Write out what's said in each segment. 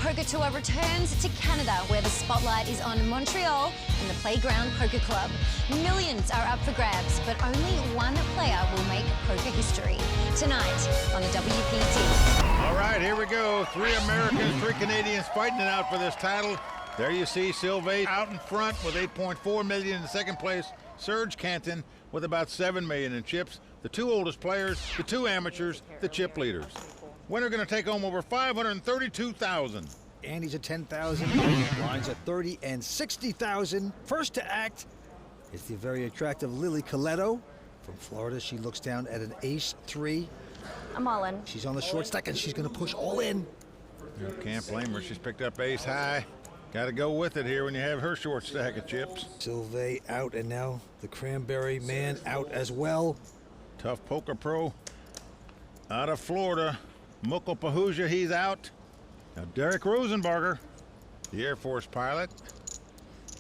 Poker Tour returns to Canada, where the spotlight is on Montreal and the Playground Poker Club. Millions are up for grabs, but only one player will make poker history. Tonight on the WPT. All right, here we go. 3 Americans, 3 Canadians fighting it out for this title. There you see Sylvain out in front with $8.4 million in second place. Serge Cantin with about $7 million in chips. The 2 oldest players, the 2 amateurs, the chip leaders. Winner going to take home over $532,000. Andy's at $10,000, Line's at $30,000 and $60,000. First to act is the very attractive Lily Kiletto from Florida. She looks down at an ace-3. I'm all in. She's on the short stack and she's going to push all in. You can't blame her. She's picked up ace high. Got to go with it here when you have her short stack of chips. Sylvain out, and now the Cranberry man out as well. Tough poker pro out of Florida. Mukul Pahuja, he's out. Now Derrick Rosenbarger, the Air Force pilot.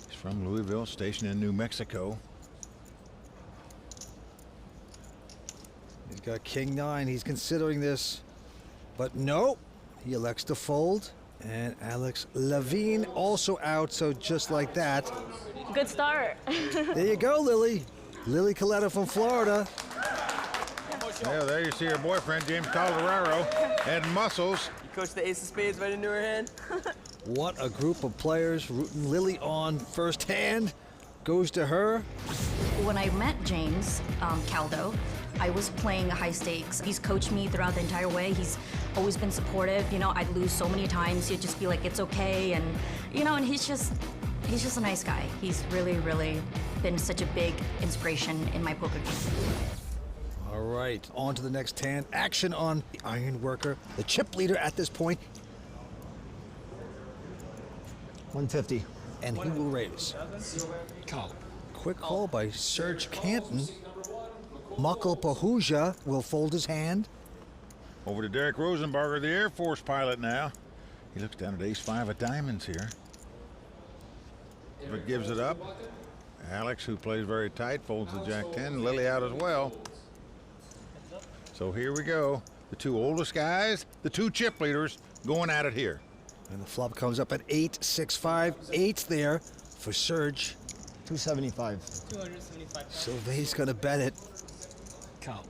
He's from Louisville, stationed in New Mexico. He's got King-9. He's considering this, but no, he elects to fold. And Lavigne also out, so just like that. Good start. There you go, Lily. Lily Kiletto from Florida. Yeah, there you see her boyfriend, James Calderaro, had muscles. You coached the ace of spades right into her hand. What a group of players rooting Lily on firsthand. Goes to her. When I met James Caldo, I was playing high stakes. He's coached me throughout the entire way. He's always been supportive. You know, I'd lose so many times. He'd just be like, it's okay. And, you know, and he's just a nice guy. He's really, really been such a big inspiration in my poker game. All right, on to the next hand. Action on the iron worker, the chip leader at this point. 150. And he will raise. Call. Quick call by Serge Cantin. Mukul Pahuja will fold his hand. Over to Derrick Rosenbarger, the Air Force pilot now. He looks down at ace-5 of diamonds here. But gives it up. Alex, who plays very tight, folds the Jack-10. Lily out as well. So here we go. The 2 oldest guys, the 2 chip leaders going at it here. And the flop comes up at 8-6-5. 8's there for Serge. 275. 275. Sylvain's gonna bet it. Call.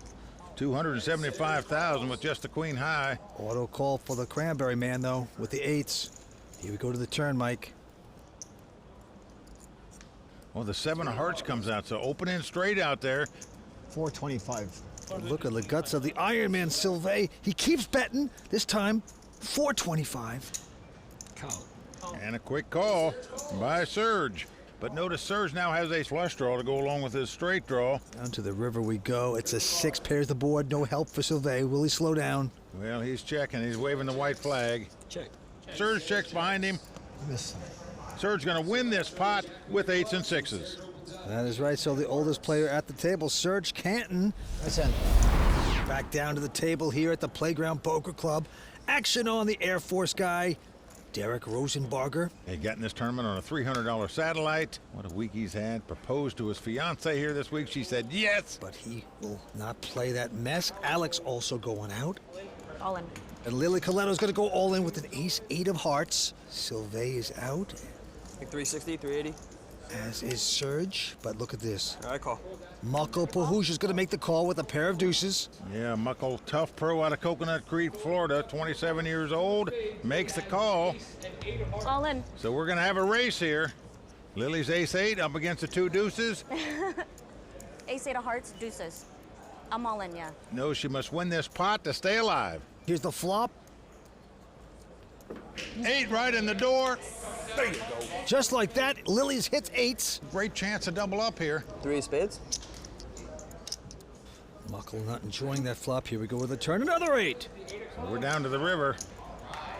275,000 with just the queen high. Auto call for the Cranberry man, though, with the 8s. Here we go to the turn, Mike. Well, the 7 of hearts comes out, so open in straight out there. 425. Look at the guts of the Iron Man, Sylvain. He keeps betting. This time, 425. Call. And a quick call by Serge. But notice Serge now has a flush draw to go along with his straight draw. Down to the river we go. It's a 6 pairs the board. No help for Sylvain. Will he slow down? Well, he's checking. He's waving the white flag. Check. Serge checks behind him. Miss. Serge going to win this pot with 8s and 6s. That is right. So the oldest player at the table, Serge Cantin. That's in. Back down to the table here at the Playground Poker Club. Action on the Air Force guy, Derrick Rosenbarger. He got in this tournament on a $300 satellite. What a week he's had. Proposed to his fiancée here this week. She said yes. But he will not play that mess. Alex also going out. All in. And Lily Kiletto's going to go all in with an ace-8 of hearts. Sylvain is out, Like 360, 380. as is Serge. But look at this. All right, call. Mukul Pahuja's going to make the call with a pair of deuces. Yeah, Mukul, tough pro out of Coconut Creek, Florida, 27 years old, makes the call. All in. So we're going to have a race here. Lily's ace-8 up against the 2 deuces. Ace-8 of hearts, deuces. I'm all in, yeah. Knows she must win this pot to stay alive. Here's the flop. 8 right in the door. There you go. Just like that, Lily's hits 8s. Great chance to double up here. 3 of spades. Mukul not enjoying that flop. Here we go with a turn. Another 8. So we're down to the river.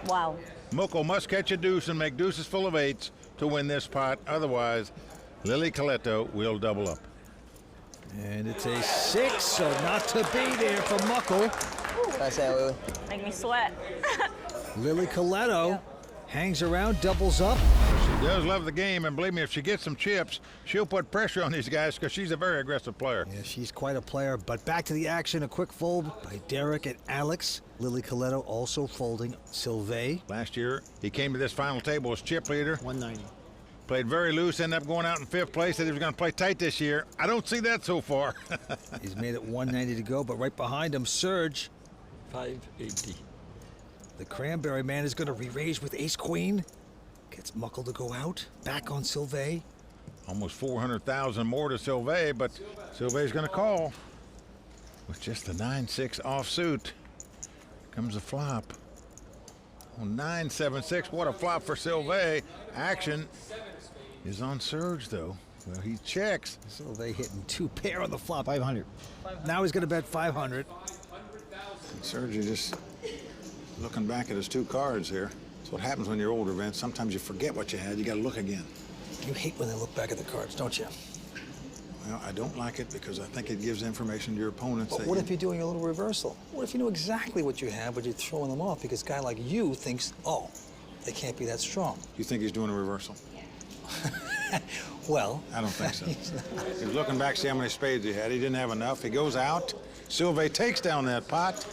Wow. Mukul must catch a deuce and make deuces full of 8s to win this pot. Otherwise, Lily Kiletto will double up. And it's a 6, so not to be there for Mukul. That's that, Lily. Make me sweat. Lily Kiletto hangs around, doubles up. She She does love the game, and believe me, if she gets some chips, she'll put pressure on these guys because she's a very aggressive player. Yeah, she's quite a player, but back to the action. A quick fold by Derrick and Alex. Lily Kiletto also folding Sylvain. Last year, he came to this final table as chip leader. 190. Played very loose, ended up going out in 5th place. Said he was going to play tight this year. I don't see that so far. He's made it 190 to go, but right behind him, Serge. 580. The Cranberry Man is going to re-raise with ace-queen. Gets Mukul to go out. Back on Sylvain. Almost 400,000 more to Sylvain, but Sylvain's going to call. With just the 9-6 offsuit. Comes the flop. On 9-7-6, what a flop for Sylvain. Action is on Serge, though. Well, he checks. Sylvain hitting 2 pair on the flop. 500. Now he's going to bet 500. Serge is just looking back at his 2 cards here. That's what happens when you're older, Vince. Sometimes you forget what you had. You got to look again. You hate when they look back at the cards, don't you? Well, I don't like it because I think it gives information to your opponents. But what if you're doing a little reversal? What if you knew exactly what you have, but you're throwing them off because a guy like you thinks, oh, they can't be that strong? You think he's doing a reversal? Well, I don't think so. He's looking back, see how many spades he had. He didn't have enough. He goes out. Sylvain takes down that pot.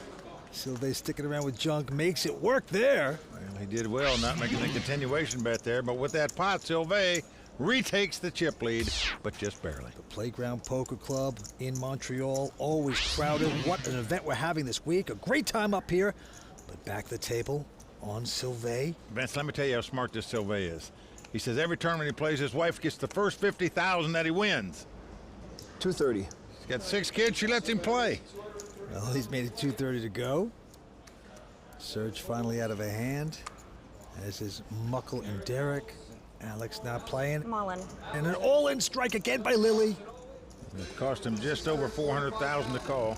Sylvain sticking around with junk makes it work there. Well, he did well not making the continuation bet there, but with that pot, Sylvain retakes the chip lead, but just barely. The Playground Poker Club in Montreal, always crowded. What an event we're having this week. A great time up here, but back the table on Sylvain. Vince, let me tell you how smart this Sylvain is. He says every tournament he plays, his wife gets the first 50,000 that he wins. 230. He's got 6 kids, she lets him play. Well, he's made it 2:30 to go. Serge finally out of a hand, as is Mukul and Derrick. Alex not playing. Come on. And an all-in strike again by Lily. It cost him just over 400,000 to call.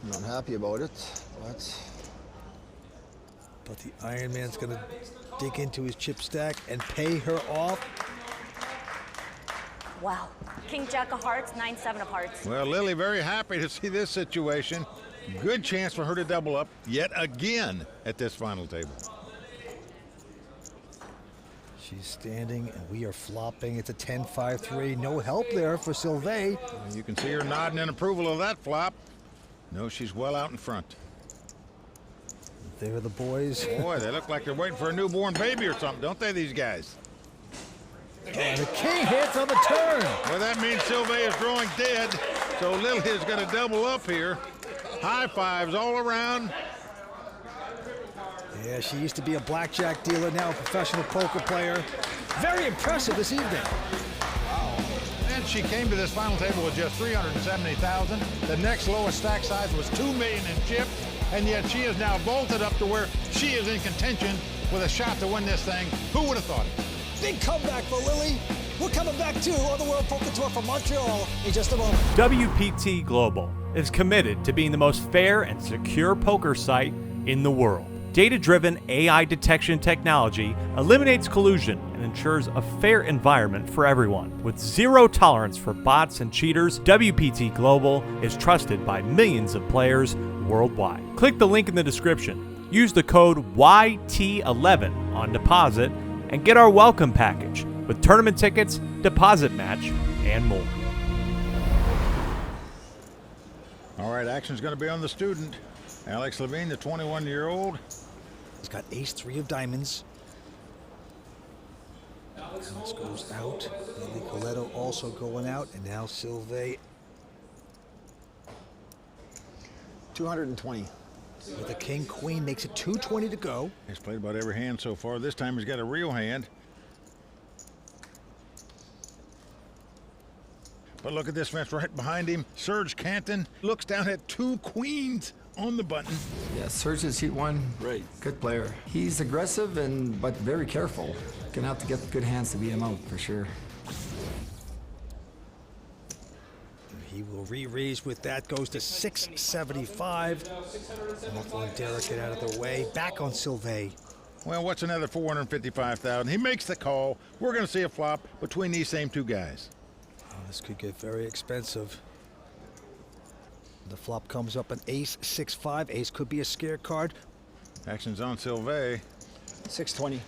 I'm not happy about it, But the Iron Man's gonna dig into his chip stack and pay her off. Wow. King Jack of Hearts, 9-7 of Hearts. Well, Lily very happy to see this situation. Good chance for her to double up yet again at this final table. She's standing, and we are flopping. It's a 10-5-3. No help there for Sylvain. You can see her nodding in approval of that flop. No, she's well out in front. There are the boys. Boy, they look like they're waiting for a newborn baby or something, don't they, these guys? And the king hits on the turn. Well, that means Sylvain is drawing dead, so Lily is going to double up here. High fives all around. Yeah, she used to be a blackjack dealer, now a professional poker player. Very impressive this evening. And she came to this final table with just 370,000. The next lowest stack size was 2 million in chips, and yet she is now vaulted up to where she is in contention with a shot to win this thing. Who would have thought it? Big comeback for Lily. We're coming back too on the World Poker Tour from Montreal in just a moment. WPT Global is committed to being the most fair and secure poker site in the world. Data-driven AI detection technology eliminates collusion and ensures a fair environment for everyone. With zero tolerance for bots and cheaters, WPT Global is trusted by millions of players worldwide. Click the link in the description. Use the code YT11 on deposit and get our welcome package with tournament tickets, deposit match, and more. All right, action's going to be on the student. Alex Lavigne, the 21-year-old. He's got ace-3 of diamonds. Alex goes out. Lily Kiletto also going out. And now Sylvain 220. with a king-queen makes it 220 to go. He's played about every hand so far. This time he's got a real hand. But look at this fence right behind him. Serge Cantin looks down at 2 queens on the button. Yeah, Serge is heat 1. Right. Good player. He's aggressive but very careful. Gonna have to get good hands to beat him out for sure. He will re-raise with that. Goes to 675. Mukul and Derrick get out of the way. Back on Sylvain. Well, what's another 455,000? He makes the call. We're going to see a flop between these same 2 guys. Oh, this could get very expensive. The flop comes up an ace-6-5. Ace could be a scare card. Action's on Sylvain. 620.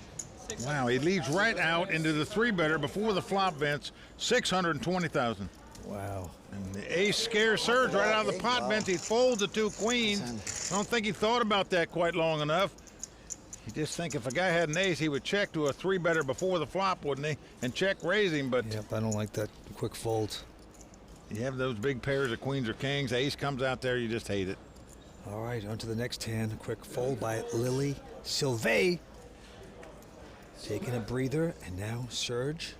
Wow, he leads right out into the three-better before the flop, Vince. 620,000. Wow. And the ace scares Serge right out of the pot, Vince. He folds the two queens. I don't think he thought about that quite long enough. You just think if a guy had an ace, he would check to a three-better before the flop, wouldn't he? And check raise him, but... Yep, I don't like that quick fold. You have those big pairs of queens or kings, ace comes out there, you just hate it. All right, on to the next hand. A quick fold by Lily Kiletto. Taking a breather, and now Serge.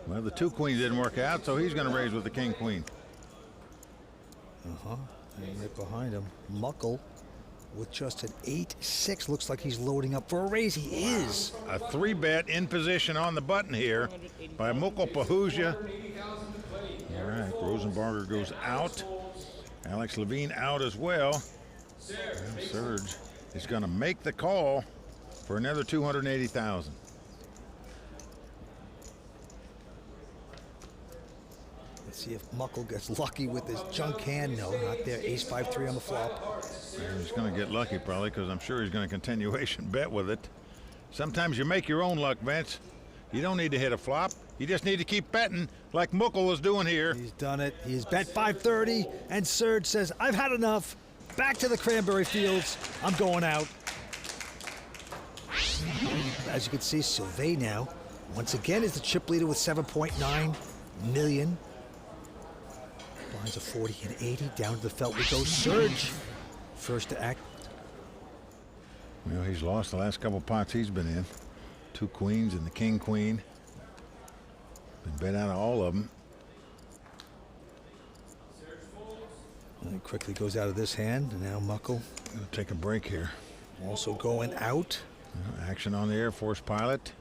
Well, the two queens didn't work out, so he's going to raise with the king-queen. And right behind him, Mukul with just an 8-6. Looks like he's loading up for a raise. He is. A three-bet in position on the button here by Mukul Pahuja. All right, Rosenbarger goes out. Alex Lavigne out as well. And Serge is going to make the call for another 280,000. Let's see if Mukul gets lucky with his junk hand. No, not there. Ace 5-3 on the flop. And he's going to get lucky probably because I'm sure he's going to continuation bet with it. Sometimes you make your own luck, Vince. You don't need to hit a flop. You just need to keep betting like Mukul is doing here. He's done it. He's bet 530, and Serge says, I've had enough. Back to the cranberry fields. I'm going out. As you can see, Sylvain now, once again, is the chip leader with 7.9 million. Blinds of 40 and 80. Down to the felt we go. Serge, first to act. Well, he's lost the last couple pots he's been in. Two queens and the king-queen. Been bet out of all of them. And he quickly goes out of this hand, and now Mukul. Gonna take a break here. Also going out. Action on the Air Force pilot,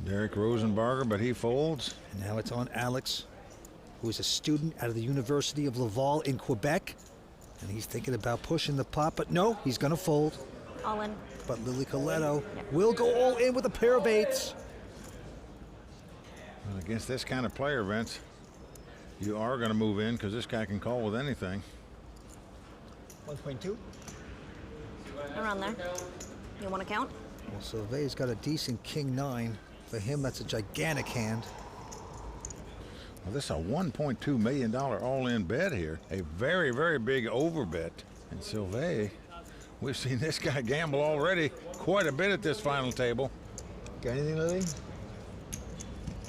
Derrick Rosenbarger, but he folds. And now it's on Alex, who is a student out of the University of Laval in Quebec. And he's thinking about pushing the pot, but no, he's going to fold. All in. But Lily Kiletto will go all in with a pair of eights. Well, against this kind of player, Vince, you are going to move in because this guy can call with anything. 1.2. Around there. You want to count? Well, Sylvain's got a decent king-9. For him, that's a gigantic hand. Well, this is a $1.2 million all-in bet here. A very, very big overbet. And Sylvain, we've seen this guy gamble already quite a bit at this final table. Got anything, Lily?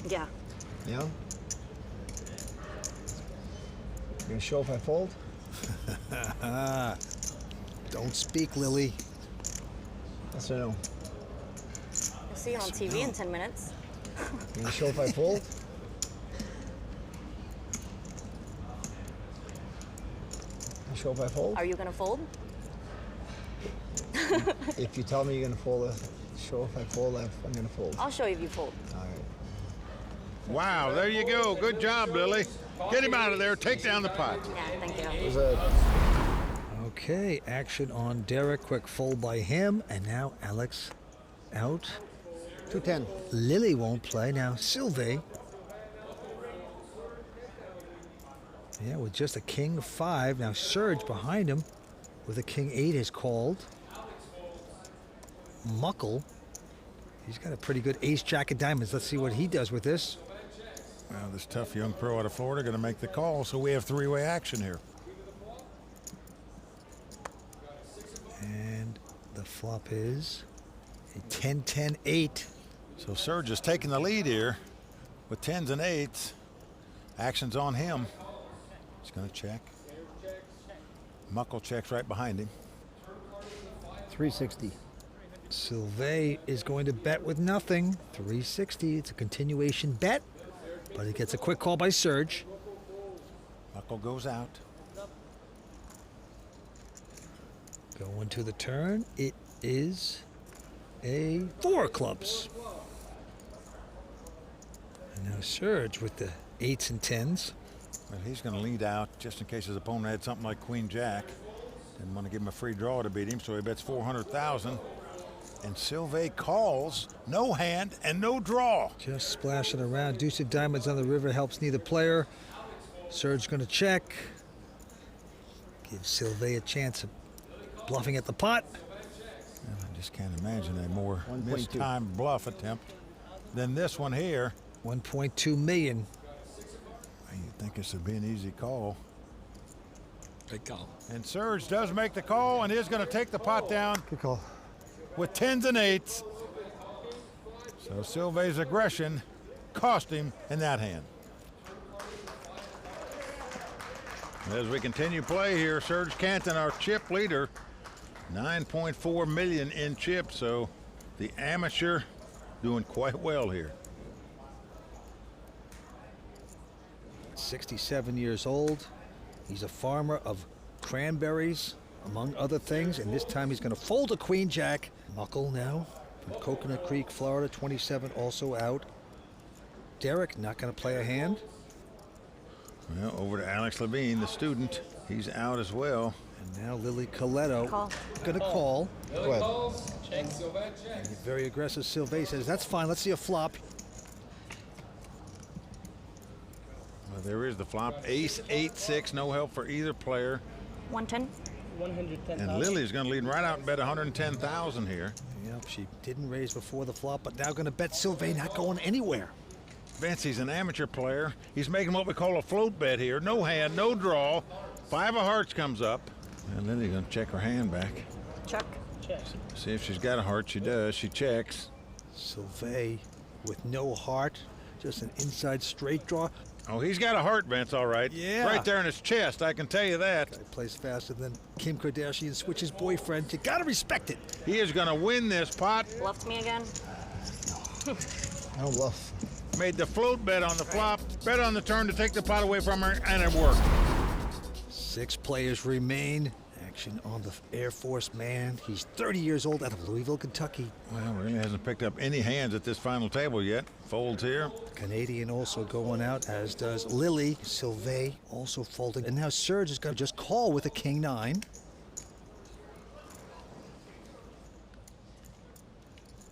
Yeah. Yeah? You gonna show if I fold? Don't speak, Lily. Yes or no? I'll see you on TV in 10 minutes. You gonna show if I fold? You show if I fold? Are you going to fold? If you tell me you're gonna fold, show if I fold, I'm gonna fold. I'll show you if you fold. All right. Wow, there you go. Good job, Lily. Get him out of there. Take down the pot. Yeah, thank you. There's a Okay, action on Derrick. Quick fold by him. And now Alex out. 210. Lily won't play. Now Sylvain. Yeah, with just a king-5. Now Serge behind him with a king-8 is called. Mukul. He's got a pretty good ace-jack of diamonds. Let's see what he does with this. Well, this tough young pro out of Florida going to make the call, so we have three-way action here. And the flop is a 10-10-8. So Serge is taking the lead here with 10s and 8s. Action's on him. He's going to check. Mukul checks right behind him. 360. Sylvain is going to bet with nothing. 360. It's a continuation bet, but he gets a quick call by Serge. Mukul goes out. Going to the turn. It is a 4 of clubs. And now Serge with the 8s and 10s. Well, he's going to lead out just in case his opponent had something like Queen Jack. Didn't want to give him a free draw to beat him, so he bets 400,000. And Sylvain calls, no hand and no draw. Just splashing around. Deuce of diamonds on the river helps neither player. Serge going to check. Give Sylvain a chance of bluffing at the pot. I just can't imagine a more 1.2. mistimed bluff attempt than this one here. 1.2 million. You'd think this would be an easy call. Big call. And Serge does make the call and is going to take the pot down Good call. with 10s and 8s. So Sylvain's aggression cost him in that hand. As we continue play here, Serge Cantin, our chip leader, 9.4 million in chips, so the amateur doing quite well here. 67 years old. He's a farmer of cranberries, among other things, and this time he's going to fold a queen jack. Mukul now from Coconut Creek, Florida, 27, also out. Derrick not going to play a hand. Well, over to Alex Lavigne, the student. He's out as well. And now Lily Kiletto going to call. Go ahead. And the very aggressive Sylvain says, that's fine, let's see a flop. Well, there is the flop. Ace, 8, 6, no help for either player. 110. 110,000. And Lily's going to lead right out and bet 110,000 here. Yep, she didn't raise before the flop, but now going to bet Sylvain not going anywhere. Vince, he's an amateur player. He's making what we call a float bet here. No hand, no draw. 5 of hearts comes up. And Lily's going to check her hand back. Check. Check. See if she's got a heart. She does. She checks. Sylvain with no heart, just an inside straight draw. Oh, he's got a heart, Vince, all right. Yeah. Right there in his chest, I can tell you that. Guy plays faster than Kim Kardashian switches boyfriend. You gotta respect it. He is going to win this pot. Bluffed me again. I don't bluff. Made the float bet on the flop, bet on the turn to take the pot away from her, and it worked. 6 players remain. Action on the Air Force man. He's 30 years old, out of Louisville, Kentucky. Well, really hasn't picked up any hands at this final table yet. Folds here. Canadian also going out, as does Lily. Sylvain also folding. And now Serge is going to just call with a king 9.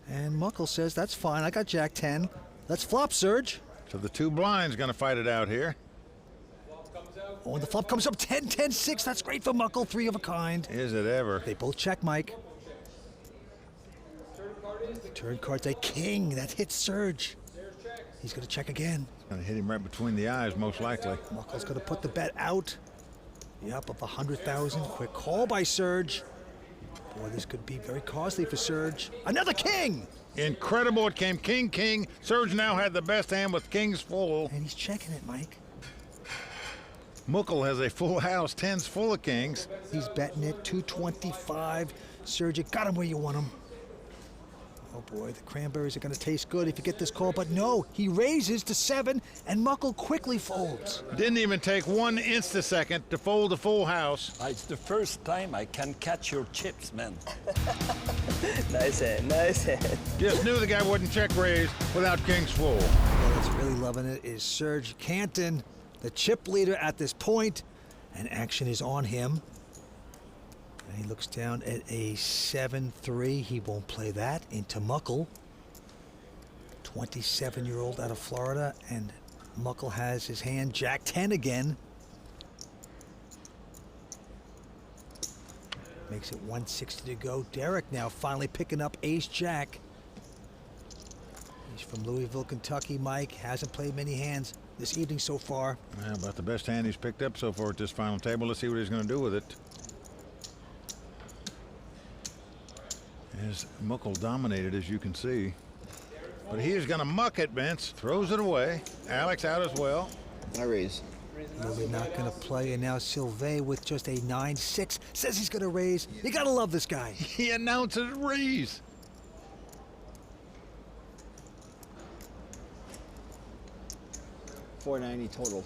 And Mukul says, that's fine, I got jack 10. Let's flop, Serge. So the 2 blinds going to fight it out here. Oh, and the flop comes up 10, 10, 6. That's great for Mukul, 3 of a kind. Is it ever? They both check, Mike. The turn card's a king. That hits Serge. He's going to check again. Going to hit him right between the eyes, most likely. Mukul's going to put the bet out. Yep, of 100,000. Quick call by Serge. Boy, this could be very costly for Serge. Another king! Incredible. It came king, king. Serge now had the best hand with kings full. And he's checking it, Mike. Mukul has a full house, 10s full of kings. He's betting it 225. Serge, you got him where you want him. Oh boy, the cranberries are going to taste good if you get this call, but no, he raises to 7, and Mukul quickly folds. Didn't even take 1 instasecond to fold a full house. It's the first time I can catch your chips, man. Nice hand, nice hand. Just knew the guy wouldn't check raise without kings full. Well, that's really loving it is Serge Cantin, the chip leader at this point, and action is on him. And he looks down at a 7-3. He won't play that into Mukul. 27-year-old out of Florida, and Mukul has his hand jack 10 again. Makes it 160 to go. Derrick now finally picking up ace jack. He's from Louisville, Kentucky. Mike hasn't played many hands this evening so far. Well, about the best hand he's picked up so far at this final table. Let's see what he's going to do with it. As Mukul dominated, as you can see. But he is going to muck it, Vince. Throws it away. Alex out as well. I raise. Lily not going to play, and now Sylvain with just a 9-6 says he's going to raise. You got to love this guy. He announces raise. $490 total.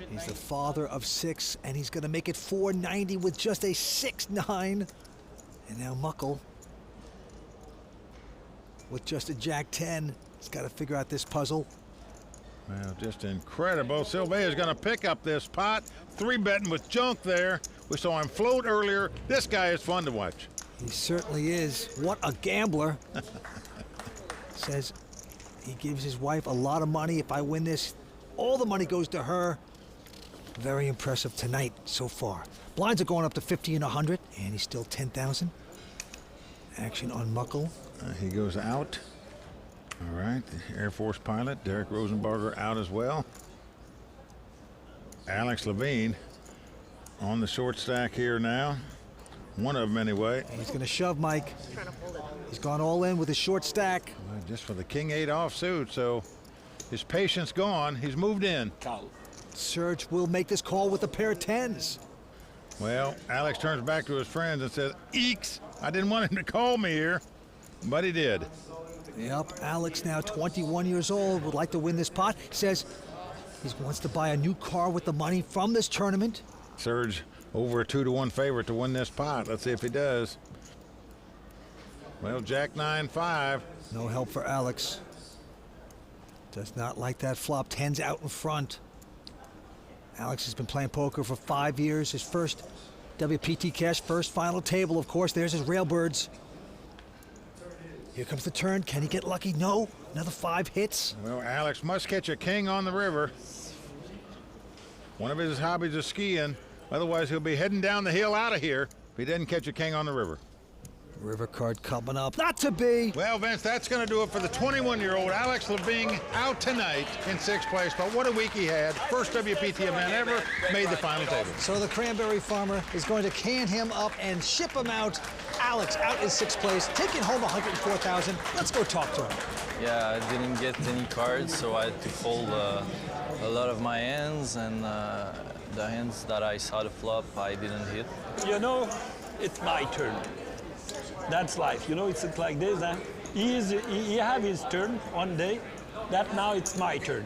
He's the father of 6, and he's going to make it $490 with just a 6-9. And now Mukul with just a jack 10. He's got to figure out this puzzle. Well, just incredible. Sylvain is going to pick up this pot. 3-betting with junk there. We saw him float earlier. This guy is fun to watch. He certainly is. What a gambler. Says he gives his wife a lot of money. If I win this, all the money goes to her. Very impressive tonight so far. Blinds are going up to 50 and 100, and he's still 10,000. Action on Mukul. He goes out. All right, the Air Force pilot, Derrick Rosenbarger, out as well. Alex Lavigne on the short stack here now. One of them anyway. He's going to shove, Mike. He's gone all in with his short stack. Just for the King 8 offsuit, so his patience gone. He's moved in. Serge will make this call with a pair of 10s. Well, Alex turns back to his friends and says, "Eeks, I didn't want him to call me here," but he did. Yep, Alex, now 21 years old, would like to win this pot. Says he wants to buy a new car with the money from this tournament. Serge over a 2-to-1 favorite to win this pot. Let's see if he does. Well, Jack 9-5. No help for Alex. Does not like that flop. 10's out in front. Alex has been playing poker for 5 years. His first WPT cash, first final table, of course. There's his Railbirds. Here comes the turn. Can he get lucky? No. Another 5 hits. Well, Alex must catch a king on the river. One of his hobbies is skiing. Otherwise, he'll be heading down the hill out of here if he doesn't catch a king on the river. River card coming up. Not to be. Well, Vince, that's going to do it for the 21-year-old Alex Lavigne, out tonight in 6th place. But what a week he had. First WPT event ever, made the final table. So the cranberry farmer is going to can him up and ship him out. Alex out in 6th place, taking home $104,000. Let's go talk to him. Yeah, I didn't get any cards, so I had to fold a lot of my hands, and the hands that I saw the flop, I didn't hit. You know, it's my turn. That's life. You know, it's like this, huh? He have his turn one day. That now it's my turn.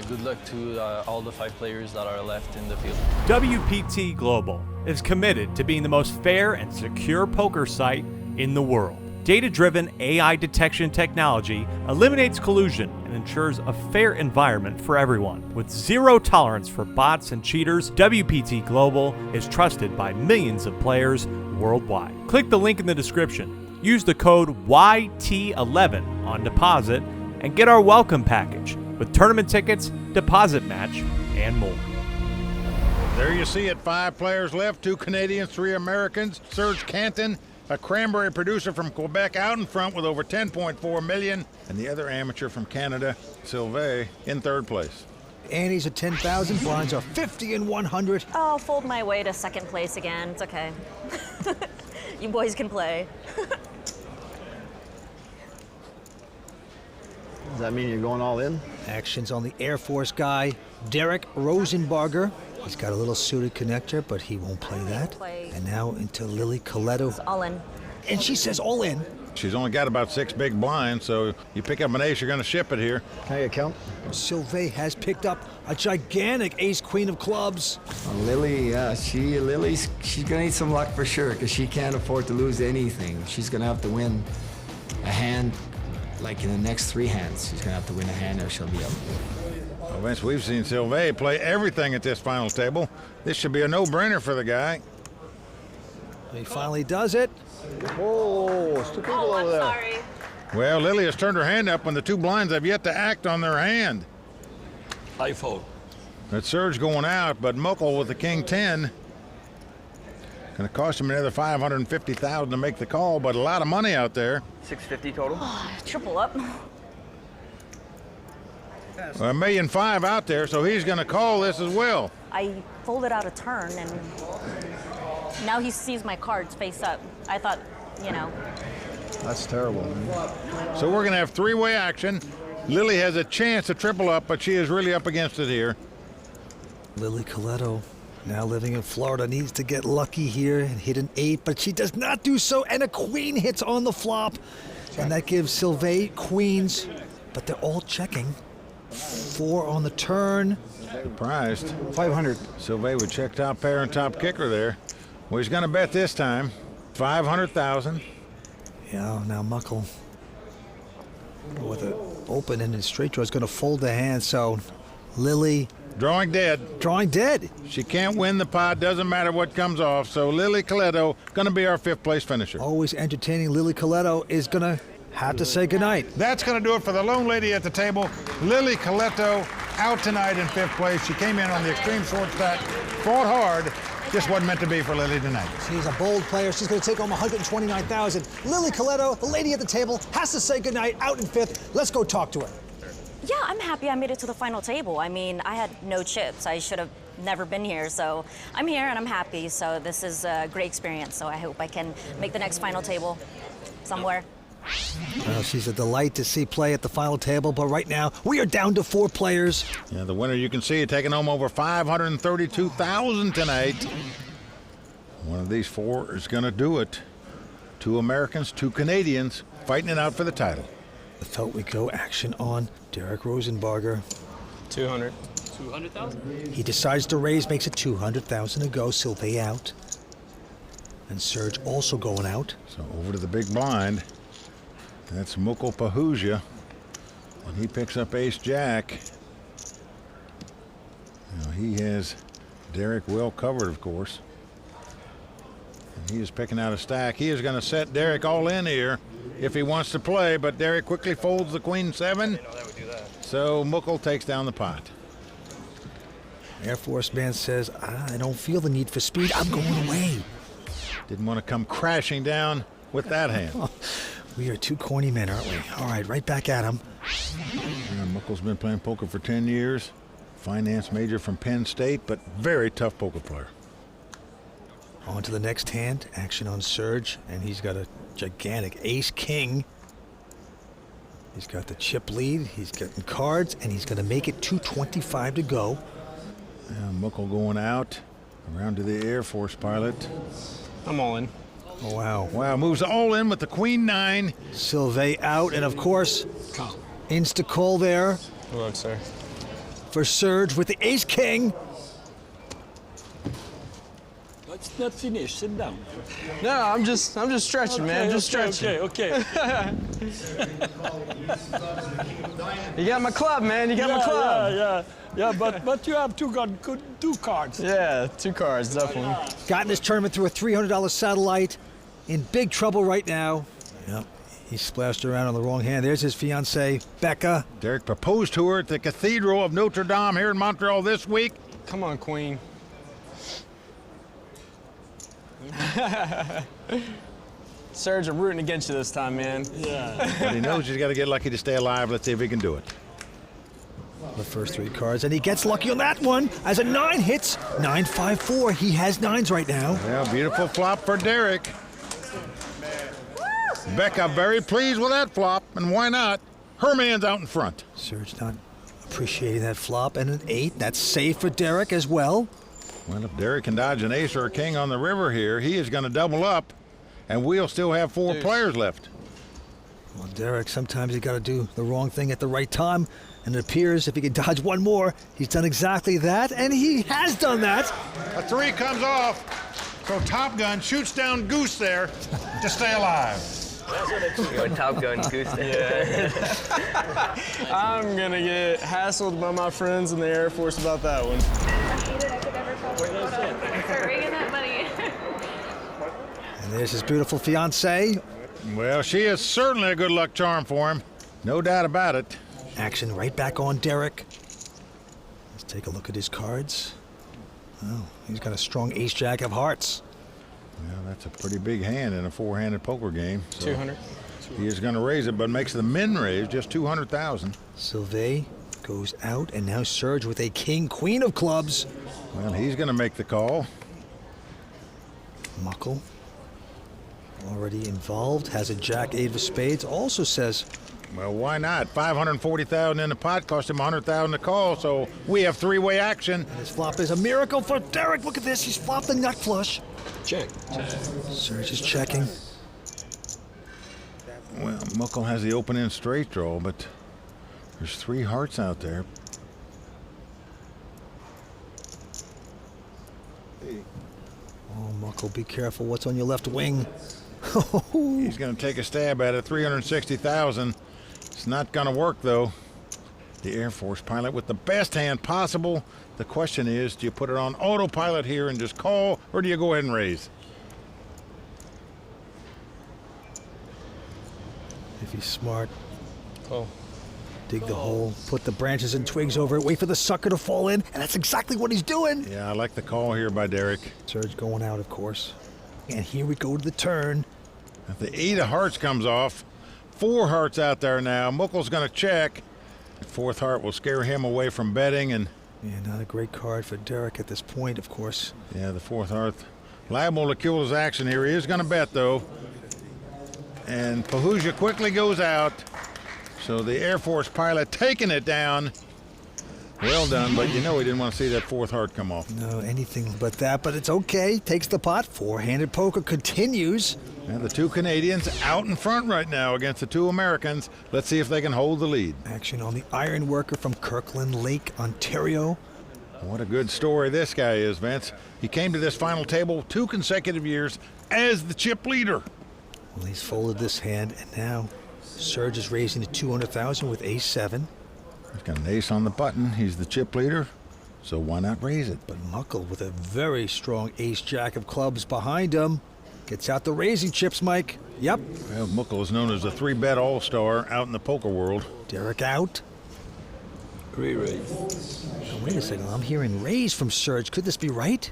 Good luck to all the 5 players that are left in the field. WPT Global is committed to being the most fair and secure poker site in the world. Data-driven AI detection technology eliminates collusion and ensures a fair environment for everyone. With zero tolerance for bots and cheaters, WPT Global is trusted by millions of players worldwide. Click the link in the description. Use the code YT11 on deposit and get our welcome package with tournament tickets, deposit match, and more. There you see it, 5 players left, 2 Canadians, 3 Americans. Serge Cantin, a cranberry producer from Quebec, out in front with over 10.4 million. And the other amateur from Canada, Sylvain, in 3rd place. Annie's at 10,000, blinds are 50 and 100. I'll fold my way to 2nd place again. It's okay. You boys can play. Does that mean you're going all in? Actions on the Air Force guy, Derrick Rosenbarger. He's got a little suited connector, but he won't play that. And now into Lily Kiletto. All in. And she says all in. She's only got about 6 big blinds, so you pick up an ace, you're going to ship it here. Can I get a count? Sylvain has picked up a gigantic ace-queen of clubs. Lily, yeah, she's gonna need some luck for sure, because she can't afford to lose anything. She's gonna have to win a hand, like in the next 3 hands. She's gonna have to win a hand or she'll be up. Well, Vince, we've seen Sylvain play everything at this final table. This should be a no-brainer for the guy. He finally does it. Oh, it's 2 people over there. Sorry. Well, Lily has turned her hand up when the 2 blinds have yet to act on their hand. I fold. That's Serge going out, but Mukul with the King 10. Going to cost him another $550,000 to make the call, but a lot of money out there. 650 total. Triple up. $1.5 million out there, so he's going to call this as well. I folded out a turn, and now he sees my cards face up. I thought, you know. That's terrible, man. So we're going to have 3-way action. Lily has a chance to triple up, but she is really up against it here. Lily Kiletto, now living in Florida, needs to get lucky here and hit an 8, but she does not do so, and a queen hits on the flop. And that gives Sylvain queens, but they're all checking. 4 on the turn. Surprised. 500. Sylvain would check top pair and top kicker there. Well, he's going to bet this time. 500,000. Yeah, now Mukul with an open and straight draw is going to fold the hand, so Lily drawing dead. Drawing dead. She can't win the pot, doesn't matter what comes off, so Lily Kiletto going to be our 5th place finisher. Always entertaining Lily Kiletto is going to have to say goodnight. That's going to do it for the lone lady at the table. Lily Kiletto out tonight in 5th place. She came in on the extreme short stack, fought hard, just wasn't meant to be for Lily tonight. She's a bold player. She's going to take home $129,000. Lily Kiletto, the lady at the table, has to say goodnight, out in fifth. Let's go talk to her. Yeah, I'm happy I made it to the final table. I mean, I had no chips. I should have never been here, so I'm here and I'm happy. So this is a great experience. So I hope I can make the next final table somewhere. Well, she's a delight to see play at the final table, but right now we are down to 4 players. Yeah, the winner, you can see, taking home over $532,000 tonight. One of these 4 is going to do it. 2 Americans, 2 Canadians fighting it out for the title. The felt we go action on Derrick Rosenbarger. 200. 200,000? He decides to raise, makes it 200,000 to go. Sylvain out. And Serge also going out. So over to the big blind. That's Mukul Pahuja. And he picks up ace-jack. Now he has Derrick well covered, of course. And he is picking out a stack. He is going to set Derrick all in here if he wants to play, but Derrick quickly folds the queen 7. So Mukul takes down the pot. Air Force man says, I don't feel the need for speed. I'm going away. Didn't want to come crashing down with that hand. Oh, we are 2 corny men, aren't we? All right, right back at him. Yeah, Mukul's been playing poker for 10 years. Finance major from Penn State, but very tough poker player. On to the next hand. Action on Serge, and he's got a gigantic ace-king. He's got the chip lead. He's getting cards, and he's going to make it 225 to go. Mukul going out. Around to the Air Force pilot. I'm all in. Oh, wow. Wow, moves all in with the queen 9. Sylvain out, and of course, insta-call there. Good luck, sir. For Serge with the ace-king. Let's not finish. Sit down. No, I'm just stretching, man. Just stretching. Okay. You got my club, man. You got my club. Yeah. But you have 2 cards. Yeah, 2 cards, definitely. Got in this tournament through a $300 satellite. In big trouble right now. Yep. He splashed around on the wrong hand. There's his fiancée, Becca. Derrick proposed to her at the Cathedral of Notre Dame here in Montreal this week. Come on, Queen. Serge, I'm rooting against you this time, man. Yeah. But he knows he's got to get lucky to stay alive. Let's see if he can do it. The first 3 cards, and he gets lucky on that one as a 9 hits. 9-5-4. He has 9s right now. Yeah, beautiful flop for Derrick. Becca very pleased with that flop, and why not? Her man's out in front. Serge not appreciating that flop, and an 8. That's safe for Derrick as well. Well, if Derrick can dodge an ace or a king on the river here, he is going to double up, and we'll still have 4 players left. Well, Derrick, sometimes you got to do the wrong thing at the right time, and it appears if he can dodge one more, he's done exactly that, and he has done that. A 3 comes off, so Top Gun shoots down Goose there to stay alive. You're a Top Gun Goose. I'm gonna get hassled by my friends in the Air Force about that one. Start raking that money. And there's his beautiful fiancée. Well, she is certainly a good luck charm for him. No doubt about it. Action right back on Derrick. Let's take a look at his cards. Oh, he's got a strong ace-jack of hearts. Well, that's a pretty big hand in a 4-handed poker game. So 200. He is going to raise it, but makes the min raise just 200,000. Sylvain goes out, and now Serge with a king, queen of clubs. Well, he's going to make the call. Mukul already involved, has a jack, 8 of spades, also says, well, why not? 540,000 in the pot, cost him 100,000 to call, so we have 3-way action. And his flop is a miracle for Derrick. Look at this, he's flopped the nut flush. Check. Serge is checking. Well, Mukul has the open-end straight draw, but there's 3 hearts out there. Oh, Mukul, be careful. What's on your left wing? He's going to take a stab at it. 360,000. It's not going to work, though. The Air Force pilot with the best hand possible. The question is, do you put it on autopilot here and just call, or do you go ahead and raise? If he's smart. Oh. Dig the hole, put the branches and twigs over it, wait for the sucker to fall in, and that's exactly what he's doing. Yeah, I like the call here by Derrick. Serge going out, of course. And here we go to the turn. If the 8 of hearts comes off, 4 hearts out there now. Mukul's going to check. The 4th heart will scare him away from betting. And yeah, not a great card for Derrick at this point, of course. yeah, the 4th heart liable to kill his action here. He is going to bet, though. And Pahuja quickly goes out. So the Air Force pilot taking it down. Well done, but you know he didn't want to see that 4th heart come off. No, anything but that, but it's okay. Takes the pot. Four-handed poker continues. And the 2 Canadians out in front right now against the 2 Americans. Let's see if they can hold the lead. Action on the iron worker from Kirkland Lake, Ontario. What a good story this guy is, Vince. He came to this final table 2 consecutive years as the chip leader. Well, he's folded this hand, and now Serge is raising to 200,000 with ace-7. He's got an ace on the button. He's the chip leader, so why not raise it? But Mukul with a very strong ace-jack of clubs behind him. Gets out the raising chips, Mike. Yep. Well, Mukul is known as the 3-bet all-star out in the poker world. Derrick out. Raise. Oh, wait a second. I'm hearing raise from Serge. Could this be right?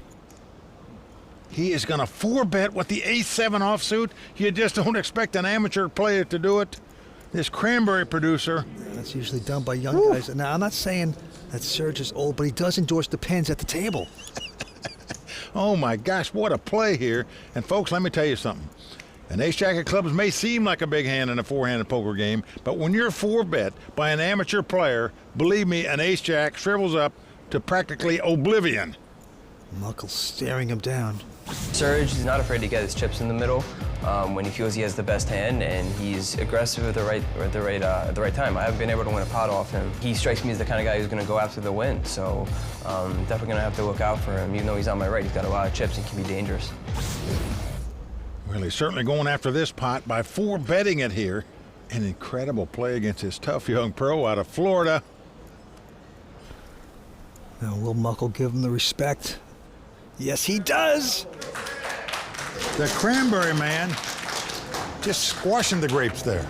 He is going to 4-bet with the ace-7 offsuit. You just don't expect an amateur player to do it. This cranberry producer. That's usually done by young guys. Now, I'm not saying that Serge is old, but he does endorse the pens at the table. Oh my gosh, what a play here. And folks, let me tell you something. An ace-jack of clubs may seem like a big hand in a 4-handed poker game, but when you're 4-bet by an amateur player, believe me, an ace-jack shrivels up to practically oblivion. Mukul staring him down. Serge is not afraid to get his chips in the middle when he feels he has the best hand, and he's aggressive at the right time. I haven't been able to win a pot off him. He strikes me as the kind of guy who's going to go after the win, so definitely going to have to look out for him. Even though he's on my right, he's got a lot of chips and can be dangerous. Well, he's certainly going after this pot by 4-betting it here. An incredible play against this tough young pro out of Florida. Now, will Mukul give him the respect? Yes, he does. The cranberry man just squashing the grapes there.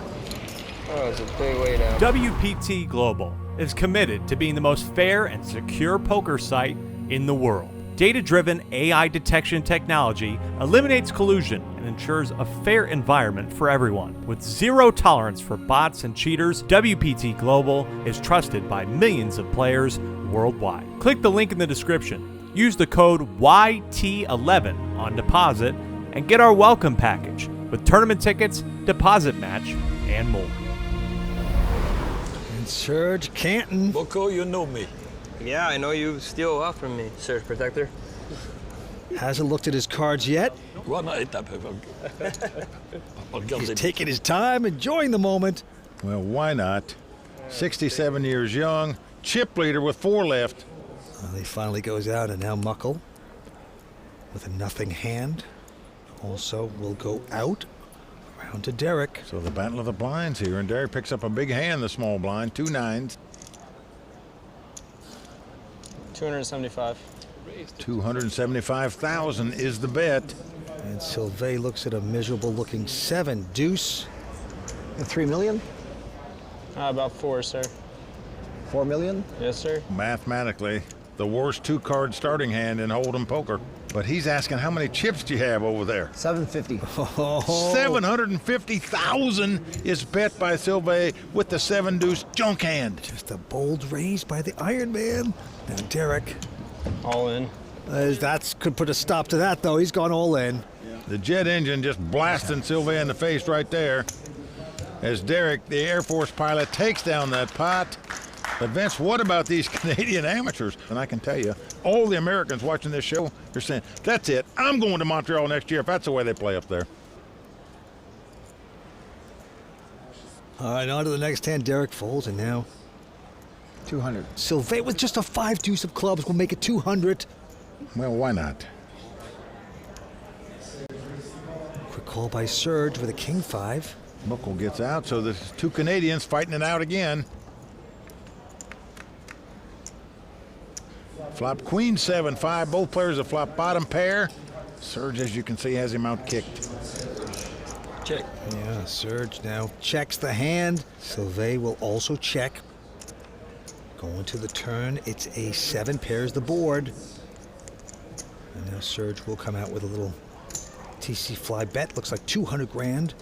Oh, it's a big way down. WPT Global is committed to being the most fair and secure poker site in the world. Data-driven AI detection technology eliminates collusion and ensures a fair environment for everyone. With zero tolerance for bots and cheaters, WPT Global is trusted by millions of players worldwide. Click the link in the description. Use the code YT11 on deposit and get our welcome package with tournament tickets, deposit match, and more. And Serge Cantin. Mukul, you know me. Yeah, I know you steal a lot from me, Serge Protector. Hasn't looked at his cards yet. He's taking his time, enjoying the moment. Well, why not? 67 years young, chip leader with 4 left. Well, he finally goes out, and now Mukul with a nothing hand also will go out around to Derrick. So the battle of the blinds here, and Derrick picks up a big hand, the small blind, 2 9s. 275. 275,000 is the bet. And Sylvain looks at a miserable-looking 7 deuce. And 3 million? About 4, sir. 4 million? Yes, sir. Mathematically, the worst 2-card starting hand in Hold'em poker. But he's asking, how many chips do you have over there? 750. 750,000 is bet by Sylvain with the 7 deuce junk hand. Just a bold raise by the Iron Man. Now Derrick. All in. That could put a stop to that, though. He's gone all in. The jet engine just blasting Sylvain in the face right there. As Derrick, the Air Force pilot, takes down that pot. But Vince, what about these Canadian amateurs? And I can tell you, all the Americans watching this show, they're saying, that's it. I'm going to Montreal next year if that's the way they play up there. All right, on to the next hand. Derrick folds, and now 200. Sylvain with just a 5 deuce of clubs will make it 200. Well, why not? Quick call by Serge with a king 5. Mukul gets out, so there's 2 Canadians fighting it out again. Flop queen 7-5. Both players have flopped bottom pair. Serge, as you can see, has him out kicked. Check. Yeah, Serge now checks the hand. Sylvain will also check. Going to the turn, it's a 7, pairs the board. And now Serge will come out with a little TC fly bet. Looks like 200 grand.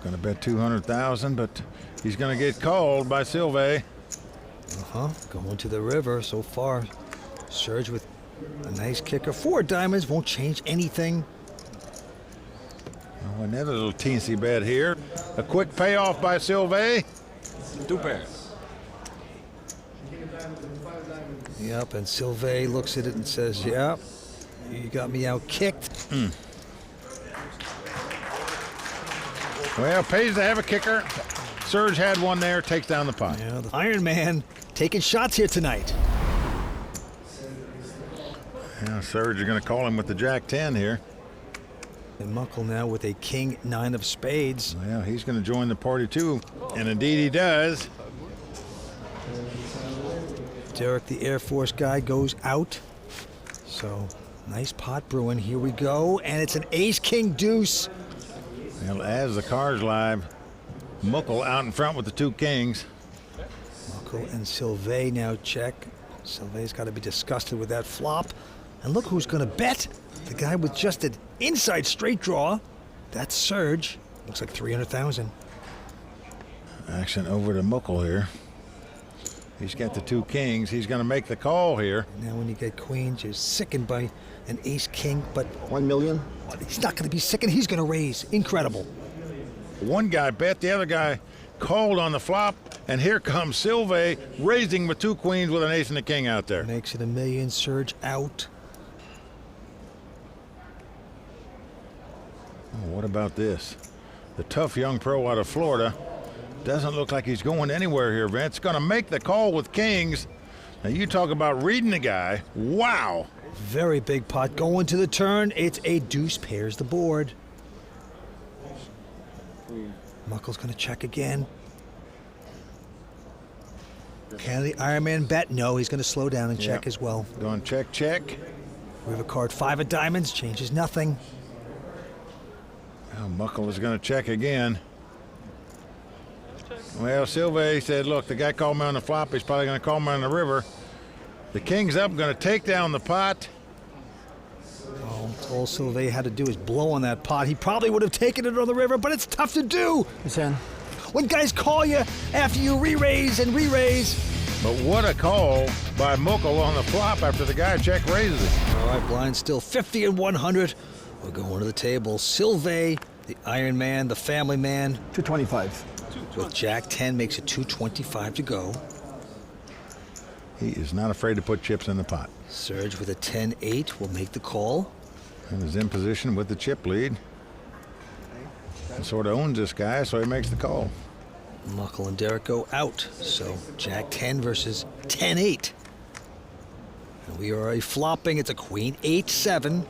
Gonna bet 200,000, but he's gonna get called by Sylvain. Going to the river so far. Serge with a nice kicker. 4 diamonds, won't change anything. Oh, another little teensy bet here. A quick payoff by Sylvain. 2 pairs. Yep, and Sylvain looks at it and says, yep, you got me out kicked. Well, pays to have a kicker. Serge had one there, takes down the pot. Yeah, the Iron Man taking shots here tonight. Yeah, Serge is going to call him with the Jack 10 here. And Mukul now with a King 9 of spades. Well, he's going to join the party too, and indeed he does. Derrick, the Air Force guy, goes out. So, nice pot brewing. Here we go, and it's an ace-king deuce. Well, as the cards live, Mukul out in front with the 2 kings. Mukul and Sylvain now check. Sylvain's got to be disgusted with that flop. And look who's going to bet. The guy with just an inside straight draw. That's Serge. Looks like 300,000. Action over to Mukul here. He's got the 2 kings. He's going to make the call here. Now when you get queens, you're sickened by an ace-king, but 1 million. He's not going to be sickened. He's going to raise. Incredible. One guy bet, the other guy called on the flop, and here comes Sylvain raising with 2 queens with an ace and a king out there. Makes it $1 million. Serge out. Oh, what about this? The tough young pro out of Florida doesn't look like he's going anywhere here, Vince. Going to make the call with kings. Now you talk about reading the guy. Wow. Very big pot going to the turn. It's a deuce, pairs the board. Mukul's going to check again. Can the Iron Man bet? No, he's going to slow down and check as well. Going check, check. We have a card, 5 of diamonds, changes nothing. Well, Mukul is going to check again. Well, Sylvain said, look, the guy called me on the flop. He's probably going to call me on the river. The king's up, going to take down the pot. Oh, all Sylvain had to do is blow on that pot. He probably would have taken it on the river, but it's tough to do. When guys call you after you re-raise and re-raise. But what a call by Mukul on the flop after the guy check raises it. All right, blind still 50 and 100. We're going to the table. Sylvain, the Iron Man, the family man. 225. With Jack 10 makes it 225 to go. He is not afraid to put chips in the pot. Serge with a 10-8 will make the call. And is in position with the chip lead. And sort of owns this guy, so he makes the call. Mukul and Derrick go out. So Jack 10 versus 10-8. And we are already flopping. It's a queen 8-7.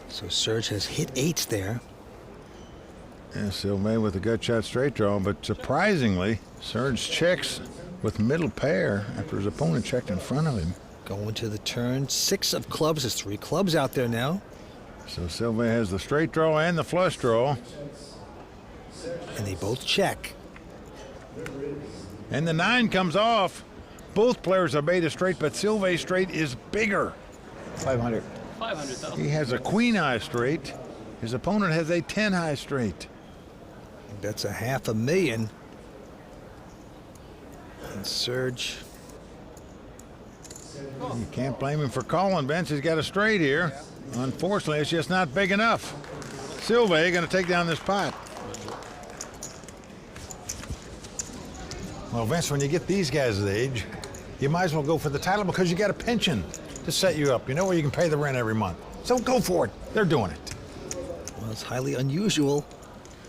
So Serge has hit 8s there. Yeah, Sylvain with a gut shot straight draw, but surprisingly, Serge checks with middle pair after his opponent checked in front of him. Going to the turn, 6 of clubs. There's 3 clubs out there now. So Sylvain has the straight draw and the flush draw. And they both check. And the 9 comes off. Both players are made a straight, but Sylvain's straight is bigger. 500. 500,000. He has a queen high straight. His opponent has a 10 high straight. That's a $500,000. And Serge. You can't blame him for calling, Vince. He's got a straight here. Unfortunately, it's just not big enough. Sylvain going to take down this pot. Well, Vince, when you get these guys' age, you might as well go for the title because you got a pension to set you up. You know where you can pay the rent every month. So go for it. They're doing it. Well, it's highly unusual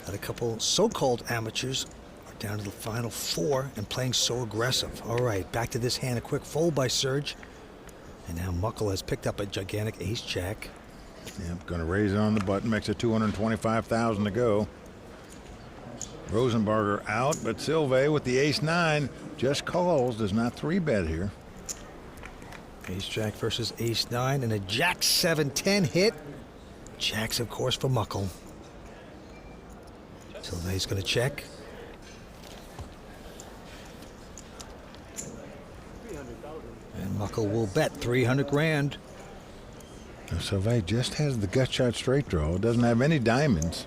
that a couple so-called amateurs are down to the final 4 and playing so aggressive. All right, back to this hand. A quick fold by Serge. And now Mukul has picked up a gigantic ace-jack. Yep, going to raise it on the button. Makes it 225,000 to go. Rosenbarger out, but Sylvain with the ace-9 just calls. Does not 3-bet here. Ace-jack versus ace-9 and a jack 7-10 hit. Jacks, of course, for Mukul. Sylvain's going to check. Mukul will bet 300 grand. Now, Sylvain just has the gut shot straight draw. Doesn't have any diamonds.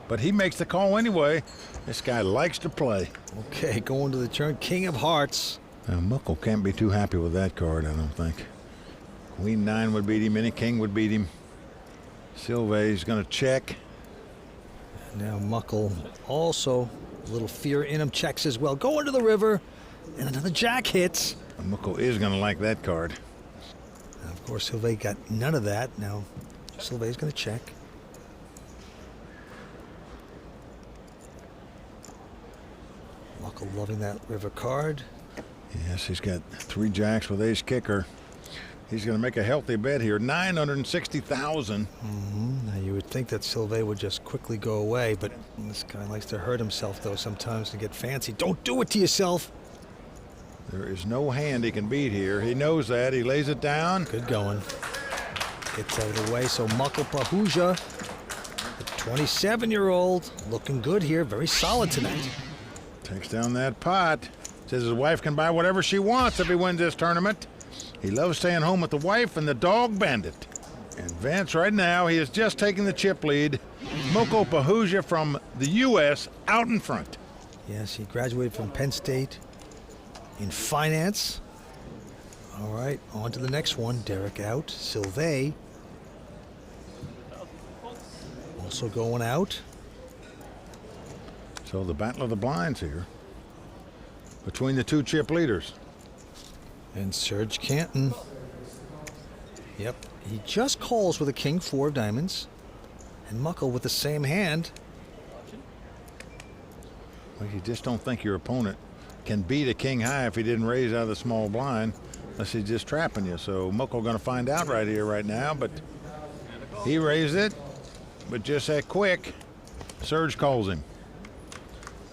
But he makes the call anyway. This guy likes to play. Okay, going to the turn. King of hearts. Now, Mukul can't be too happy with that card, I don't think. Queen 9 would beat him. Any king would beat him. Sylvain's going to check. Now Mukul also a little fear in him. Checks as well. Going to the river. And another jack hits. Mukul is going to like that card. And of course, Sylvain got none of that. Now Sylvain's going to check. Mukul loving that river card. Yes, he's got 3 jacks with ace kicker. He's going to make a healthy bet here. 960,000. Now you would think that Sylvain would just quickly go away, but this guy likes to hurt himself though sometimes to get fancy. Don't do it to yourself. There is no hand he can beat here. He knows that. He lays it down. Good going. Gets out of the way. So Mukul Pahuja, the 27-year-old, looking good here. Very solid tonight. Takes down that pot. Says his wife can buy whatever she wants if he wins this tournament. He loves staying home with the wife and the dog Bandit. And Vance right now, he is just taking the chip lead. Mukul Pahuja from the U.S. out in front. Yes, he graduated from Penn State in finance. All right, on to the next one. Derrick out. Sylvain also going out. So the battle of the blinds here between the 2 chip leaders. And Serge Cantin. Yep, he just calls with a king 4 of diamonds. And Mukul with the same hand. Well, you just don't think your opponent can beat a king high if he didn't raise out of the small blind, unless he's just trapping you. So Mukul going to find out right here, right now. But he raised it, but just that quick. Serge calls him.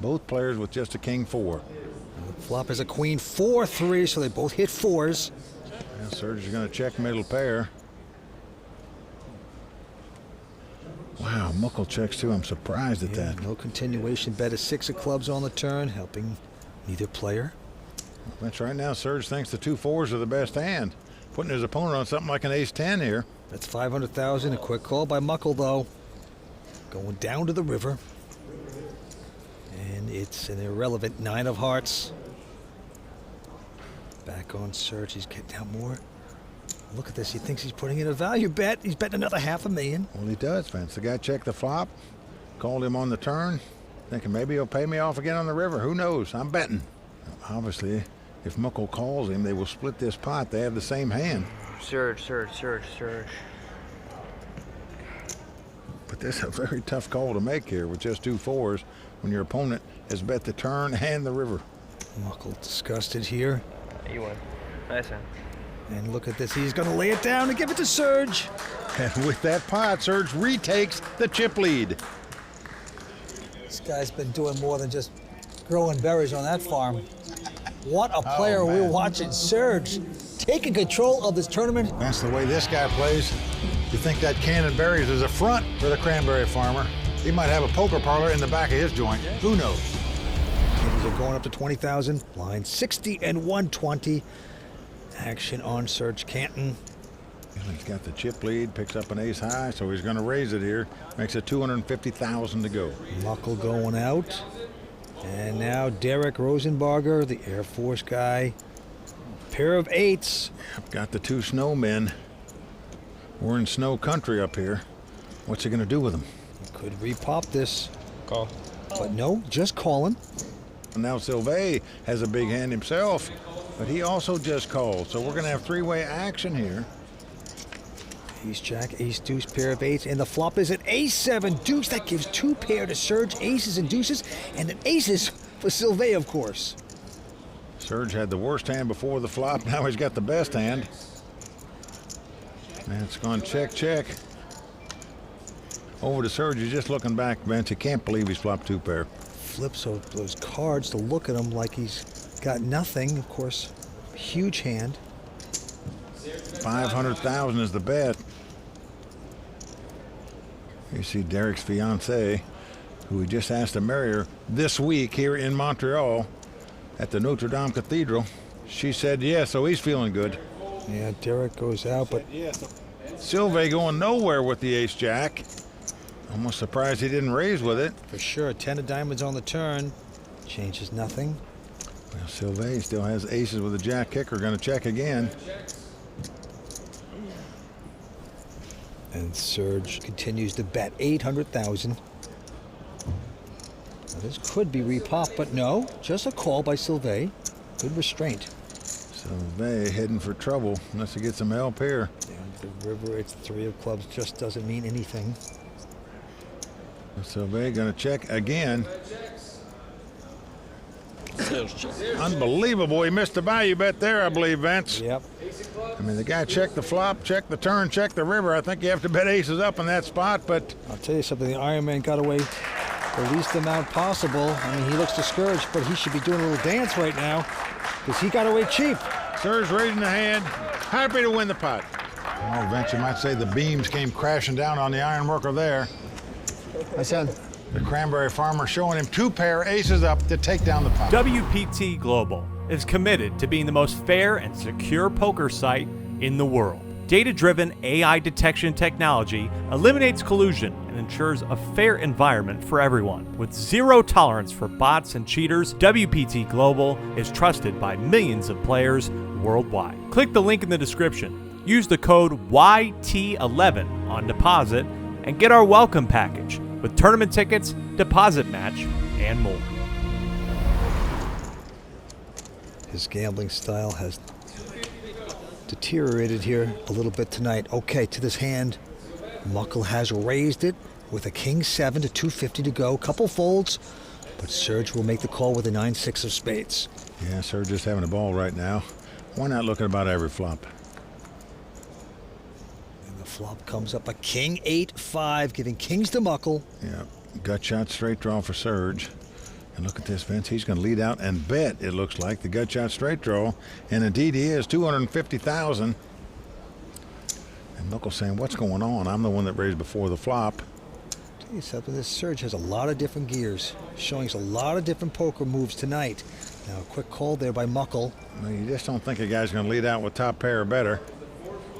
Both players with just a king 4. And the flop is a queen 4-3, so they both hit 4s. Now Serge is going to check middle pair. Wow, Mukul checks too. I'm surprised at that. No continuation. Bet a 6 of clubs on the turn, helping neither player. That's right. Now Serge thinks the 2 4s are the best hand, putting his opponent on something like an ace 10 here. That's 500,000. A quick call by Mukul though. Going down to the river. And it's an irrelevant 9 of hearts. Back on Serge. He's getting out more. Look at this. He thinks he's putting in a value bet. He's betting another $500,000. Well, he does, Vince. The guy checked the flop, called him on the turn, thinking maybe he'll pay me off again on the river. Who knows? I'm betting. Obviously, if Mukul calls him, they will split this pot. They have the same hand. Serge. But this is a very tough call to make here with just 2 4s when your opponent has bet the turn and the river. Mukul disgusted here. You won. Nice one. And look at this. He's going to lay it down and give it to Serge. And with that pot, Serge retakes the chip lead. This guy's been doing more than just growing berries on that farm. What a player we're watching. Serge taking control of this tournament. That's the way this guy plays. You think that cannon berries is a front for the cranberry farmer. He might have a poker parlor in the back of his joint. Who knows? These are going up to 20,000. Line 60 and 120. Action on Serge Cantin. He's got the chip lead, picks up an ace high, so he's going to raise it here. Makes it 250,000 to go. Mukul going out. And now Derrick Rosenbarger, the Air Force guy. Pair of 8s. Got the 2 snowmen. We're in snow country up here. What's he going to do with them? He could repop this. Call. But no, just calling. Now Sylvain has a big hand himself, but he also just called. So we're going to have 3-way action here. Ace Jack, Ace Deuce, pair of 8s, and the flop is an Ace 7 Deuce. That gives 2 pair to Serge, aces and deuces, and an aces for Sylvain, of course. Serge had the worst hand before the flop. Now he's got the best hand. And it's gone check, check. Over to Serge. He's just looking back, Vince. He can't believe he's flopped 2 pair. Flips those cards to look at him like he's got nothing. Of course, huge hand. 500,000 is the bet. You see Derrick's fiancée, who he just asked to marry her this week here in Montreal at the Notre Dame Cathedral. She said yes, so he's feeling good. Yeah, Derrick goes out, but Sylvain going nowhere with the ace-jack. Almost surprised he didn't raise with it. for sure, 10 of diamonds on the turn. Changes nothing. Well, Sylvain still has aces with a jack kicker. Going to check again. And Serge continues to bet 800,000. This could be repop, but no, just a call by Sylvain. Good restraint. Sylvain heading for trouble unless he gets some help here. Down the river, it's 3 of clubs, just doesn't mean anything. Sylvain going to check again. Unbelievable. He missed the value bet there, I believe, Vince. Yep. I mean, the guy checked the flop, checked the turn, checked the river. I think you have to bet aces up in that spot, but I'll tell you something, the Iron Man got away the least amount possible. I mean, he looks discouraged, but he should be doing a little dance right now because he got away cheap. Serge raising the hand, happy to win the pot. Oh, Vince, you might say the beams came crashing down on the iron worker there. I said, The cranberry farmer showing him 2 pair aces up to take down the pot. WPT Global is committed to being the most fair and secure poker site in the world. Data-driven AI detection technology eliminates collusion and ensures a fair environment for everyone. With zero tolerance for bots and cheaters, WPT Global is trusted by millions of players worldwide. Click the link in the description. Use the code YT11 on deposit and get our welcome package with tournament tickets, deposit match, and more. His gambling style has deteriorated here a little bit tonight. Okay, to this hand, Mukul has raised it with a king 7 to 250 to go. Couple folds, but Serge will make the call with a 9-6 of spades. Yeah, Serge is having a ball right now. Why not look at about every flop? And the flop comes up a king 8-5, giving kings to Mukul. Yeah, gut shot straight draw for Serge. And look at this, Vince. He's going to lead out and bet, it looks like, the gut shot straight draw. And indeed he is, 250,000. And Mukul saying, what's going on? I'm the one that raised before the flop. Tell you something, this Serge has a lot of different gears, showing us a lot of different poker moves tonight. Now a quick call there by Mukul. Well, you just don't think a guy's going to lead out with top pair or better.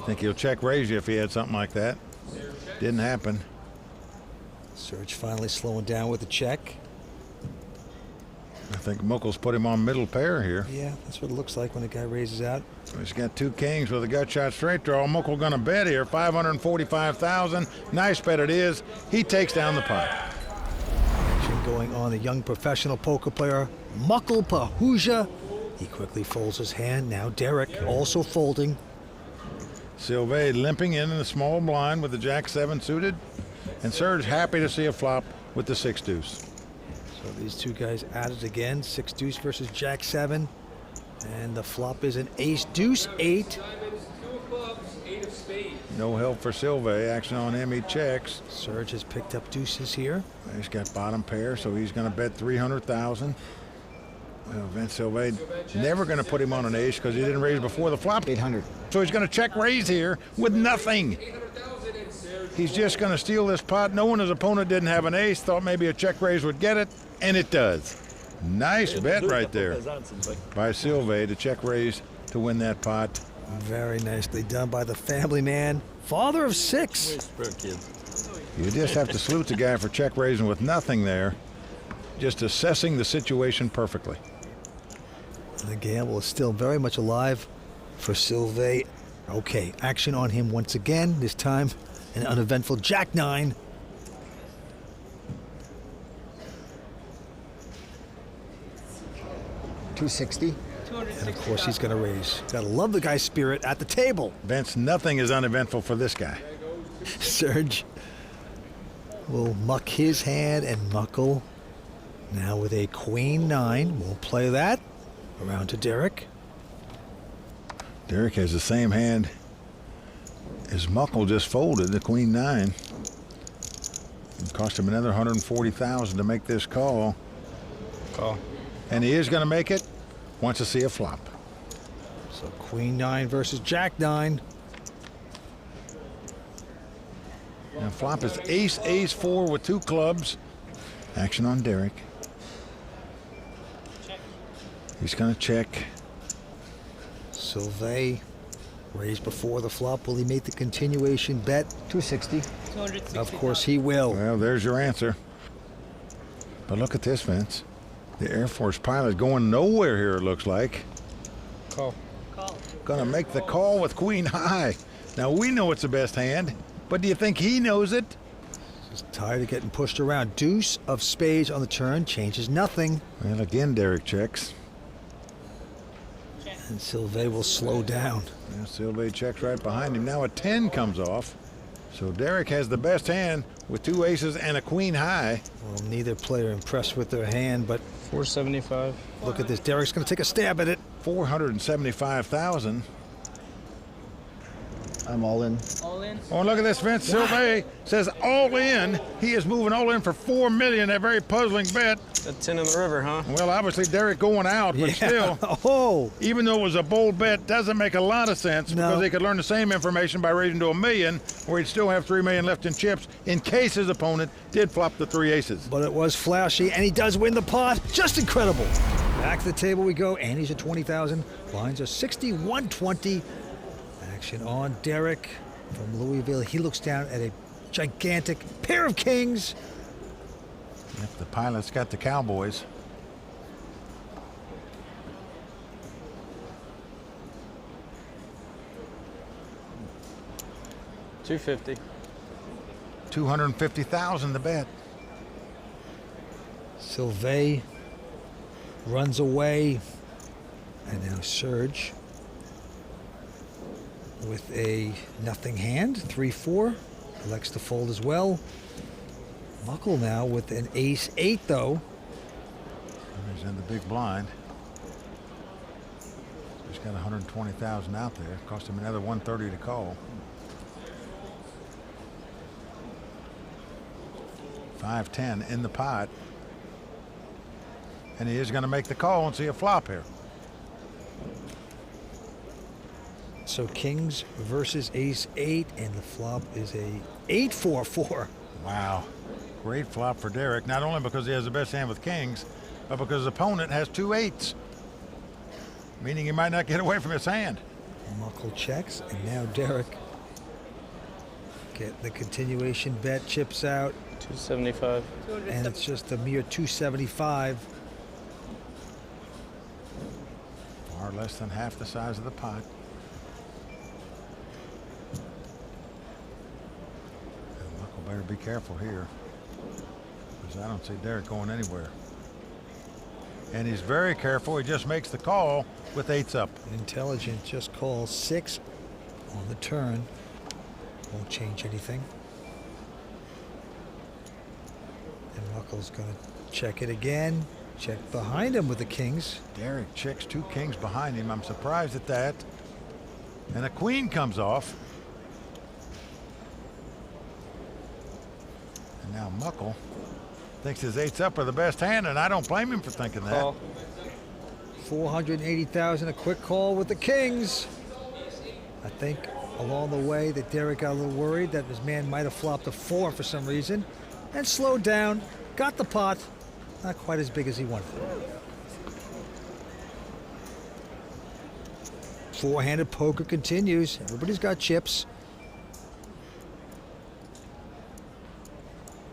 Think he'll check raise you if he had something like that. Didn't happen. Serge finally slowing down with the check. I think Mukul's put him on middle pair here. Yeah, that's what it looks like when a guy raises out. He's got 2 kings with a gut shot straight draw. Mukul going to bet here, 545,000. Nice bet it is. He takes down the pot. Action going on, the young professional poker player, Mukul Pahuja. He quickly folds his hand. Now Derrick also folding. Sylvain limping in the small blind with the jack 7 suited. And Serge happy to see a flop with the 6 deuce. So these two guys at it again, 6 deuce versus jack 7. And the flop is an ace deuce 8. No help for Sylvain. Action on him, he checks. Serge has picked up deuces here. He's got bottom pair, so he's going to bet 300,000. Well, Vince Sylvain never going to put him on an ace because he didn't raise before the flop. 800. So he's going to check raise here with nothing. He's just going to steal this pot, knowing his opponent didn't have an ace, thought maybe a check raise would get it, and it does. Nice bet right there by Sylvain to check raise to win that pot. Very nicely done by the family man. Father of 6. You just have to salute the guy for check raising with nothing there. Just assessing the situation perfectly. And the gamble is still very much alive for Sylvain. Okay, action on him once again, this time an uneventful jack 9. $260. And of course he's gonna raise. Gotta love the guy's spirit at the table. Vince, nothing is uneventful for this guy. Serge will muck his hand, and Mukul now with a queen 9. We'll play that. Around to Derrick. Derrick has the same hand as Mukul just folded, the queen 9. It cost him another 140,000 to make this call. And he is going to make it. Wants to see a flop. So queen 9 versus jack 9. Now flop is ace, ace 4 with 2 clubs. Action on Derrick. He's going to check. Sylvain Raised before the flop. Will he make the continuation bet? 260. 260. Of course he will. Well, there's your answer. But look at this, Vince. The Air Force pilot going nowhere here, it looks like. Call. Call. Gonna make the call with queen high. Now, we know it's the best hand, but do you think he knows it? Just tired of getting pushed around. Deuce of spades on the turn changes nothing. Well, again, Derrick checks. And Sylvain will slow down. Yeah, Sylvain checks right behind him. Now a 10 comes off. So Derrick has the best hand with 2 aces and a queen high. Well, neither player impressed with their hand, but 475. look at this. Derrick's going to take a stab at it. 475,000. I'm all in. All in. Oh, look at this, Vince. Sylvain says all in. He is moving all in for $4 million. A very puzzling bet. A 10 in the river, huh? Well, obviously Derrick going out, but still, Oh, even though it was a bold bet, doesn't make a lot of sense because he could learn the same information by raising to $1 million, where he'd still have $3 million left in chips in case his opponent did flop the 3 aces. but it was flashy, and he does win the pot. Just incredible. Back to the table we go. Andy's at 20,000. Blinds are 61-20. Action on Derrick from Louisville. He looks down at a gigantic pair of kings. Yep, the pilot's got the Cowboys. $250. 250,000 to bet. Sylvain runs away. And now Serge with a nothing hand, 3-4. Elects to fold as well. Mukul now with an ace-8, though. He's in the big blind. He's got 120,000 out there. Cost him another 130 to call. 5-10 in the pot. And he is going to make the call and see a flop here. So kings versus ace-8, and the flop is a 8-4-4. Wow. Great flop for Derrick, not only because he has the best hand with kings, but because his opponent has 2 8s, meaning he might not get away from his hand. Mukul checks, and now Derrick get the continuation bet, chips out, 275. and it's just a mere 275. Far less than half the size of the pot. And Mukul better be careful here, because I don't see Derrick going anywhere. And he's very careful. He just makes the call with 8s up. Intelligent just calls 6 on the turn. Won't change anything. And Mukul's going to check it again. Check behind him with the kings. Derrick checks 2 kings behind him. I'm surprised at that. And a queen comes off. And now Mukul thinks his 8s up are the best hand, and I don't blame him for thinking that. Call. 480,000, a quick call with the kings. I think along the way that Derrick got a little worried that his man might have flopped a 4 for some reason and slowed down, got the pot, not quite as big as he wanted. Four-handed poker continues. Everybody's got chips.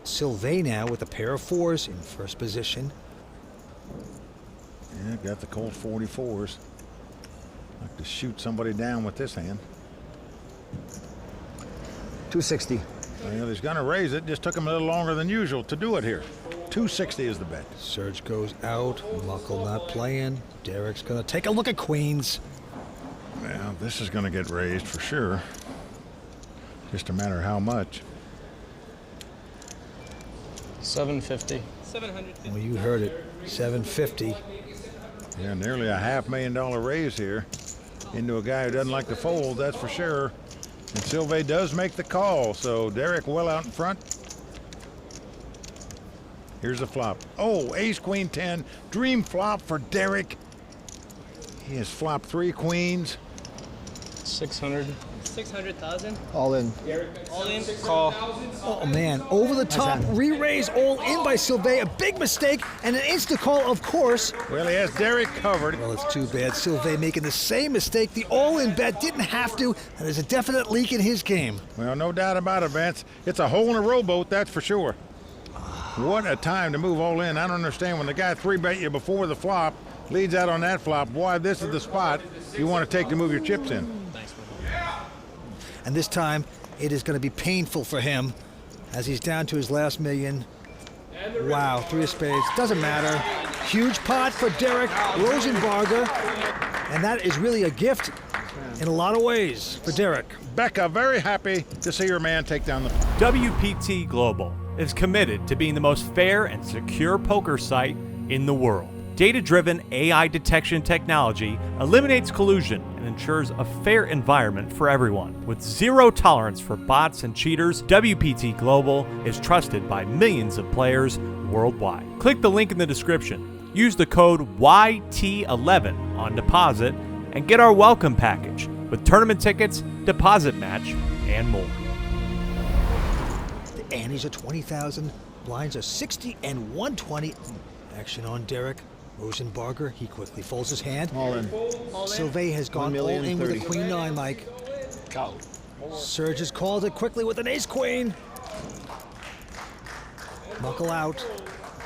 Sylvain now with a pair of 4s in first position. Yeah, got the cold 44s. Like to shoot somebody down with this hand. 260. Well, he's going to raise it. Just took him a little longer than usual to do it here. 260 is the bet. Serge goes out. Mukul not playing. Derrick's going to take a look at queens. Well, this is going to get raised for sure. Just a matter of how much. 750. 750. Well, you heard it. 750. Yeah, nearly a $500,000 raise here into a guy who doesn't like to fold, that's for sure. And Sylvain does make the call, so Derrick well out in front. Here's a flop. Oh, ace, queen, 10. Dream flop for Derrick. He has flopped 3 queens. 600. 600,000. All in. All in. Call. Oh man, over the top, re-raise all in by Sylvain. A big mistake and an instant call, of course. Well, he has Derrick covered. Well, it's too bad. Sylvain making the same mistake. The all-in bet didn't have to, and there's a definite leak in his game. Well, no doubt about it, Vince. It's a hole in a rowboat, that's for sure. What a time to move all in. I don't understand when the guy 3-bet you before the flop, leads out on that flop. Why, this is the spot you want to take to move your chips in. And this time, it is going to be painful for him as he's down to his last million. Wow, 3 of spades. Doesn't matter. Huge pot for Derrick Rosenbarger. And that is really a gift in a lot of ways for Derrick. Becca, very happy to see her man take down the... WPT Global is committed to being the most fair and secure poker site in the world. Data-driven AI detection technology eliminates collusion and ensures a fair environment for everyone. With zero tolerance for bots and cheaters, WPT Global is trusted by millions of players worldwide. Click the link in the description, use the code YT11 on deposit, and get our welcome package with tournament tickets, deposit match, and more. The antes are 20,000, blinds are 60 and 120. Action on Derrick Rosenbarger. He quickly folds his hand. All in. Sylvain has gone all in with a queen-9, Mike. Go. Serge has called it quickly with an ace-queen. Mukul out.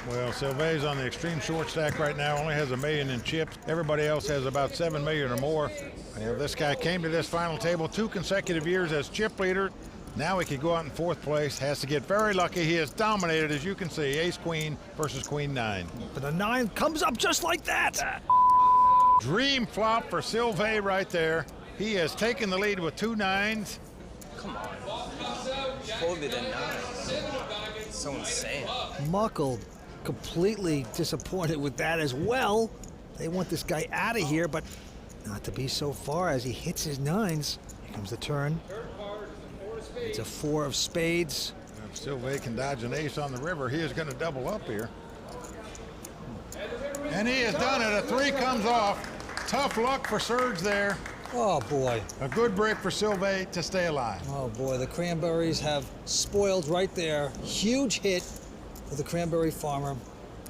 Well, Sylvain's on the extreme short stack right now, only has $1 million in chips. Everybody else has about $7 million or more. Well, this guy came to this final table 2 consecutive years as chip leader. Now he could go out in 4th place, has to get very lucky. He has dominated, as you can see, ace-queen versus queen-9. But a 9 comes up just like that. Dream flop for Sylvain right there. He has taken the lead with 2 9s. Come on. Folded a 9. It's so insane. Mukul completely disappointed with that as well. They want this guy out of here, but not to be so far as he hits his 9s. Here comes the turn. It's a 4 of spades. If Sylvain can dodge an ace on the river, he is going to double up here. And he has done it. A 3 comes off. Tough luck for Serge there. Oh, boy. A good break for Sylvain to stay alive. Oh, boy. The Cranberries have spoiled right there. Huge hit for the Cranberry farmer.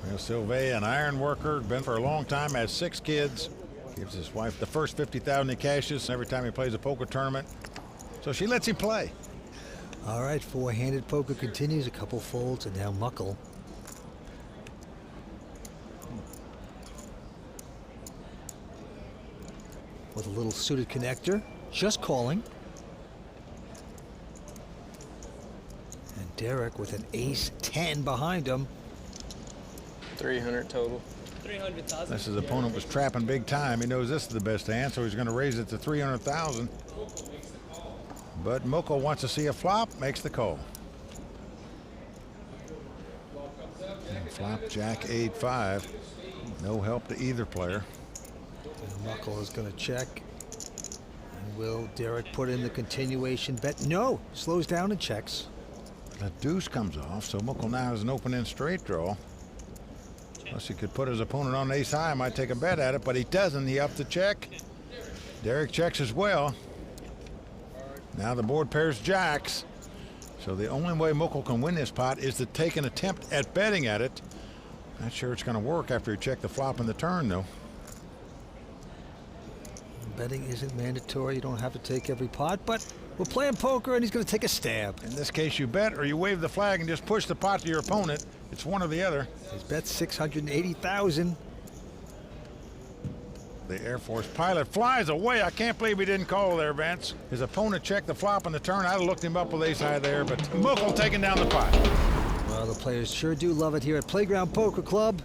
Well, Sylvain, an iron worker, been for a long time, has 6 kids. Gives his wife the first $50,000 he cashes every time he plays a poker tournament. So she lets him play. All right, 4-handed poker continues. A couple folds, and now Mukul. With a little suited connector, just calling. And Derrick with an ace-10 behind him. 300 total. 300,000. This his opponent was trapping big time. He knows this is the best hand, so he's going to raise it to 300,000. But Mukul wants to see a flop, makes the call. And flop Jack 8-5. No help to either player. And Mukul is going to check. And will Derrick put in the continuation bet? No, slows down and checks. The deuce comes off, so Mukul now has an open-end straight draw. Plus he could put his opponent on ace high, might take a bet at it, but he doesn't. He upped the check. Derrick checks as well. Now the board pairs jacks. So the only way Mukul can win this pot is to take an attempt at betting at it. Not sure it's going to work after you check the flop and the turn, though. Betting isn't mandatory. You don't have to take every pot, but we're playing poker and he's going to take a stab. In this case, you bet or you wave the flag and just push the pot to your opponent. It's one or the other. His bet's 680,000. The Air Force pilot flies away. I can't believe he didn't call there, Vince. His opponent checked the flop and the turn. I'd have looked him up with ace high there, but Mukul taking down the pot. Well, the players sure do love it here at Playground Poker Club.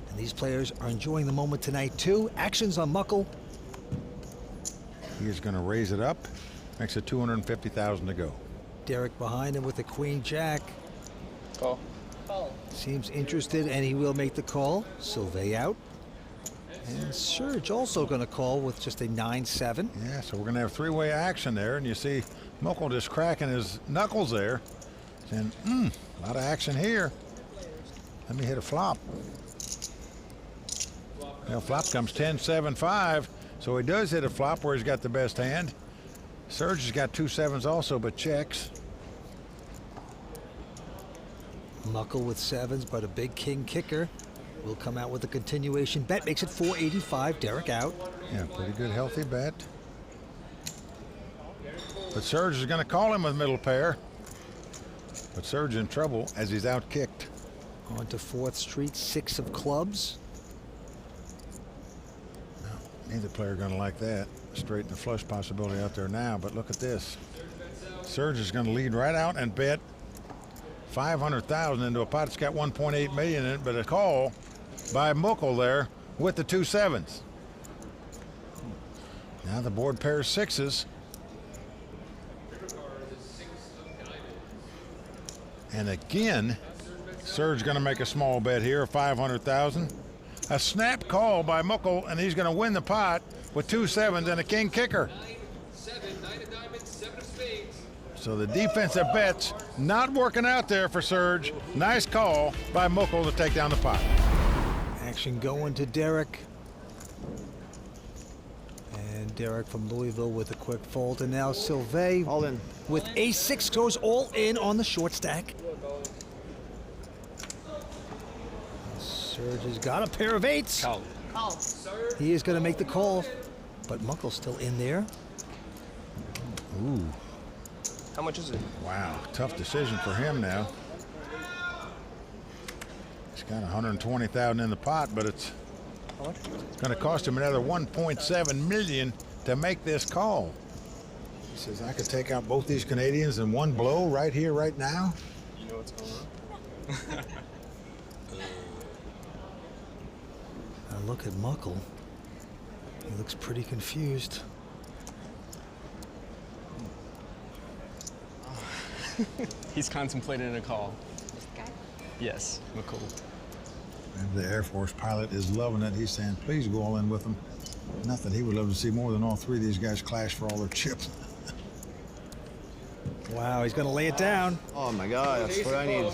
And these players are enjoying the moment tonight, too. Actions on Mukul. He is going to raise it up. Makes it 250,000 to go. Derrick behind him with a queen-jack. Call. Seems interested, and he will make the call. Sylvain out. And Serge also going to call with just a 9-7. Yeah, so we're going to have 3-way action there, and you see Mukul just cracking his knuckles there. And a lot of action here. Let me hit a flop. Well, flop comes 10-7-5, so he does hit a flop where he's got the best hand. Serge has got 2 sevens also, but checks. Mukul with sevens, but a big king kicker will come out with a continuation bet. Makes it 485. Derrick out. Yeah, pretty good, healthy bet. But Serge is going to call him with middle pair. But Serge in trouble as he's out kicked. On to 4th Street, 6 of clubs. No, neither player going to like that. Straight in the flush possibility out there now, but look at this. Serge is going to lead right out and bet 500,000 into a pot that's got 1.8 million in it, but a call by Mukul there with the 2 sevens. Now the board pairs 6s. And again, Serge going to make a small bet here of 500,000. A snap call by Mukul, and he's going to win the pot with 2 sevens and a king kicker. So the defensive bet's not working out there for Serge. Nice call by Mukul to take down the pot. Action going to Derrick. And Derrick from Louisville with a quick fold. And now Sylvain all in with ace-6 goes all in on the short stack. Serge has got a pair of 8s. Call. He is going to make the call, but Mukul's still in there. Ooh. How much is it? Wow, tough decision for him now. He's got 120,000 in the pot, but it's going to cost him another 1.7 million to make this call. He says, I could take out both these Canadians in one blow right here, right now. You know what's going on? Now look at Mukul. He looks pretty confused. He's contemplating a call. Yes, Mukul. And the Air Force pilot is loving it. He's saying, please go all in with them. Nothing he would love to see more than all 3 of these guys clash for all their chips. Wow, he's going to lay it down. Oh my God, that's what I need.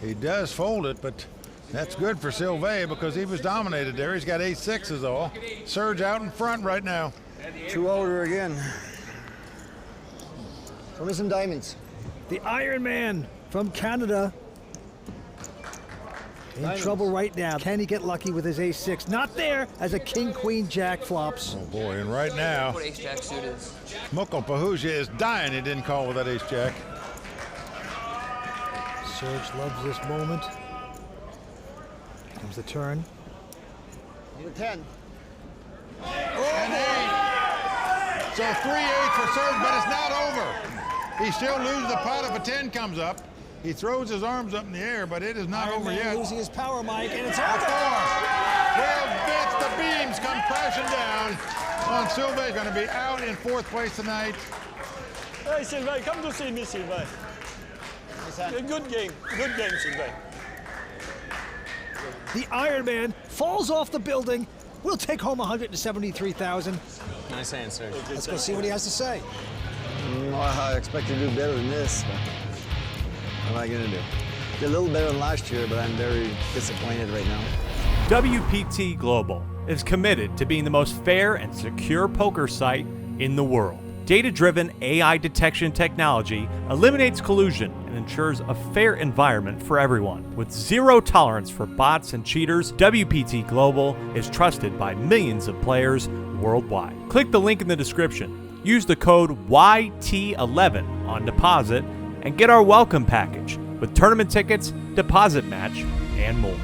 He does fold it, but that's good for Sylvain because he was dominated there. He's got 8-6s all. Serge out in front right now. 2 older again. Throw me some diamonds. The Iron Man from Canada. In trouble right now. Can he get lucky with his ace-6? Not there as a king, queen, jack flops. Oh boy, and right now, What ace-jack suit is? Mukul Pahuja is dying he didn't call with that ace-jack. Serge loves this moment. Comes the turn. Need a 10. And 8. So 3-8 for Serge, but it's not over. He still loses the pot if a 10 comes up. He throws his arms up in the air, but it is not Iron over Man yet. losing his power, Mike, and it's Of over. course. 12 bits, the beams come crashing down on Sylvain. Going to be out in 4th place tonight. Hey, Sylvain, come to see me, Sylvain. Good game, Sylvain. The Iron Man falls off the building. We'll take home 173,000. Nice answer. Let's go see what he has to say. I expect to do better than this, but what am I gonna do? Did a little better than last year, but I'm very disappointed right now. WPT Global is committed to being the most fair and secure poker site in the world. Data-driven AI detection technology eliminates collusion and ensures a fair environment for everyone. With zero tolerance for bots and cheaters, WPT Global is trusted by millions of players worldwide. Click the link in the description. Use the code YT11 on deposit and get our welcome package with tournament tickets, deposit match, and more.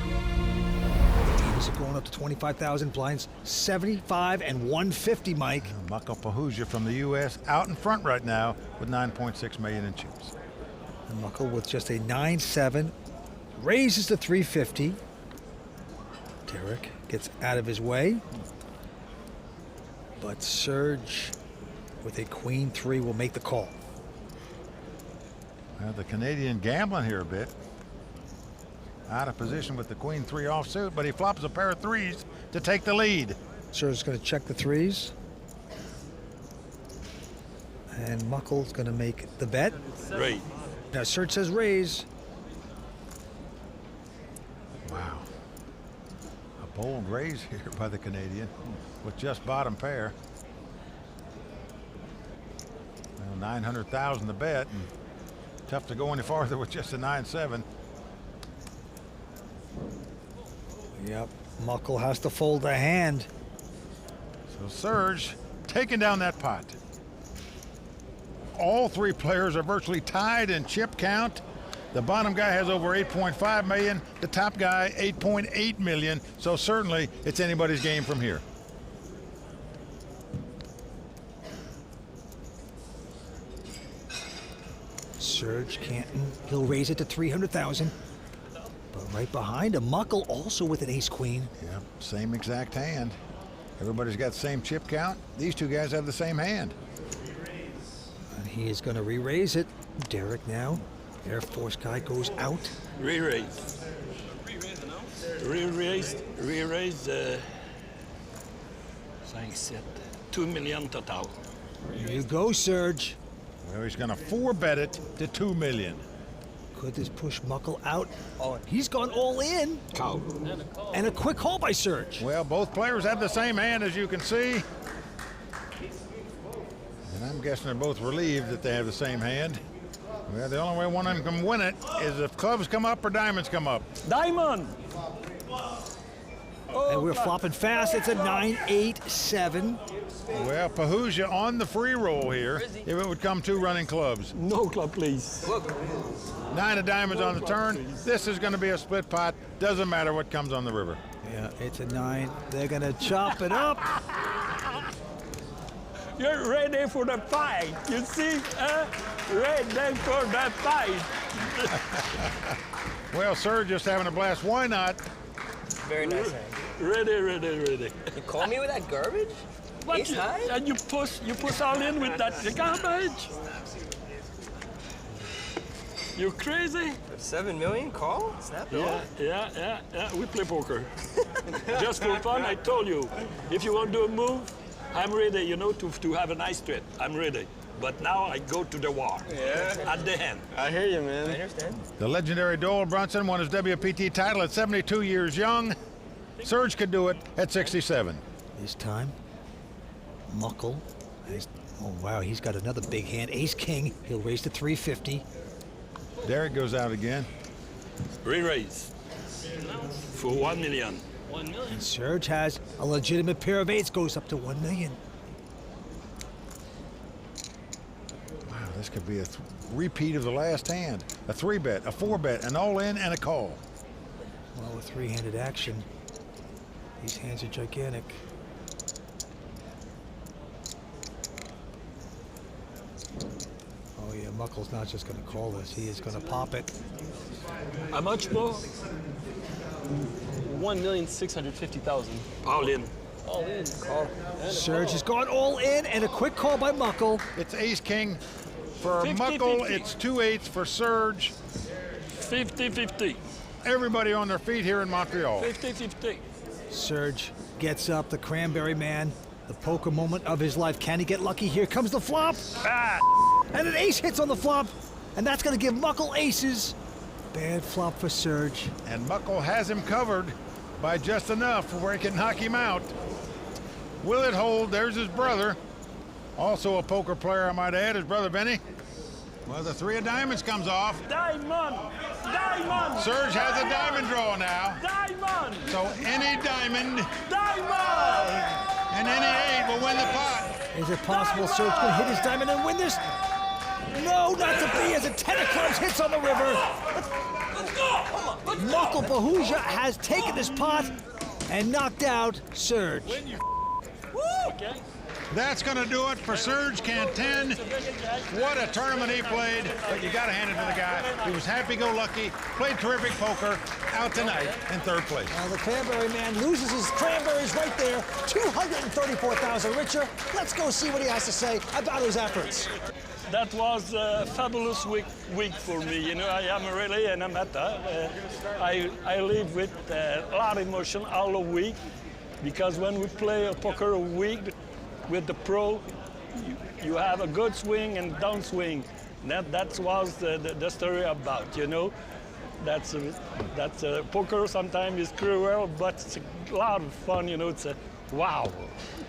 Davis are going up to 25,000 blinds, 75 and 150, Mike. Mukul Pahuja from the U.S. out in front right now with 9.6 million in chips. And Mukul with just a 9-7, raises to 350. Derrick gets out of his way. But Serge with a queen 3 will make the call. Well, the Canadian gambling here a bit. Out of position with the queen 3 offsuit, but he flops a pair of 3s to take the lead. Serge's going to check the 3s. And Mukul's going to make the bet. Right. Now Serge says raise. Wow. A bold raise here by the Canadian with just bottom pair. 900,000 to bet, and tough to go any farther with just a 9-7. Yep, Mukul has to fold a hand. So Serge taking down that pot. All three players are virtually tied in chip count. The bottom guy has over 8.5 million. The top guy, 8.8 million. So certainly it's anybody's game from here. Serge Cantin, he'll raise it to 300,000. But right behind him, Mukul also with an ace-queen. Yeah, same exact hand. Everybody's got the same chip count. These two guys have the same hand. And he is going to re-raise it. Derrick now. Air Force guy goes out. Re-raise. Re-raise. 2 million total. Here you go, Serge. Well, he's going to 4-bet it to 2 million. Could this push Mukul out? Oh, he's gone all in. Call. And a quick call by Serge. Well, both players have the same hand, as you can see. And I'm guessing they're both relieved that they have the same hand. Well, the only way one of them can win it is if clubs come up or diamonds come up. Diamond! And we're flopping fast. It's a 9-8-7. Well, Pahuja on the free roll here if it would come two running clubs. No club, please. 9 of diamonds on the turn. This is going to be a split pot. Doesn't matter what comes on the river. Yeah, it's a 9. They're going to chop it up. You're ready for the fight. You see? Ready for the fight. Well, Serge just having a blast. Why not? Very nice hand. Ready. You call me with that garbage? Ace high? And you push all in with that garbage. You crazy? 7 million call? Snap it off. Yeah. We play poker. Just for fun, I told you. If you want to do a move, I'm ready, to have a nice trip. I'm ready. But now I go to the war. Yeah. At the end. I hear you, man. I understand. The legendary Doyle Brunson won his WPT title at 72 years young. Serge could do it at 67. This time, Mukul has, oh wow, he's got another big hand. Ace-king, he'll raise to 350. Derrick goes out again. Re-raise. For 1 million. 1 million. And Serge has a legitimate pair of eights, goes up to 1 million. Wow, this could be a repeat of the last hand. A 3-bet, a 4-bet, an all-in, and a call. Well, with three-handed action, these hands are gigantic. Oh yeah, Mukul's not just going to call this. He is going to pop it. How much more? 1,650,000. All in. All in. Call. Serge has gone all in, and a quick call by Mukul. It's ace-king for 50, Mukul. 50. It's 2 8s for Serge. 50-50. Everybody on their feet here in Montreal. 50-50. Serge gets up, the cranberry man. The poker moment of his life. Can he get lucky? Here comes the flop. And an ace hits on the flop. And that's going to give Mukul aces. Bad flop for Serge. And Mukul has him covered by just enough where he can knock him out. Will it hold? There's his brother. Also a poker player, I might add, his brother Benny. Well, the 3 of diamonds comes off. Diamond! Serge has a diamond draw now. Diamond! So any diamond Diamond! and any 8 will win the pot. Is it possible Serge can hit his diamond and win this? No, not to be, as a 10 of clubs hits on the river. Mukul Pahuja has taken this pot and knocked out Serge. Okay. That's going to do it for Serge Cantin. What a tournament he played, but you got to hand it to the guy. He was happy-go-lucky, played terrific poker, out tonight in 3rd place. Well, the cranberry man loses his cranberries right there, 234,000 richer. Let's go see what he has to say about his efforts. That was a fabulous week for me. I am really an amateur. I live with a lot of emotion all the week, because when we play a poker a week with the pro, you have a good swing and downswing. That was the story about, That's poker sometimes is cruel, but it's a lot of fun, It's a wow.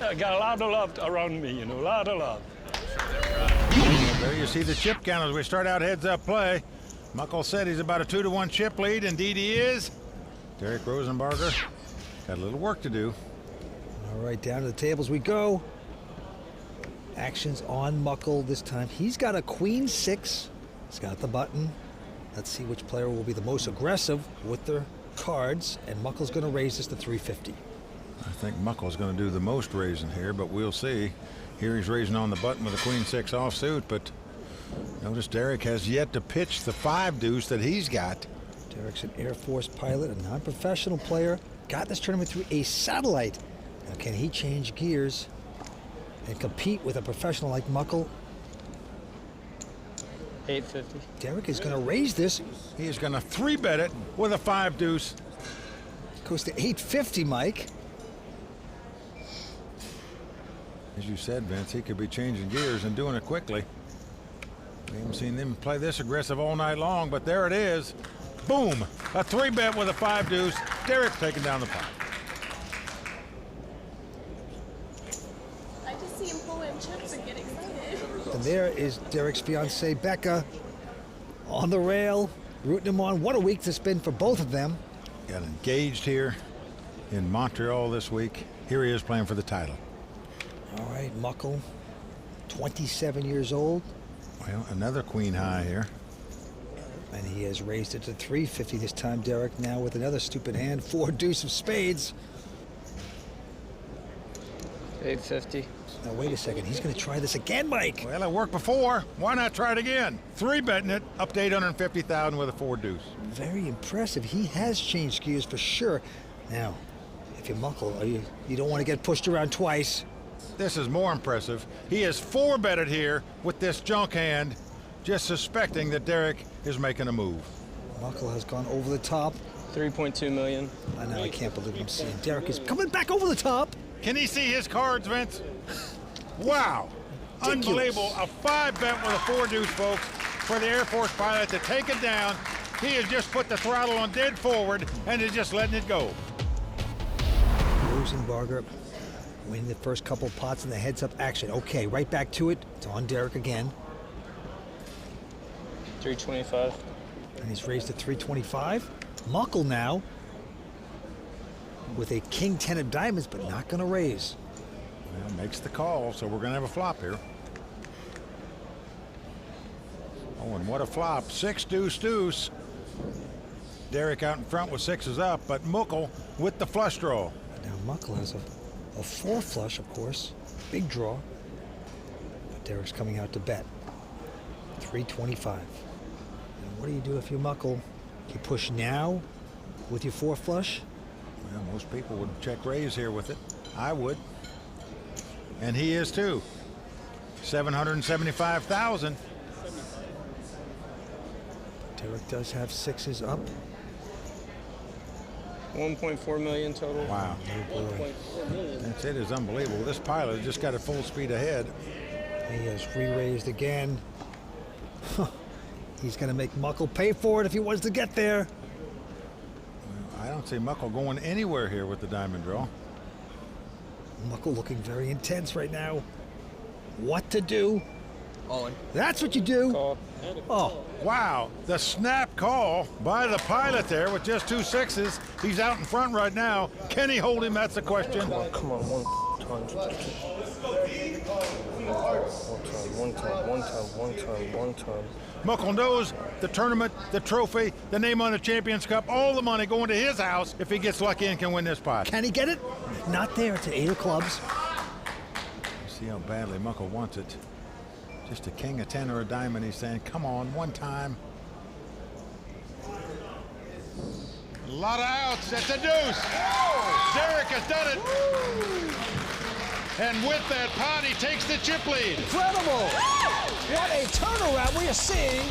I got a lot of love around me, a lot of love. There you see the chip count as we start out heads-up play. Mukul said he's about a 2-1 chip lead. Indeed he is. Derrick Rosenbarger got a little work to do. All right, down to the tables we go. Actions on Mukul this time. He's got a queen 6. He's got the button. Let's see which player will be the most aggressive with their cards. And Mukul's going to raise this to 350. I think Mukul's going to do the most raising here, but we'll see. Here he's raising on the button with a queen 6 offsuit, but notice Derrick has yet to pitch the 5 deuce that he's got. Derrick's an Air Force pilot, a non-professional player. Got this tournament through a satellite. Now, can he change gears and compete with a professional like Mukul? 850. Derrick is going to raise this. He is going to 3-bet it with a 5 deuce. Goes to 850, Mike. As you said, Vince, he could be changing gears and doing it quickly. We haven't seen them play this aggressive all night long, but there it is. Boom! A 3-bet with a 5 deuce. Derrick taking down the pot. I just see him pull in chips and get excited. And there is Derrick's fiancée, Becca, on the rail, rooting him on. What a week this has been for both of them. Got engaged here in Montreal this week. Here he is playing for the title. All right, Mukul, 27 years old. Well, another queen high here. And he has raised it to 350 this time, Derrick, now with another stupid hand, 4 deuce of spades. 850. Now, wait a second. He's going to try this again, Mike. Well, it worked before. Why not try it again? 3-betting it up to 850,000 with a 4 deuce. Very impressive. He has changed gears for sure. Now, if you're Mukul, you don't want to get pushed around twice. This is more impressive. He is 4-betted here with this junk hand, just suspecting that Derrick is making a move. Mukul has gone over the top. 3.2 million. I know, I can't believe I'm seeing Derrick is coming back over the top. Can he see his cards, Vince? Wow. Ridiculous. Unbelievable. A 5-bet with a 4 deuce, folks, for the Air Force pilot to take it down. He has just put the throttle on dead forward and is just letting it go. Rosenbarger winning the first couple pots in the heads-up action. Okay, right back to it. It's on Derrick again. 325. And he's raised to 325. Mukul now with a king 10 of diamonds, but not going to raise. Well, makes the call, so we're going to have a flop here. Oh, and what a flop. 6 deuce deuce. Derrick out in front with 6s up, but Mukul with the flush draw. Now Mukul has a 4 flush, of course. Big draw. But Derrick's coming out to bet. 325. And what do you do if you're Mukul? You push now with your 4 flush? Well, most people would check raise here with it. I would. And he is too. 775,000. Derrick does have 6s up. 1.4 million total. Wow. That's it. Is unbelievable. This pilot has just got it full speed ahead. He has re-raised again. He's going to make Mukul pay for it if he wants to get there. I don't see Mukul going anywhere here with the diamond draw. Mukul looking very intense right now. What to do? All in. That's what you do. Call. Oh. Wow. The snap call by the pilot there with just 2 6s. He's out in front right now. Can he hold him? That's the question. Come on, one time. Mukul knows the tournament, the trophy, the name on the Champions Cup, all the money going to his house if he gets lucky and can win this pot. Can he get it? Not there. It's an 8 of clubs. See how badly Mukul wants it. Just a king, a 10, or a diamond. He's saying, come on, one time. A lot of outs. That's a deuce. Derrick has done it. And with that pot, he takes the chip lead. Incredible. What a turnaround we are seeing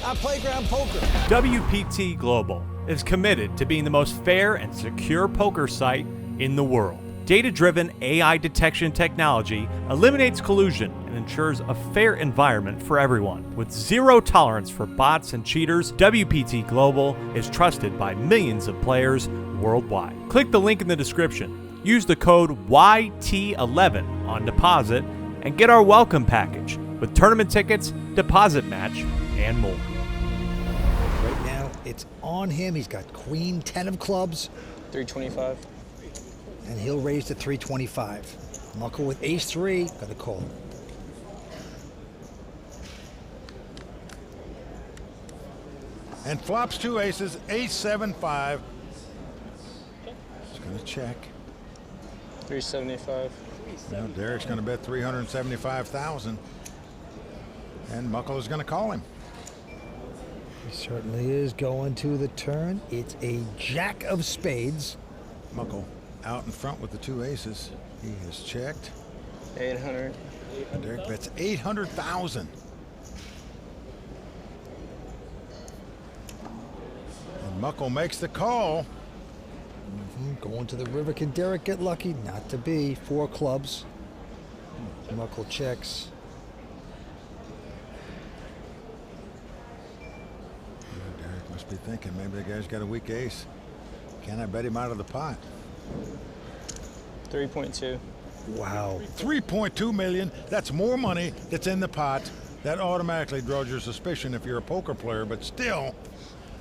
on Playground Poker. WPT Global is committed to being the most fair and secure poker site in the world. Data-driven AI detection technology eliminates collusion and ensures a fair environment for everyone. With zero tolerance for bots and cheaters, WPT Global is trusted by millions of players worldwide. Click the link in the description, use the code YT11 on deposit, and get our welcome package with tournament tickets, deposit match, and more. Right now, it's on him. He's got queen 10 of clubs. 325. And he'll raise to 325. Mukul with ace 3, gonna call. And flops 2 aces, ace 7-5. He's gonna check. 375. Now Derrick's gonna bet 375,000. And Mukul is gonna call him. He certainly is going to the turn. It's a jack of spades. Mukul out in front with the 2 aces. He has checked. 800. Derrick bets 800,000. And Mukul makes the call. Going to the river. Can Derrick get lucky? Not to be. 4 clubs. Mukul checks. Derrick must be thinking maybe the guy's got a weak ace. Can I bet him out of the pot? 3.2. Wow. 3.2 million. That's more money that's in the pot. That automatically draws your suspicion if you're a poker player, but still,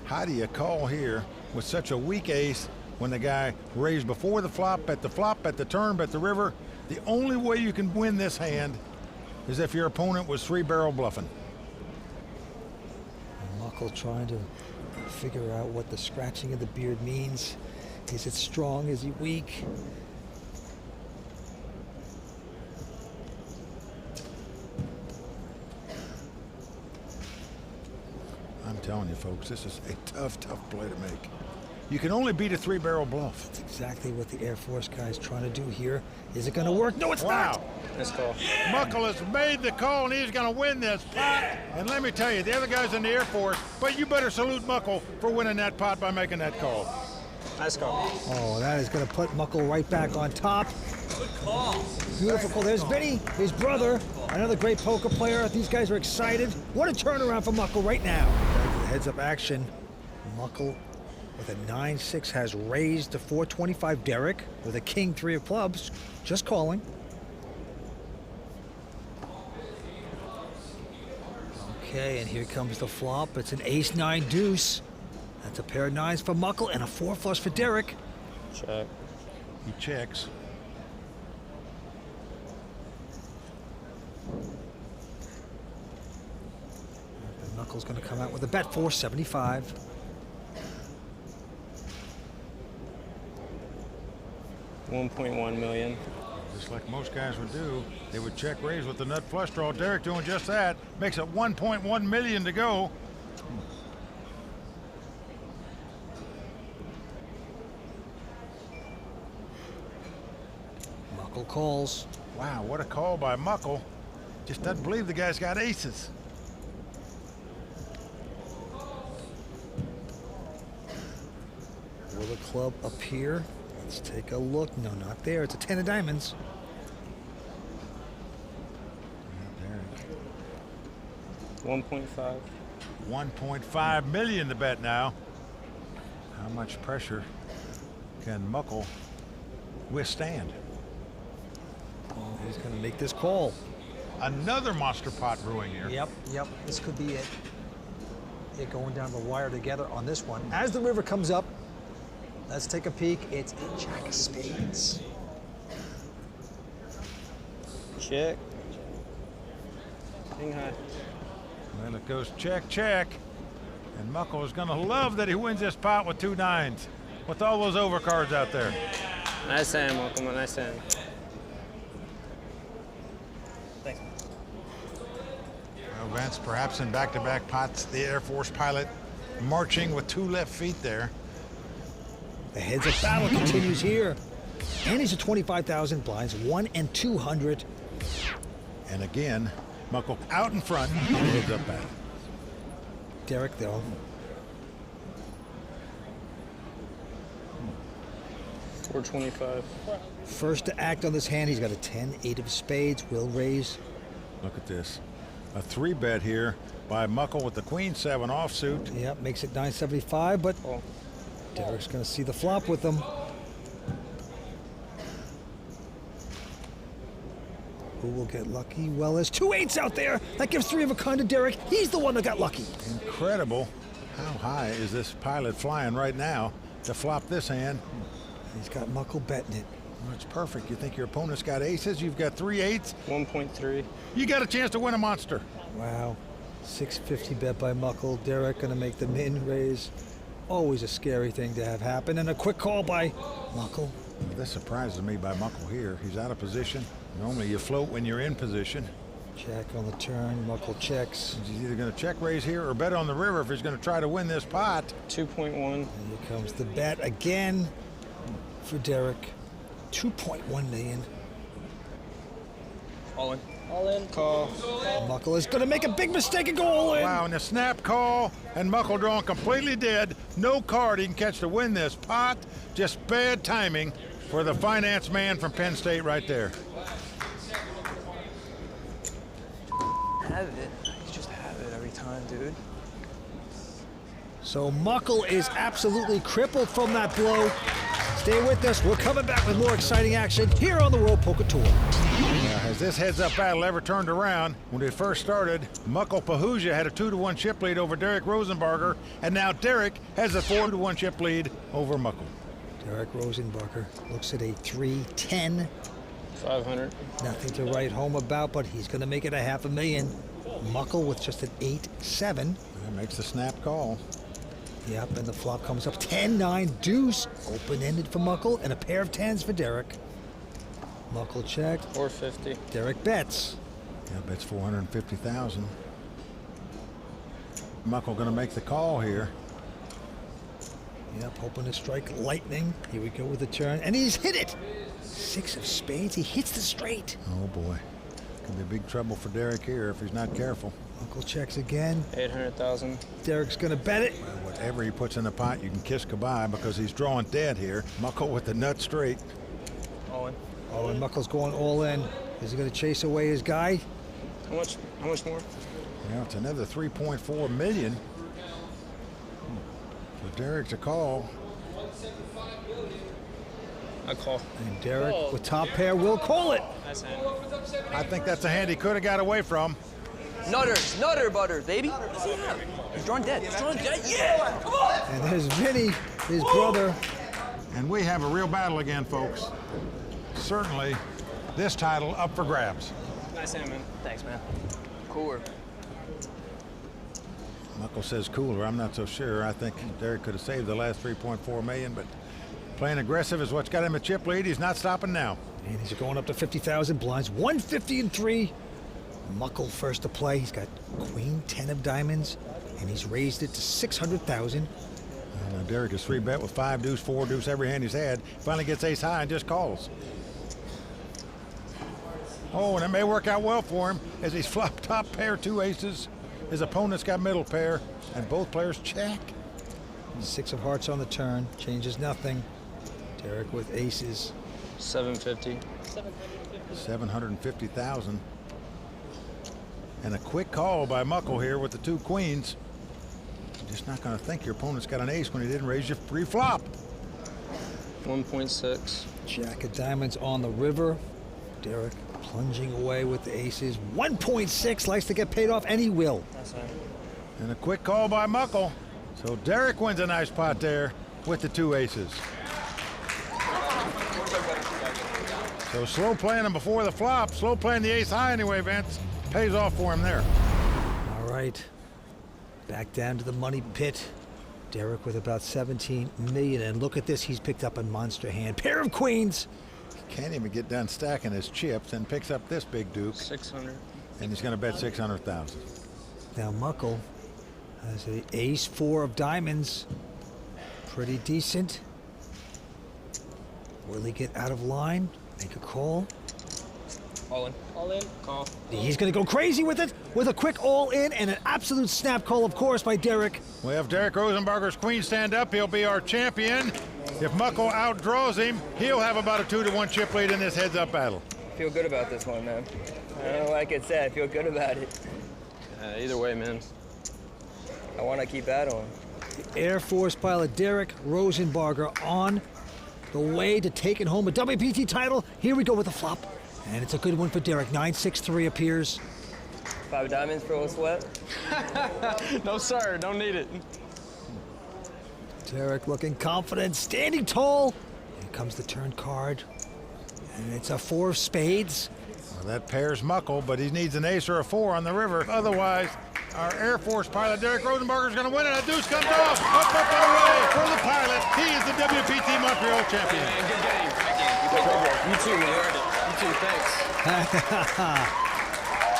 how do you call here with such a weak ace when the guy raised before the flop, bet the turn, bet the river? The only way you can win this hand is if your opponent was 3-barrel bluffing. Mukul trying to figure out what the scratching of the beard means. Is it strong? Is he weak? I'm telling you, folks, this is a tough play to make. You can only beat a 3-barrel bluff. That's exactly what the Air Force guy's trying to do here. Is it going to work? No, it's not. Nice call. Mukul has made the call, and he's going to win this pot. And let me tell you, the other guy's in the Air Force, but you better salute Mukul for winning that pot by making that call. Nice call. Oh, that is going to put Mukul right back on top. Good call. Beautiful call. There's Vinny, his brother, another great poker player. These guys are excited. What a turnaround for Mukul right now. Heads-up action. Mukul with a 9-6 has raised to 425. Derrick with a king 3 of clubs, just calling. Okay, and here comes the flop. It's an ace-9 deuce. That's a pair of 9s for Mukul and a 4 flush for Derrick. Check. He checks. Mukul's going to come out with a bet 475. $1.1 million. Just like most guys would do, they would check raise with the nut flush draw. Derrick doing just that. Makes it 1.1 million to go. Mukul calls. Wow, what a call by Mukul. Just doesn't believe the guy's got aces. Will the club appear? Let's take a look. No, not there. It's a 10 of diamonds. 1.5. 1.5 million to bet now. How much pressure can Mukul withstand? Oh, he's going to make this call. Another monster pot brewing here. Yep. This could be it. It going down the wire together on this one. As the river comes up, let's take a peek. It's a jack of spades. Check. King high. Well, it goes check, check. And Mukul is going to love that he wins this pot with 2 9s. With all those overcards out there. Nice hand, Mukul. Nice hand. Well, Vance, perhaps in back-to-back pots, the Air Force pilot marching with 2 left feet there. The heads-up battle continues here. And he's at 25,000 blinds, 1 and 200. And again, Mukul out in front in the heads-up battle. Derrick, though. $425. First to act on this hand, he's got a 10, 8 of spades, will raise. Look at this. A 3-bet here by Mukul with the Queen 7 offsuit. Yep, makes it 975, but Derrick's going to see the flop with him. Who will get lucky? Well, there's 2 8s out there. That gives 3 of a kind to Derrick. He's the one that got lucky. Incredible. How high is this pilot flying right now to flop this hand? He's got Mukul betting it. Well, it's perfect. You think your opponent's got aces? You've got 3 8s. 1.3. You got a chance to win a monster. Wow. 650 bet by Mukul. Derrick gonna make the min raise. Always a scary thing to have happen. And a quick call by Mukul. This surprises me by Mukul here. He's out of position. Normally you float when you're in position. Check on the turn. Mukul checks. He's either going to check raise here or bet on the river if he's going to try to win this pot. 2.1. And here comes the bet again for Derrick. 2.1 million. All in. All in. Call. Mukul is going to make a big mistake and go all in. Wow, and a snap call, and Mukul drawing completely dead. No card he can catch to win this pot. Just bad timing for the finance man from Penn State right there. Have it. You just have it every time, dude. So Mukul is absolutely crippled from that blow. Stay with us. We're coming back with more exciting action here on the World Poker Tour. Now, has this heads-up battle ever turned around? When it first started, Mukul Pahuja had a 2-1 chip lead over Derrick Rosenbarger, and now Derrick has a 4-1 chip lead over Mukul. Derrick Rosenbarger looks at a 3-10. 500. Nothing to write home about, but he's going to make it a $500,000. Mukul with just an 8-7. That makes the snap call. Yep, and the flop comes up 10-9 deuce. Open-ended for Mukul and a pair of 10s for Derrick. Mukul checked. 450. Derrick bets. Yeah, bets 450,000. Mukul going to make the call here. Yep, hoping to strike lightning. Here we go with the turn, and he's hit it. 6 of spades. He hits the straight. Oh boy, could be big trouble for Derrick here if he's not careful. Mukul checks again. 800,000. Derrick's going to bet it. Well, whatever he puts in the pot, you can kiss goodbye because he's drawing dead here. Mukul with the nut straight. All in. Oh, and Mukul's going all in. Is he going to chase away his guy? How much more? Yeah, it's another 3.4 million. For Derrick to call. I call. And Derrick with top pair will call it. Nice hand. I think that's a hand he could have got away from. Nutter butters, baby. What does he have? He's drawing dead. He's drawing dead. Yeah! Come on! And there's Vinny, his brother. And we have a real battle again, folks. Certainly, this title up for grabs. Nice hand, man. Thanks, man. Cooler. Mukul says cooler. I'm not so sure. I think Derrick could have saved the last 3.4 million, but playing aggressive is what's got him a chip lead. He's not stopping now. And he's going up to 50,000 blinds. 150-3. Mukul first to play. He's got queen 10 of diamonds, and he's raised it to 600,000. Now Derrick is 3-bet with 5 deuce, 4 deuce every hand he's had. Finally gets ace high and just calls. Oh, and it may work out well for him as he's flopped top pair, 2 aces. His opponent's got middle pair, and both players check. 6 of hearts on the turn, changes nothing. Derrick with aces. 750. 750,000. And a quick call by Mukul here with the 2 queens. You're just not going to think your opponent's got an ace when he didn't raise you pre-flop. 1.6. Jack of diamonds on the river. Derrick plunging away with the aces. 1.6, likes to get paid off, and he will. That's right. And a quick call by Mukul. So Derrick wins a nice pot there with the 2 aces. So slow playing him before the flop, slow playing the ace high anyway, Vince. Pays off for him there. All right, back down to the money pit. Derrick with about 17 million, and look at this, he's picked up a monster hand. Pair of queens. Can't even get done stacking his chips and picks up this big duke. 600. And he's going to bet 600,000. Now Mukul has an ace 4 of diamonds. Pretty decent. Will he get out of line? Make a call. All in. All in. Call. He's going to go crazy with it, with a quick all-in and an absolute snap call, of course, by Derrick. Well, if Derrick Rosenbarger's queen stand up, he'll be our champion. If Mukul outdraws him, he'll have about a 2-1 chip lead in this heads-up battle. Feel good about this one, man. Like it said, feel good about it. Either way, man. I want to keep battling. Air Force pilot Derrick Rosenbarger on the way to taking home a WPT title. Here we go with the flop. And it's a good one for Derrick. 9-6-3 appears. 5 diamonds for a sweat? No, sir, don't need it. Derrick looking confident, standing tall. Here comes the turn card. And it's a 4 of spades. Well, that pair's Mukul, but he needs an ace or a 4 on the river. Otherwise, our Air Force pilot, Derrick Rosenbarger, is going to win it. A deuce comes off. Up and away for the pilot. He is the WPT Montreal champion. Man, good game. You too, man. You too, thanks.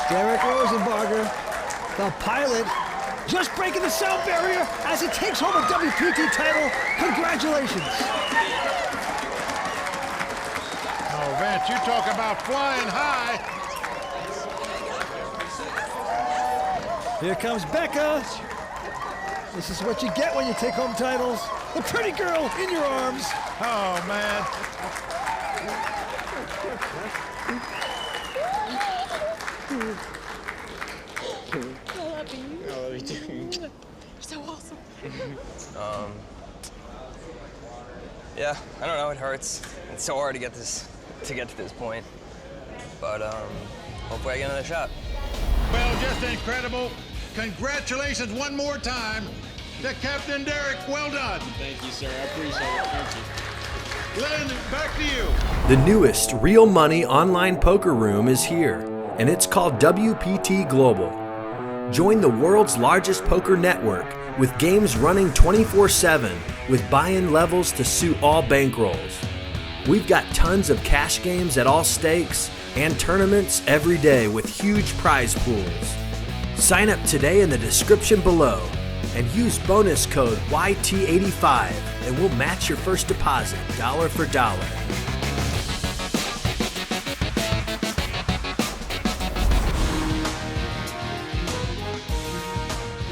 Derrick Rosenbarger, the pilot, just breaking the sound barrier as he takes home a WPT title. Congratulations. Oh, Vince, you talk about flying high. Here comes Becca. This is what you get when you take home titles. The pretty girl in your arms. Oh, man. I love you. I love you too. You're so awesome. Yeah, I don't know, it hurts. It's so hard to get to this point. But hopefully I get another shot. Well, just incredible. Congratulations one more time to Captain Derrick. Well done. Thank you, sir. I appreciate it. Thank you. Glenn, back to you. The newest real money online poker room is here, and it's called WPT Global. Join the world's largest poker network with games running 24/7 with buy-in levels to suit all bankrolls. We've got tons of cash games at all stakes and tournaments every day with huge prize pools. Sign up today in the description below and use bonus code YT85 and we'll match your first deposit dollar for dollar.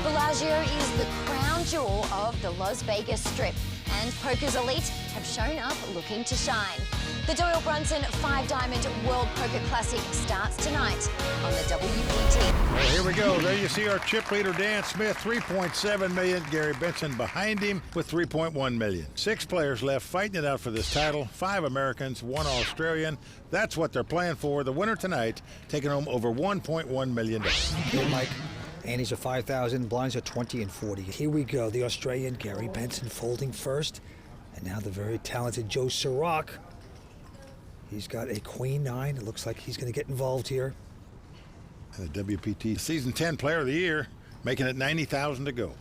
Bellagio is the crown jewel of the Las Vegas Strip, and poker's elite have shown up looking to shine. The Doyle Brunson 5-Diamond World Poker Classic starts tonight on the WPT. Well, here we go. There you see our chip leader, Dan Smith, 3.7 million. Gary Benson behind him with 3.1 million. 6 players left fighting it out for this title. 5 Americans, 1 Australian. That's what they're playing for. The winner tonight taking home over $1.1 million. Okay, Mike. Antes are 5,000, blinds are 20 and 40. Here we go. The Australian Gary Benson folding first. And now the very talented Joe Serock. He's got a queen 9. It looks like he's going to get involved here. The WPT Season 10 Player of the Year, making it 90,000 to go.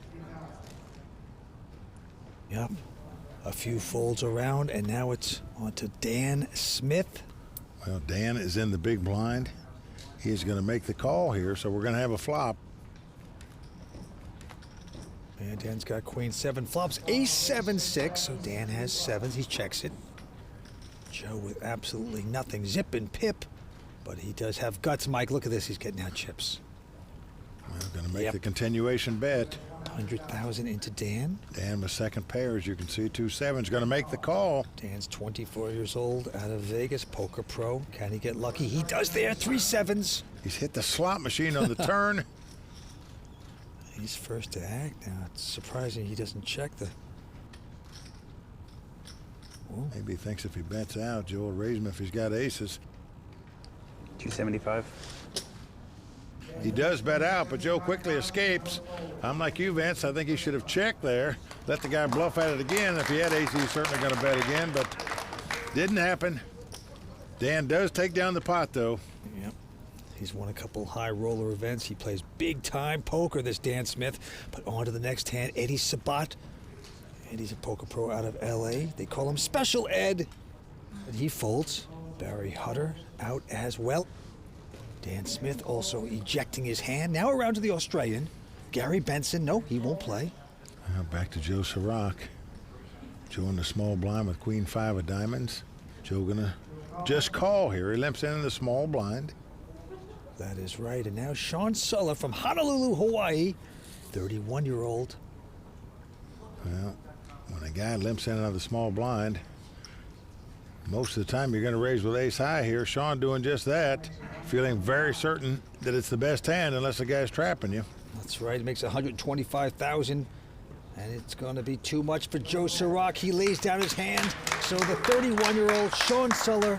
Yep. A few folds around, and now it's on to Dan Smith. Well, Dan is in the big blind. He's going to make the call here, so we're going to have a flop. And Dan's got queen 7 flops, ace 7-6, so Dan has 7s. He checks it. Joe with absolutely nothing, zip and pip, but he does have guts. Mike, look at this. He's getting out chips. Well, going to make the continuation bet. 100,000 into Dan. Dan with second pair, as you can see, 2 7s. Going to make the call. Dan's 24 years old, out of Vegas, poker pro. Can he get lucky? He does there, 3 7s. He's hit the slot machine on the turn. He's first to act now. It's surprising he doesn't check the... Ooh. Maybe he thinks if he bets out, Joe will raise him if he's got aces. 275. He does bet out, but Joe quickly escapes. I'm like you, Vince. I think he should have checked there. Let the guy bluff at it again. If he had aces, he's certainly going to bet again, but didn't happen. Dan does take down the pot, though. Yep. He's won a couple high roller events. He plays big time poker, this Dan Smith. But on to the next hand, Eddy Sabat. Eddy's a poker pro out of LA. They call him Special Ed. And he folds. Barry Hutter out as well. Dan Smith also ejecting his hand. Now around to the Australian. Gary Benson, no, he won't play. Back to Joe Serock. Joe in the small blind with queen 5 of diamonds. Joe gonna just call here. He limps in the small blind. That is right. And now Shaun Suller from Honolulu, Hawaii. 31-year-old. Well, when a guy limps in out of the small blind, most of the time you're going to raise with ace high here. Shaun doing just that, feeling very certain that it's the best hand unless the guy's trapping you. That's right. It makes 125,000, and it's going to be too much for Joe Serock. He lays down his hand. So the 31-year-old Shaun Suller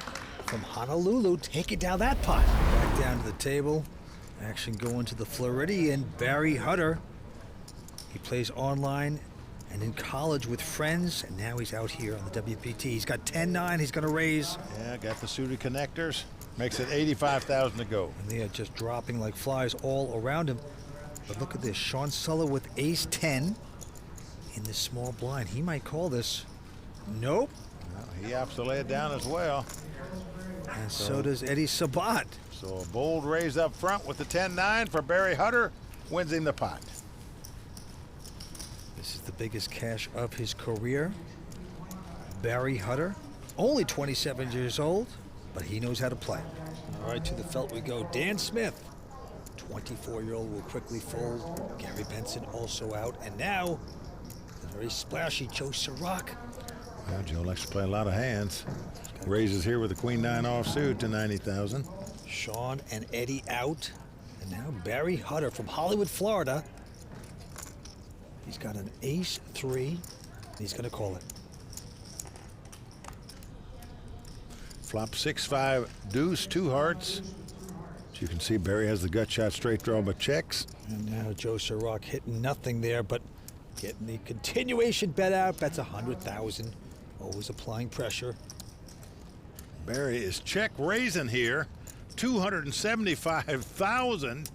from Honolulu taking down that pot. Back down to the table. Action going to the Floridian, Barry Hutter. He plays online and in college with friends, and now he's out here on the WPT. He's got 10-9, he's gonna raise. Yeah, got the suited connectors. Makes it 85,000 to go. And they are just dropping like flies all around him. But look at this, Shaun Suller with ace-10 in this small blind. He might call this. Nope. Well, he opts to lay it down as well. And so does Eddy Sabat. So a bold raise up front with the 10-9 for Barry Hutter, wins him the pot. This is the biggest cash of his career. Barry Hutter, only 27 years old, but he knows how to play. All right, to the felt we go. Dan Smith, 24-year-old, will quickly fold. Gary Benson also out. And now, the very splashy Joe Serock. Well, Joe likes to play a lot of hands. Raises here with a queen-9 offsuit to 90,000. Shaun and Eddie out. And now Barry Hutter from Hollywood, Florida. He's got an ace-3. He's going to call it. Flop 6-5 deuce, 2 hearts. As you can see, Barry has the gut shot straight draw but checks. And now Joe Serock hitting nothing there, but getting the continuation bet out. Bets 100,000. Always applying pressure. Barry is check raising here. 275,000.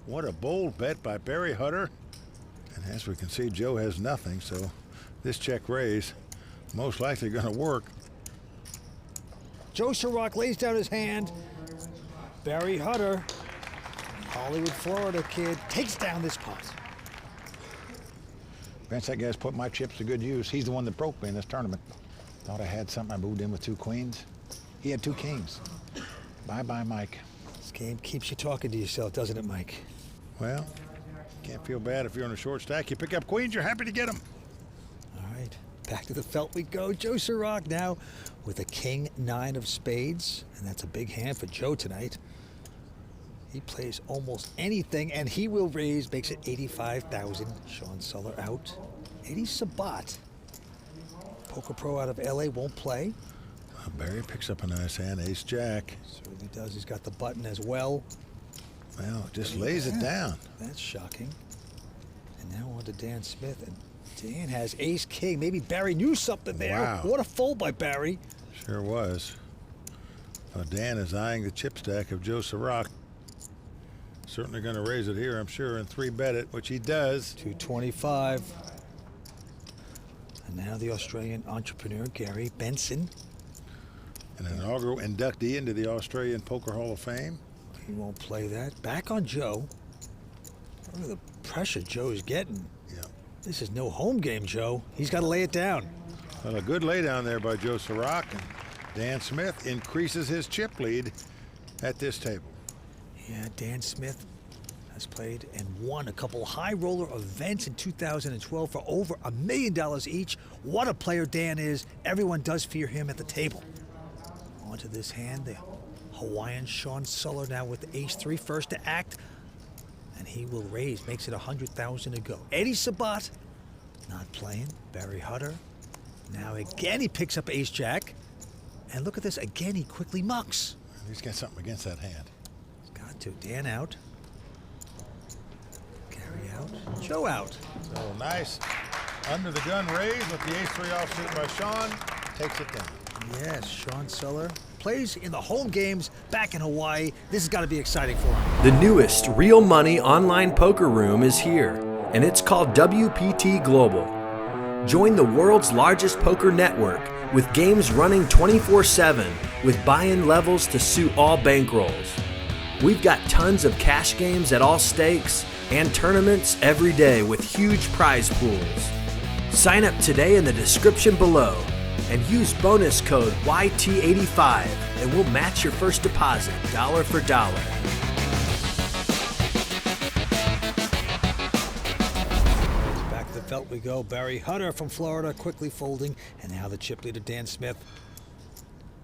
What a bold bet by Barry Hutter. And as we can see, Joe has nothing, so this check raise most likely going to work. Joe Serock lays down his hand. Barry Hutter, Hollywood, Florida kid, takes down this pot. Vince, that guy's put my chips to good use. He's the one that broke me in this tournament. Thought I had something. I moved in with 2 queens. He had 2 kings. Bye-bye, Mike. This game keeps you talking to yourself, doesn't it, Mike? Well, can't feel bad if you're on a short stack. You pick up queens, you're happy to get them. All right, back to the felt we go. Joe Serock now with a king-9 of spades, and that's a big hand for Joe tonight. He plays almost anything, and he will raise, makes it 85,000. Shaun Suller out. Eddy Sabat, poker pro out of LA, won't play. Barry picks up a nice hand, ace-jack. Certainly does. He's got the button as well. Well, just lays it down. That's shocking. And now on to Dan Smith. And Dan has ace-king. Maybe Barry knew something there. Wow. What a fold by Barry. Sure was. Dan is eyeing the chip stack of Joe Serock. Certainly going to raise it here, I'm sure, and 3-bet it, which he does. 225. And now the Australian entrepreneur, Gary Benson. An inaugural inductee into the Australian Poker Hall of Fame. He won't play that. Back on Joe. Look at the pressure Joe is getting. Yeah. This is no home game, Joe. He's got to lay it down. Well, a good laydown there by Joe Serock, and Dan Smith increases his chip lead at this table. Yeah, Dan Smith has played and won a couple high roller events in 2012 for over $1 million each. What a player Dan is. Everyone does fear him at the table. Onto this hand, the Hawaiian Shaun Suller now with ace-3, first to act, and he will raise, makes it 100,000 to go. Eddy Sabat not playing. Barry Hutter now again he picks up ace-jack, and look at this again. He quickly mucks. He's got something against that hand. He's got to. Dan out. Gary out. Joe out. So nice under the gun raise with the ace-3 offsuit by Shaun. Takes it down. Yes, Shaun Suller plays in the home games back in Hawaii. This has got to be exciting for him. The newest real money online poker room is here, and it's called WPT Global. Join the world's largest poker network with games running 24/7 with buy-in levels to suit all bankrolls. We've got tons of cash games at all stakes and tournaments every day with huge prize pools. Sign up today in the description below and use bonus code YT85 and we'll match your first deposit dollar for dollar. Back to the felt we go. Barry Hutter from Florida quickly folding, and now the chip leader Dan Smith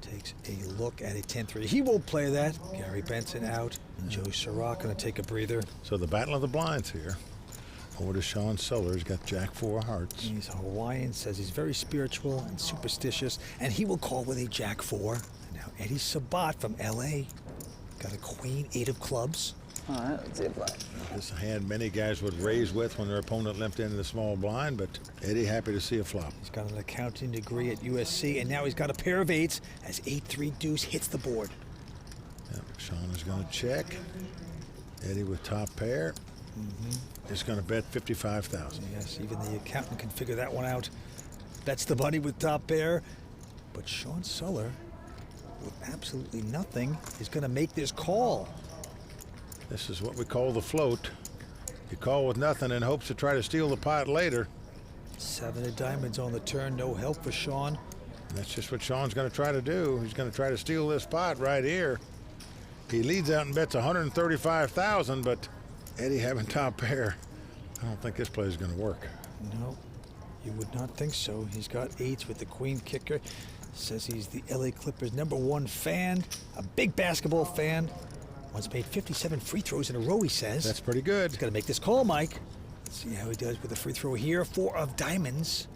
takes a look at a 10-3. He won't play that. Gary Benson out, and Joe Serock going to take a breather. So the battle of the blinds here. Over to Shaun Suller. He's got Jack-4 of hearts. He's Hawaiian, says he's very spiritual and superstitious, and he will call with a Jack-4. And now Eddy Sabat from LA. Got a queen, 8 of clubs. All right, let's see a black. This is a hand many guys would raise with when their opponent limped into the small blind, but Eddie happy to see a flop. He's got an accounting degree at USC, and now he's got a pair of 8s as 8-3 deuce hits the board. Yep, Shaun is going to check. Eddie with top pair. Is going to bet 55,000. Yes, even the accountant can figure that one out. That's the money with top pair. But Shaun Suller, with absolutely nothing, is going to make this call. This is what we call the float. You call with nothing in hopes to try to steal the pot later. 7 of diamonds on the turn, no help for Shaun. And that's just what Shaun's going to try to do. He's going to try to steal this pot right here. He leads out and bets 135,000, but Eddie having top pair, I don't think this play is going to work. No, you would not think so. He's got 8s with the queen kicker. Says he's the LA Clippers #1 fan, a big basketball fan. Once made 57 free throws in a row, he says. That's pretty good. He's got to make this call, Mike. Let's see how he does with the free throw here. 4 of diamonds.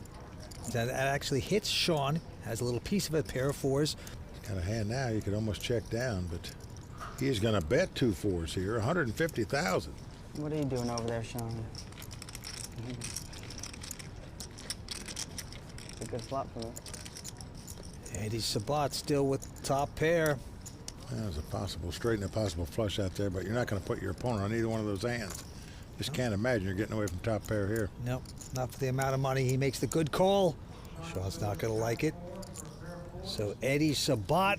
That actually hits Shaun. Has a little piece of a pair of 4s. He's got a hand now you could almost check down, but he's going to bet 2 4s here, 150,000. What are you doing over there, Shaun? It's a good flop for me. Eddy Sabat still with top pair. There's a possible straight and a possible flush out there, but you're not going to put your opponent on either one of those hands. Just can't imagine you're getting away from top pair here. Nope, not for the amount of money. He makes the good call. Shaun's not going to like it. So Eddy Sabat,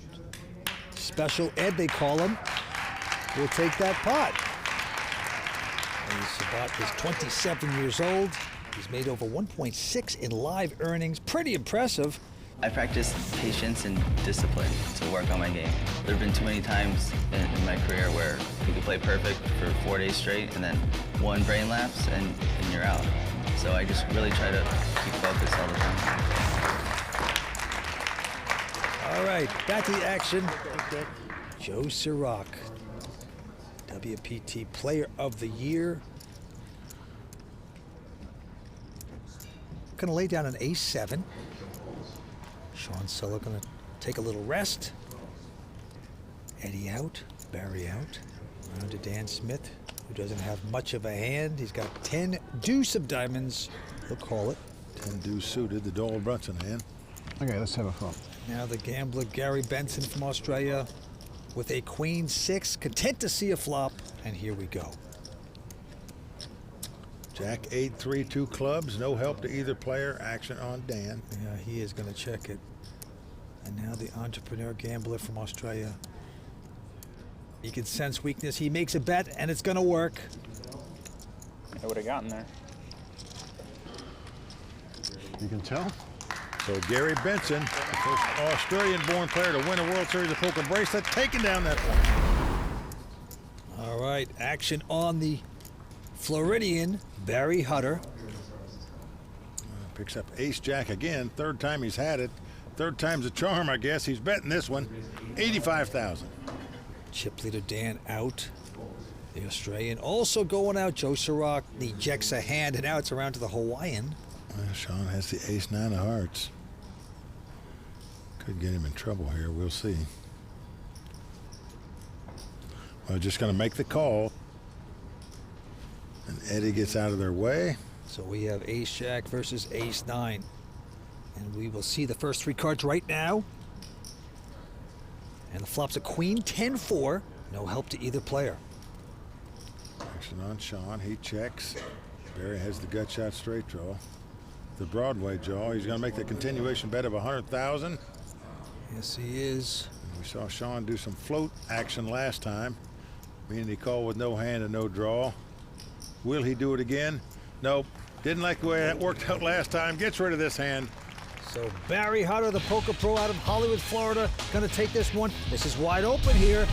Special Ed they call him, will take that pot. Eddy Sabat is 27 years old. He's made over 1.6 in live earnings. Pretty impressive. I practice patience and discipline to work on my game. There have been too many times in my career where you could play perfect for 4 days straight and then one brain lapse and you're out. So I just really try to keep focused all the time. All right, back to the action. Joe Serock, WPT Player of the Year. Gonna lay down an ace-7. Shaun Suller gonna take a little rest. Eddie out, Barry out. Round to Dan Smith, who doesn't have much of a hand. He's got 10 deuce of diamonds. He'll call it. 10 deuce suited, the Doyle Brunson hand. Okay, let's have a flop. Now the gambler Gary Benson from Australia with a queen 6, content to see a flop, and here we go. Jack 8, 3, 2 clubs, no help to either player. Action on Dan. Yeah, he is going to check it. And now the entrepreneur gambler from Australia. He can sense weakness. He makes a bet, and it's going to work. I would have gotten there. You can tell. So Gary Benson, the first Australian-born player to win a World Series of Poker bracelet, taking down that point. All right, action on the Floridian, Barry Hutter. Picks up ace-jack again. 3rd time he's had it. 3rd time's a charm, I guess. He's betting this one. 85,000. Chip leader Dan out. The Australian also going out. Joe Serock ejects a hand, and now it's around to the Hawaiian. Shaun has the ace-9 of hearts. Could get him in trouble here. We'll see. Well, just going to make the call. And Eddie gets out of their way. So we have ace-jack versus ace-9. And we will see the first 3 cards right now. And the flop's a queen 10-4. No help to either player. Action on Shaun. He checks. Barry has the gut shot straight draw. The Broadway draw. He's going to make the continuation bet of 100,000. Yes, he is. And we saw Shaun do some float action last time, meaning he called with no hand and no draw. Will he do it again? Nope. Didn't like the way that worked out last time. Gets rid of this hand. So Barry Hutter, the poker pro out of Hollywood, Florida, going to take this one. This is wide open here.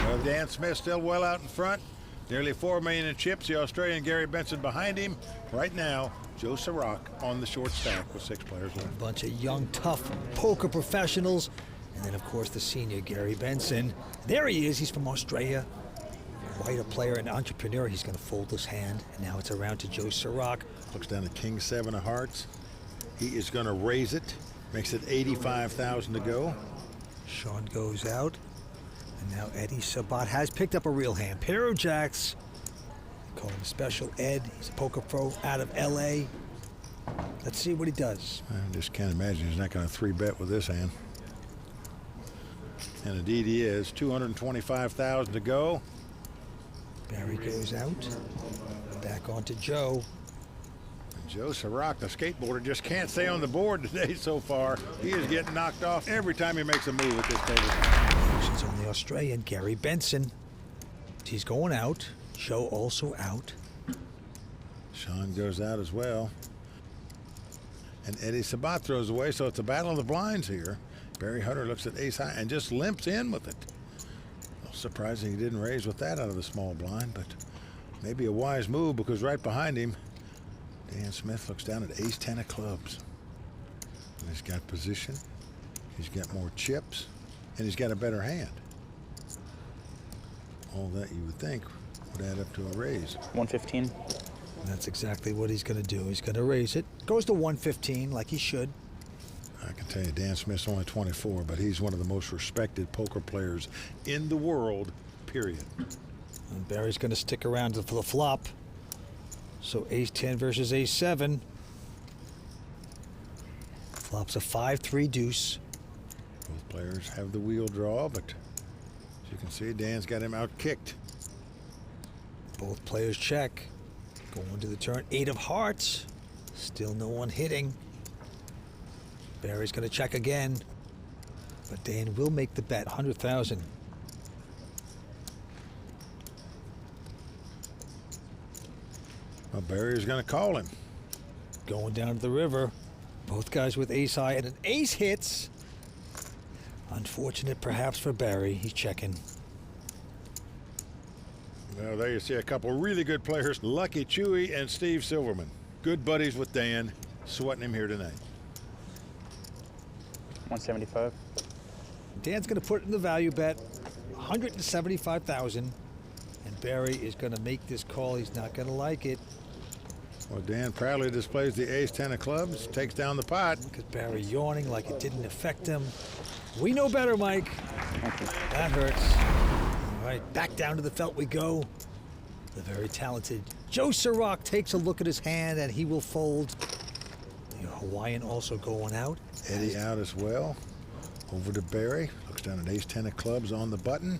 Well, Dan Smith still well out in front. Nearly $4 million in chips. The Australian Gary Benson behind him. Right now, Joe Serock on the short stack with 6 players left. A bunch of young, tough poker professionals. And then, of course, the senior Gary Benson. There he is. He's from Australia. Quite a player and entrepreneur. He's going to fold this hand. And now it's around to Joe Serock. Looks down to king 7 of hearts. He is going to raise it. Makes it 85,000 to go. Shaun goes out. And now Eddy Sabat has picked up a real hand. Pair of jacks. They call him Special Ed. He's a poker pro out of LA. Let's see what he does. I just can't imagine he's not going to 3-bet with this hand. And indeed he is. 225,000 to go. Barry goes out. Back onto Joe. And Joe Serock, the skateboarder, just can't stay on the board today so far. He is getting knocked off every time he makes a move at this table. She's on the Australian, Gary Benson. He's going out. Joe also out. Shaun goes out as well. And Eddy Sabat throws away, so it's a battle of the blinds here. Barry Hutter looks at ace high and just limps in with it. Well, surprising he didn't raise with that out of the small blind, but maybe a wise move because right behind him, Dan Smith looks down at ace-10 of clubs. And he's got position, he's got more chips, and he's got a better hand. All that you would think would add up to a raise. 115. And that's exactly what he's going to do. He's going to raise it. Goes to 115 like he should. I can tell you Dan Smith's only 24, but he's one of the most respected poker players in the world, period. And Barry's going to stick around for the flop. So ace-10 versus ace-7. Flop's a 5-3 deuce. Both players have the wheel draw, but as you can see, Dan's got him out-kicked. Both players check. Going to the turn, 8 of hearts. Still no one hitting. Barry's going to check again. But Dan will make the bet, 100,000. Well, Barry's going to call him. Going down to the river. Both guys with ace high and an ace hits. Unfortunate perhaps for Barry. He's checking. Well, there you see a couple really good players, Lucky Chewy and Steve Silverman. Good buddies with Dan, sweating him here tonight. 175. Dan's going to put it in the value bet, 175,000. And Barry is going to make this call. He's not going to like it. Well, Dan proudly displays the ace-10 of clubs, takes down the pot. Look at Barry yawning like it didn't affect him. We know better, Mike. That hurts. All right, back down to the felt we go. The very talented Joe Serock takes a look at his hand and he will fold. The Hawaiian also going out. Eddy out as well. Over to Barry. Looks down at ace-10 of clubs on the button.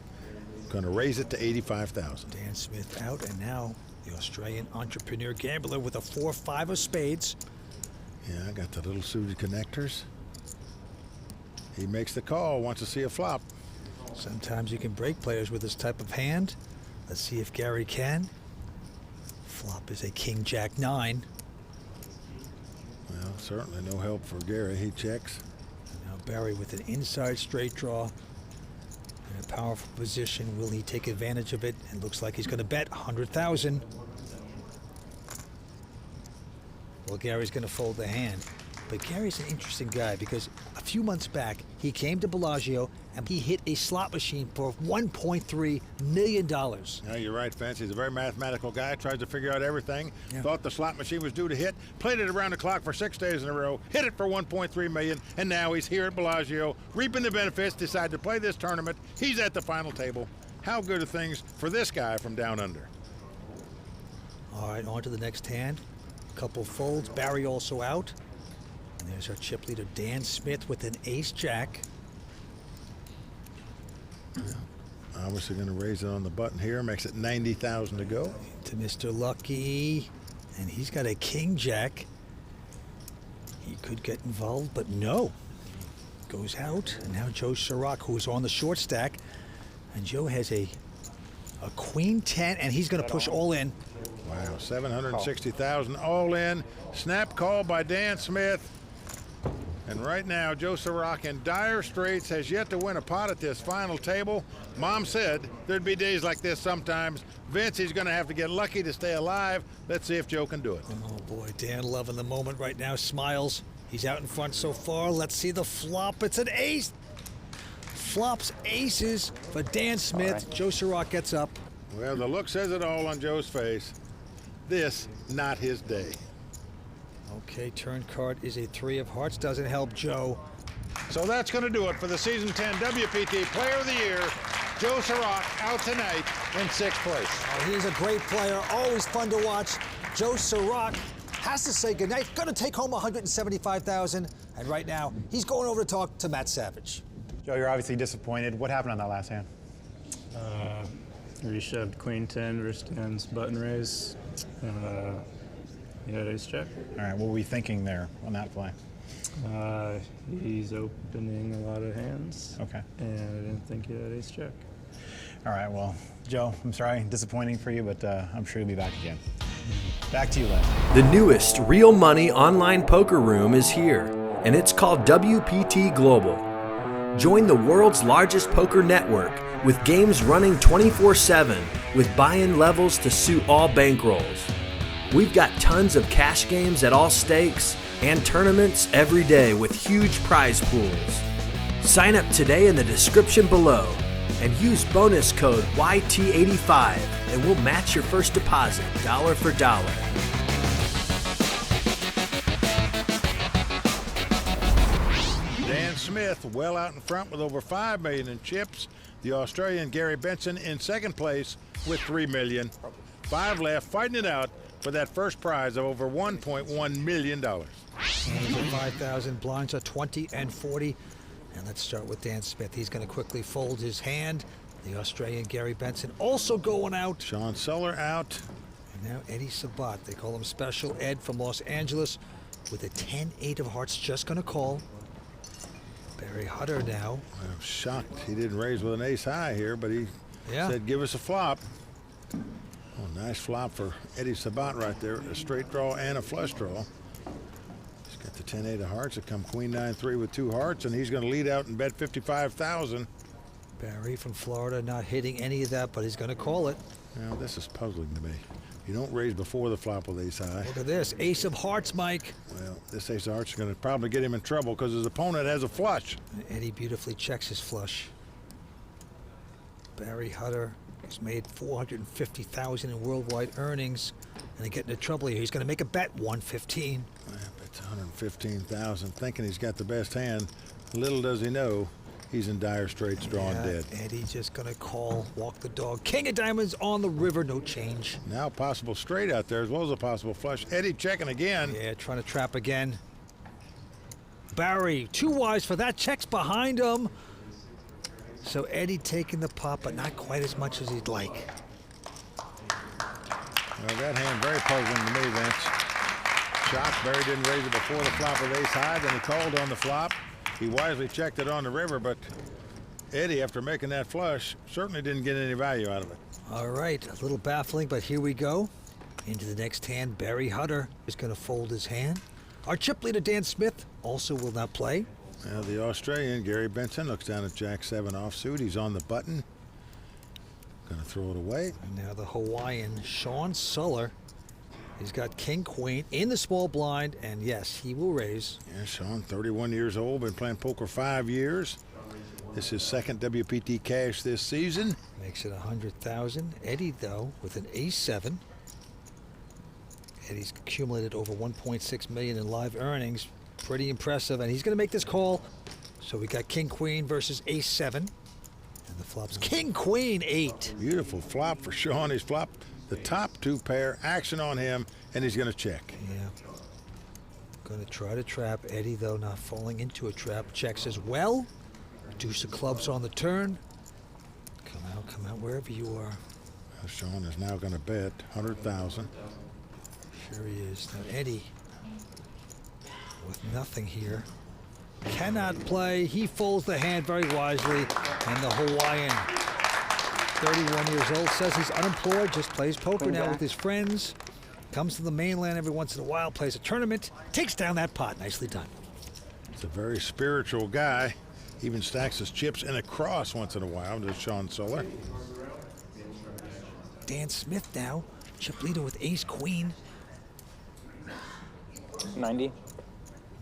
Going to raise it to 85,000. Dan Smith out, and now the Australian entrepreneur gambler with a 4-5 of spades. Yeah, I got the little suited connectors. He makes the call, wants to see a flop. Sometimes you can break players with this type of hand. Let's see if Gary can. Flop is a king-jack-9. Well, certainly no help for Gary. He checks. Now Barry with an inside straight draw. In a powerful position. Will he take advantage of it? It looks like he's going to bet 100,000. Well, Gary's going to fold the hand. But Gary's an interesting guy because a few months back, he came to Bellagio and he hit a slot machine for $1.3 million. Yeah, you're right, Vince. He's a very mathematical guy, tries to figure out everything. Yeah. Thought the slot machine was due to hit, played it around the clock for 6 days in a row, hit it for $1.3 million, and now he's here at Bellagio, reaping the benefits, decided to play this tournament. He's at the final table. How good are things for this guy from down under? All right, on to the next hand. Couple folds. Barry also out. And there's our chip leader, Dan Smith, with an ace-jack. Yeah. Obviously going to raise it on the button here. Makes it 90,000 to go. To Mr. Lucky. And he's got a king-jack. He could get involved, but no. Goes out. And now Joe Serock, who is on the short stack. And Joe has a queen-10, and he's going to push all in. Wow, 760,000 all in. Snap call by Dan Smith. And right now, Joe Serock in dire straits, has yet to win a pot at this final table. Mom said there'd be days like this sometimes. Vince, he's going to have to get lucky to stay alive. Let's see if Joe can do it. Oh, boy, Dan loving the moment right now. Smiles. He's out in front so far. Let's see the flop. It's an ace. Flops aces for Dan Smith. Right. Joe Serock gets up. Well, the look says it all on Joe's face. This, not his day. Okay, turn card is a 3 of hearts. Doesn't help Joe. So that's going to do it for the Season 10 WPT Player of the Year. Joe Serock out tonight in 6th place. Oh, he's a great player, always fun to watch. Joe Serock has to say goodnight. Going to take home $175,000, and right now he's going over to talk to Matt Savage. Joe, you're obviously disappointed. What happened on that last hand? Reshoved queen 10, wrist hands, button raise. He had ace check. All right, what were we thinking there on that play? He's opening a lot of hands. Okay. And I didn't think he had ace check. All right, well, Joe, I'm sorry, disappointing for you, but I'm sure you'll be back again. Back to you, Les. The newest real money online poker room is here, and it's called WPT Global. Join the world's largest poker network with games running 24/7 with buy-in levels to suit all bankrolls. We've got tons of cash games at all stakes and tournaments every day with huge prize pools. Sign up today in the description below and use bonus code YT85 and we'll match your first deposit dollar for dollar. Dan Smith well out in front with over $5 million in chips. The Australian Gary Benson in 2nd place with $3 million. 5 left, fighting it out for that first prize of over $1.1 million. Hands are 5,000, blinds are 20 and 40. And let's start with Dan Smith. He's going to quickly fold his hand. The Australian Gary Benson also going out. Shaun Suller out. And now Eddy Sabat. They call him Special Ed from Los Angeles with a 10-8 of hearts just going to call. Barry Hutter now. I'm shocked he didn't raise with an ace high here, but he said give us a flop. Oh, nice flop for Eddy Sabat right there. A straight draw and a flush draw. He's got the 10-8 of hearts. It come queen 9-3 with 2 hearts, and he's going to lead out and bet $55,000. Barry from Florida not hitting any of that, but he's going to call it. Now, this is puzzling to me. You don't raise before the flop with ace high. Look at this, ace of hearts, Mike. Well, this ace of hearts is going to probably get him in trouble because his opponent has a flush. And Eddie beautifully checks his flush. Barry Hutter has made $450,000 in worldwide earnings, and they get into trouble here. He's going to make a bet, 115. It's 115,000, thinking he's got the best hand. Little does he know, he's in dire straits, drawing dead. Eddie just going to call, walk the dog. King of diamonds on the river, no change. Now possible straight out there as well as a possible flush. Eddie checking again. Yeah, trying to trap again. Barry, too wise for that, checks behind him. So Eddie taking the pot, but not quite as much as he'd like. Well, that hand very puzzling to me, Vince. Shocked Barry didn't raise it before the flop with ace high, then he called on the flop. He wisely checked it on the river, but Eddie, after making that flush, certainly didn't get any value out of it. All right, a little baffling, but here we go. Into the next hand, Barry Hutter is going to fold his hand. Our chip leader, Dan Smith, also will not play. Now the Australian, Gary Benson, looks down at Jack-7 offsuit. He's on the button. Going to throw it away. And now the Hawaiian, Shaun Suller. He's got king-queen in the small blind, and yes, he will raise. Yeah, Shaun, 31 years old, been playing poker 5 years. This is his 2nd WPT cash this season. Makes it 100,000. Eddie, though, with an ace-7. Eddie's accumulated over 1.6 million in live earnings. Pretty impressive, and he's going to make this call. So we got king-queen versus ace-7. And the flop's king-queen 8. Beautiful flop for Shaun. He's flopped the top 2 pair, action on him, and he's going to check. Yeah. Going to try to trap. Eddie, though, not falling into a trap. Checks as well. Deuce of clubs on the turn. Come out wherever you are. Shaun is now going to bet 100,000. Sure he is. Now Eddie, with nothing here, cannot play. He folds the hand very wisely, and the Hawaiian, 31 years old, says he's unemployed, just plays poker now with his friends, comes to the mainland every once in a while, plays a tournament, takes down that pot. Nicely done. He's a very spiritual guy. Even stacks his chips in a cross once in a while, does Shaun Suller. Dan Smith now, chip leader with ace-queen. 90.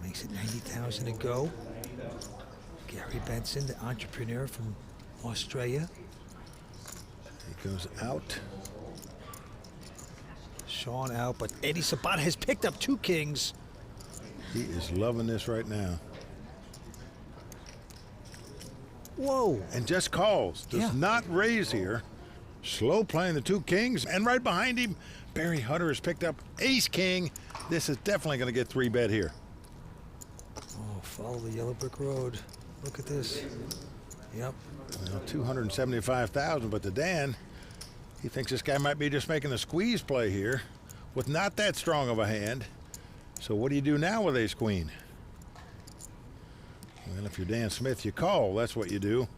Makes it 90,000 to go. Gary Benson, the entrepreneur from Australia. He goes out. Shaun out, but Eddy Sabat has picked up 2 kings. He is loving this right now. Whoa. And just calls. Does not raise here. Slow playing the two kings. And right behind him, Barry Hutter has picked up ace-king. This is definitely going to get 3-bet here. Oh, follow the yellow brick road. Look at this. Yep. Well, 275,000, but to Dan, he thinks this guy might be just making a squeeze play here with not that strong of a hand. So what do you do now with ace-queen? Well, if you're Dan Smith, you call. That's what you do.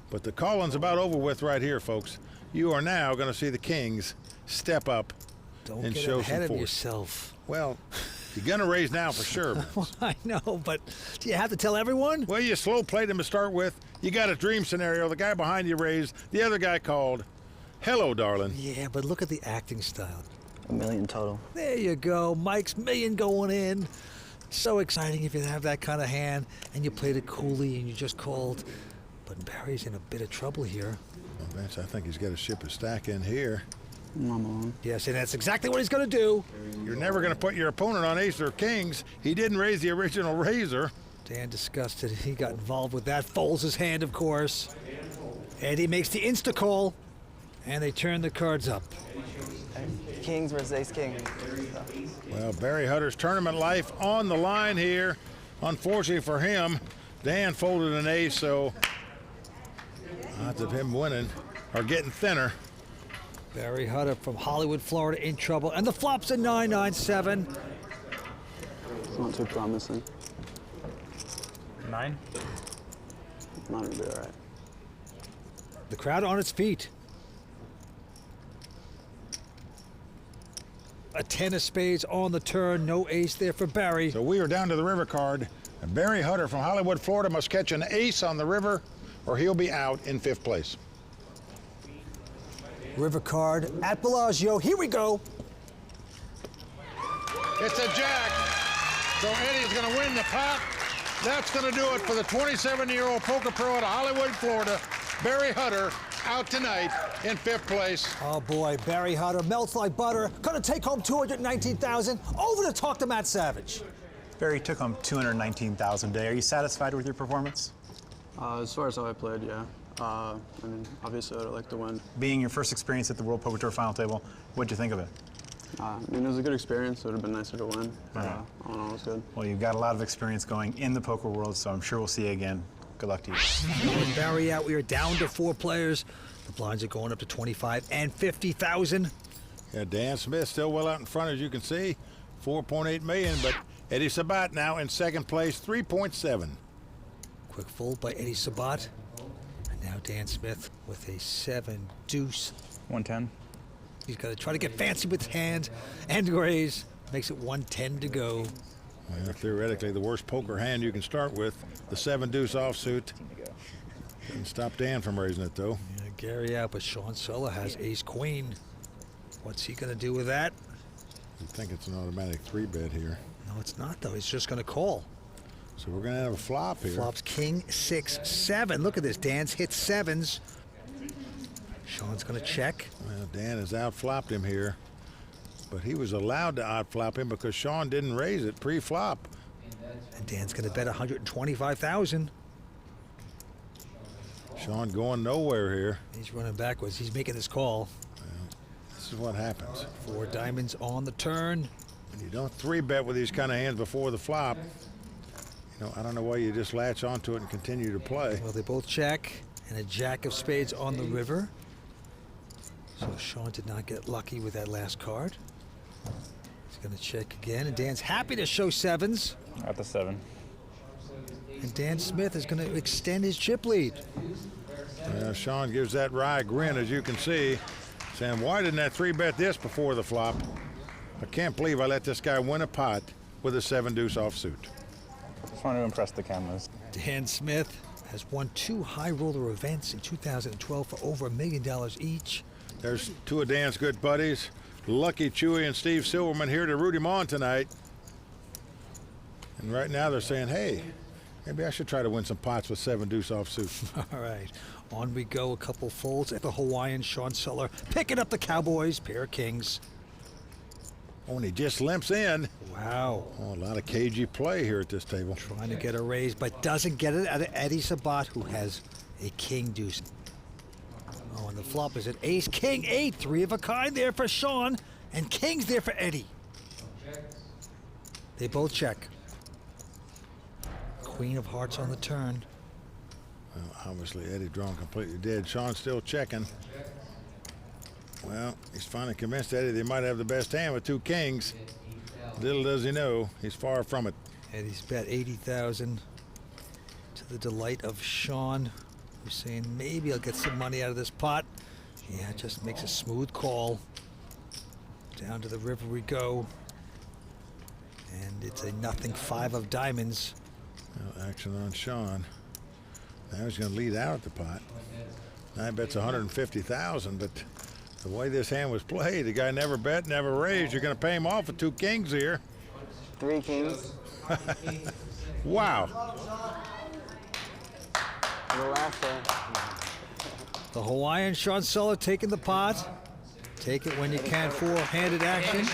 But the calling's about over with right here, folks. You are now going to see the kings step up Don't and get show ahead some of force. yourself. Well, you're going to raise now for sure. I know, but do you have to tell everyone? Well, you slow played him to start with. You got a dream scenario. The guy behind you raised. The other guy called. Hello, darling. Yeah, but look at the acting style. $1 million total. There you go. Mike's million going in. So exciting if you have that kind of hand and you played it coolly and you just called. But Barry's in a bit of trouble here. Well, Vince, I think he's got to ship his stack in here. Yes, and that's exactly what he's going to do. You're never going to put your opponent on ace or kings. He didn't raise the original raiser. Dan disgusted. He got involved with that. Folds his hand, of course. Eddie makes the insta-call, and they turn the cards up. Kings versus ace-king. Well, Barry Hutter's tournament life on the line here. Unfortunately for him, Dan folded an ace, so odds of him winning are getting thinner. Barry Hutter from Hollywood, Florida, in trouble. And the flop's a 9-9-7. It's not too promising. 9. Not gonna be all right. The crowd on its feet. A 10 of spades on the turn. No ace there for Barry. So we are down to the river card. And Barry Hutter from Hollywood, Florida must catch an ace on the river or he'll be out in 5th place. River card at Bellagio. Here we go. It's a jack. So Eddie's going to win the pot. That's going to do it for the 27-year-old poker pro out of Hollywood, Florida. Barry Hutter out tonight in 5th place. Oh boy, Barry Hutter melts like butter. Gonna take home $219,000. Over to talk to Matt Savage. Barry took home $219,000 today. Are you satisfied with your performance? As far as how I played, yeah. I mean, obviously I'd like to win. Being your first experience at the World Poker Tour final table, what'd you think of it? I mean, it was a good experience. It would have been nicer to win. All in all, it was good. Well, you've got a lot of experience going in the poker world, so I'm sure we'll see you again. Good luck to you. With Barry out, we are down to 4 players. The blinds are going up to 25 and 50,000. Yeah, Dan Smith still well out in front, as you can see. 4.8 million, but Eddy Sabat now in 2nd place, 3.7. Quick fold by Eddy Sabat. And now Dan Smith with a 7 deuce. 110. He's got to try to get fancy with his hand and raise. Makes it 110 to go. Well, theoretically, the worst poker hand you can start with, the 7 deuce offsuit. Didn't stop Dan from raising it, though. Yeah, Gary out, but Shaun Suller has ace-queen. What's he going to do with that? You think it's an automatic 3-bet here. No, it's not, though. He's just going to call. So we're going to have a flop here. Flop's king, 6, 7. Look at this. Dan's hit 7s. Shaun's going to check. Well, Dan has outflopped him here. But he was allowed to outflop him because Shaun didn't raise it pre-flop. And Dan's going to bet 125,000. Shaun going nowhere here. He's running backwards. He's making this call. Well, this is what happens. 4 diamonds on the turn. When you don't 3-bet with these kind of hands before the flop, you know, I don't know why you just latch onto it and continue to play. Well, they both check. And a jack of spades on the river. So Shaun did not get lucky with that last card. He's going to check again, and Dan's happy to show 7s. At the 7. And Dan Smith is going to extend his chip lead. Shaun gives that wry grin, as you can see, saying, why didn't I 3-bet this before the flop? I can't believe I let this guy win a pot with a 7 deuce offsuit. Just want to impress the cameras. Dan Smith has won 2 high roller events in 2012 for over $1 million each. There's 2 of Dan's good buddies, Lucky Chewy and Steve Silverman, here to root him on tonight. And right now they're saying, hey, maybe I should try to win some pots with 7 deuce offsuit. All right, on we go. A couple folds at the Hawaiian. Shaun Suller picking up the Cowboys, pair of kings. Oh, and he just limps in. Wow. Oh, a lot of cagey play here at this table. Trying to get a raise, but doesn't get it out of Eddy Sabat, who has a king deuce. Oh, and the flop is an ace, king, 8. 3 of a kind there for Shaun, and kings there for Eddy. They both check. Queen of hearts on the turn. Well, obviously Eddy drawn completely dead. Shaun still checking. Well, he's finally convinced Eddy they might have the best hand with 2 kings. Little does he know, he's far from it. Eddy's bet 80,000 to the delight of Shaun, who's saying maybe I'll get some money out of this pot. Yeah, it just makes a smooth call. Down to the river we go. And it's a nothing 5 of diamonds. Well, action on Shaun. Now he's going to lead out at the pot. Now he bets 150,000, but the way this hand was played, the guy never bet, never raised. You're going to pay him off with 2 kings here. 3 kings. Wow. The last one. The Hawaiian Shaun Suller taking the pot. Take it when you can. 4-handed action.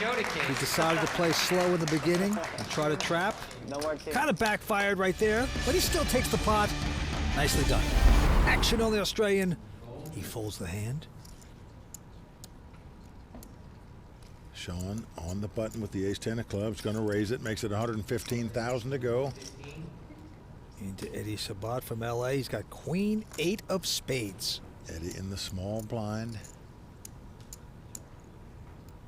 He decided to play slow in the beginning and try to trap. Kind of backfired right there, but he still takes the pot. Nicely done. Action on the Australian. He folds the hand. Shaun on the button with the ace-10 of clubs, going to raise it, makes it 115,000 to go. Into Eddy Sabat from LA. He's got queen 8 of spades. Eddy in the small blind.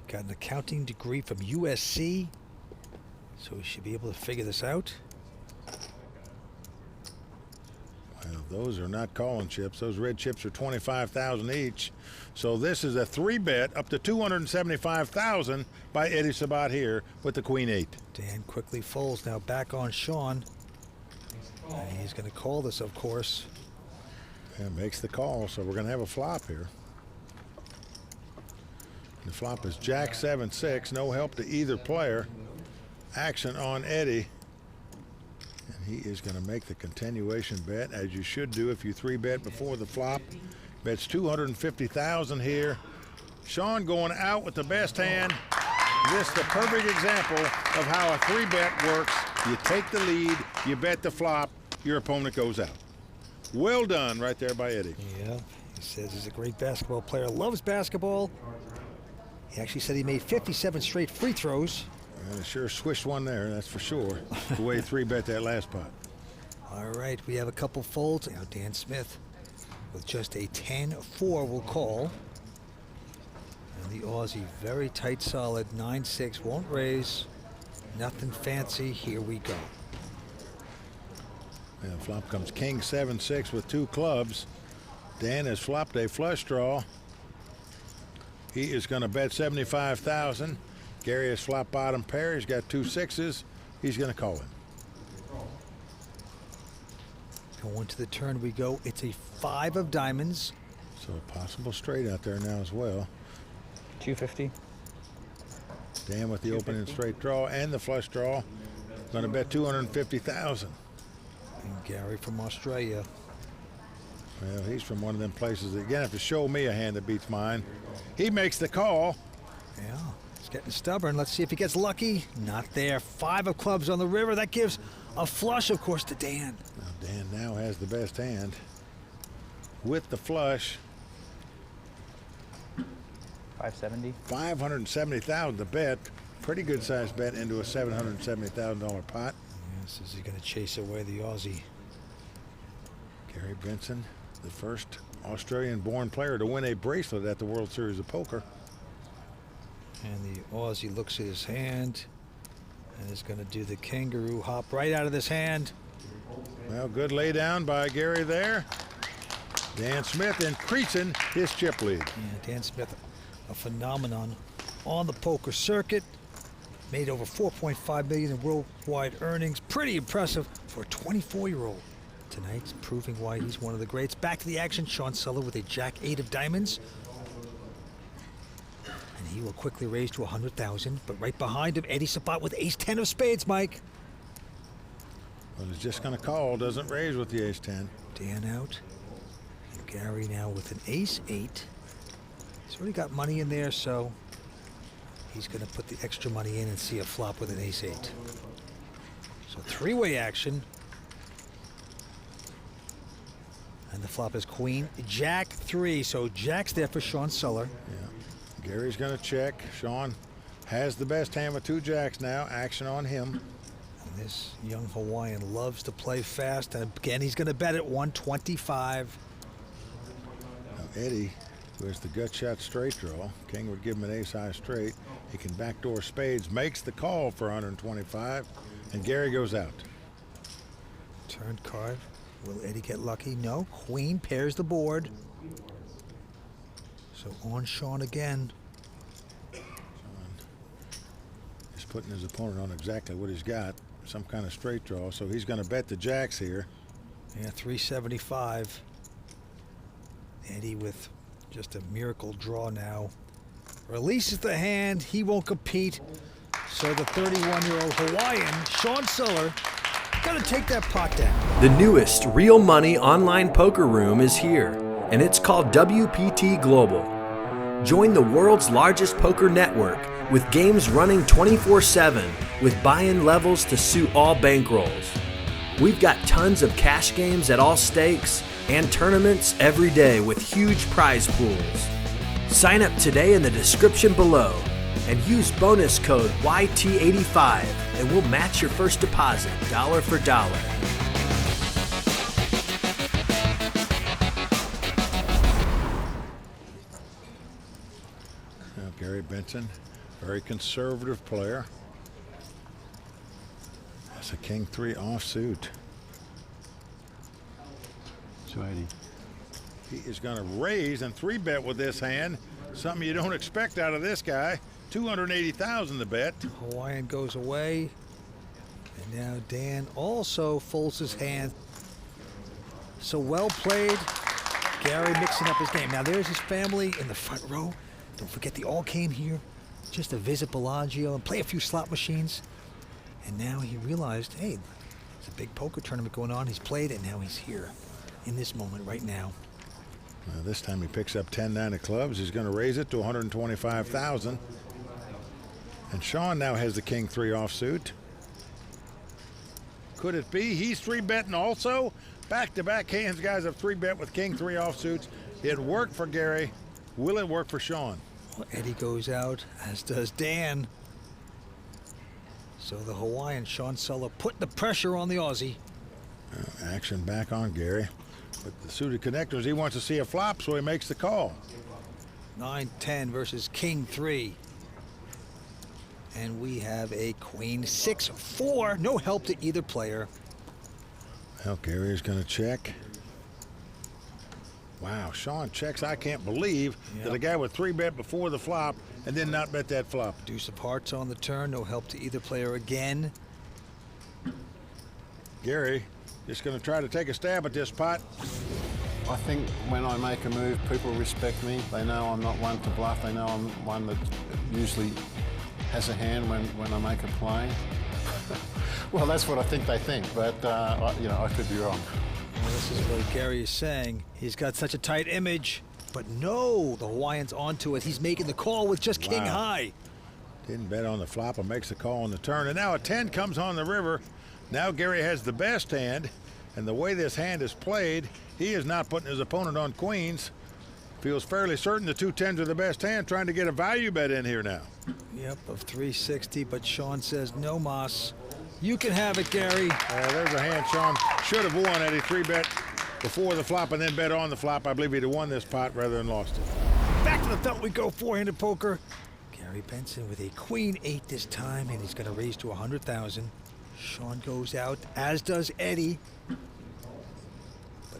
Got an accounting degree from USC, so he should be able to figure this out. Well, those are not calling chips. Those red chips are 25,000 each. So this is a 3-bet up to 275,000 by Eddy Sabat here with the queen 8. Dan quickly folds. Now back on Shaun. And he's going to call this, of course. And makes the call, so we're going to have a flop here. The flop is Jack 7-6. No help to either player. Action on Eddy. And he is going to make the continuation bet, as you should do if you 3-bet before the flop. Bets 250,000 here. Shaun going out with the best hand. This is the perfect example of how a 3-bet works. You take the lead, you bet the flop, your opponent goes out. Well done right there by Eddy. Yeah, he says he's a great basketball player, loves basketball. He actually said he made 57 straight free throws. Well, he sure swished one there, that's for sure. The way he 3-bet that last pot. All right, we have a couple folds. Now Dan Smith with just a 10-4 will call. And the Aussie very tight, solid, 9-6, won't raise. Nothing fancy, here we go. And flop comes king 7-6 with 2 clubs. Dan has flopped a flush draw. He is going to bet 75,000. Gary has flopped bottom pair. He's got 2 6s. He's going to call him. Going to the turn we go. It's a 5 of diamonds. So a possible straight out there now as well. 250. Dan with the opening straight draw and the flush draw. Going to bet 250,000. And Gary from Australia. Well, he's from one of them places that, again, have to show me a hand that beats mine. He makes the call. Yeah, he's getting stubborn. Let's see if he gets lucky. Not there. 5 of clubs on the river. That gives a flush, of course, to Dan. Now Dan now has the best hand with the flush. 570. 570,000 to bet. Pretty good sized bet into a $770,000 pot. Yes, is he going to chase away the Aussie? Gary Benson, the first Australian-born player to win a bracelet at the World Series of Poker. And the Aussie looks at his hand and is going to do the kangaroo hop right out of this hand. Well, good lay down by Gary there. Dan Smith increasing his chip lead. Yeah, Dan Smith, a phenomenon on the poker circuit. Made over $4.5 million in worldwide earnings. Pretty impressive for a 24-year-old. Tonight's proving why he's one of the greats. Back to the action, Shaun Suller with a Jack 8 of diamonds. And he will quickly raise to 100,000, but right behind him, Eddy Sabat with ace 10 of spades, Mike. Well, he's just going to call, doesn't raise with the ace 10. Dan out. And Gary now with an ace 8. He's already got money in there, so he's going to put the extra money in and see a flop with an ace 8. So 3-way action. And the flop is queen, jack 3. So jack's there for Shaun Suller. Yeah. Gary's going to check. Shaun has the best hand with 2 jacks now. Action on him. And this young Hawaiian loves to play fast. And again, he's going to bet at 125. Now Eddy, who has the gut shot straight draw. King would give him an ace-high straight. He can backdoor spades, makes the call for 125, and Gary goes out. Turned card. Will Eddy get lucky? No. Queen pairs the board. So on Shaun again. Shaun is putting his opponent on exactly what he's got. Some kind of straight draw, so he's going to bet the jacks here. Yeah, 375. Eddy with just a miracle draw now. Releases the hand. He won't compete. So the 31-year-old Hawaiian, Shaun Suller, gonna take that pot down. The newest real money online poker room is here, and it's called WPT Global. Join the world's largest poker network with games running 24/7 with buy-in levels to suit all bankrolls. We've got tons of cash games at all stakes and tournaments every day with huge prize pools. Sign up today in the description below and use bonus code YT85 and we'll match your first deposit dollar for dollar. Now Gary Benson, very conservative player. That's a king 3 offsuit. So Eddy. He is going to raise and 3-bet with this hand. Something you don't expect out of this guy. 280,000 to bet. Hawaiian goes away. And now Dan also folds his hand. So well played. Gary mixing up his game. Now there's his family in the front row. Don't forget they all came here just to visit Bellagio and play a few slot machines. And now he realized, hey, there's a big poker tournament going on. He's played and now he's here in this moment right now. This time he picks up 10-9 of clubs. He's going to raise it to 125,000. And Shaun now has the king 3 offsuit. Could it be? He's 3-betting also. Back-to-back hands, guys have 3-bet with king 3 offsuits. It worked for Gary. Will it work for Shaun? Well, Eddy goes out, as does Dan. So the Hawaiian, Shaun Suller, putting the pressure on the Aussie. Action back on Gary. But the suited connectors, he wants to see a flop, so he makes the call. 9-10 versus king 3. And we have a queen 6-4. No help to either player. Well, Gary is going to check. Wow, Shaun checks. I can't believe that a guy with 3-bet before the flop and then not bet that flop. Deuce of hearts on the turn. No help to either player again. Gary just going to try to take a stab at this pot. I think when I make a move, people respect me. They know I'm not one to bluff. They know I'm one that usually has a hand when I make a play. Well, that's what I think they think, but I could be wrong. Well, this is what Gary is saying. He's got such a tight image, but no, the Hawaiian's onto it. He's making the call with just king high. Didn't bet on the flop and makes the call on the turn. And now a 10 comes on the river. Now Gary has the best hand, and the way this hand is played, he is not putting his opponent on queens. Feels fairly certain the 2 10s are the best hand, trying to get a value bet in here now. Yep, of 360, but Shaun says no mas. You can have it, Gary. There's a hand Shaun should have won had he 3-bet before the flop and then bet on the flop. I believe he'd have won this pot rather than lost it. Back to the belt we go, 4-handed poker. Gary Benson with a queen 8 this time, and he's going to raise to 100,000. Shaun goes out, as does Eddy. But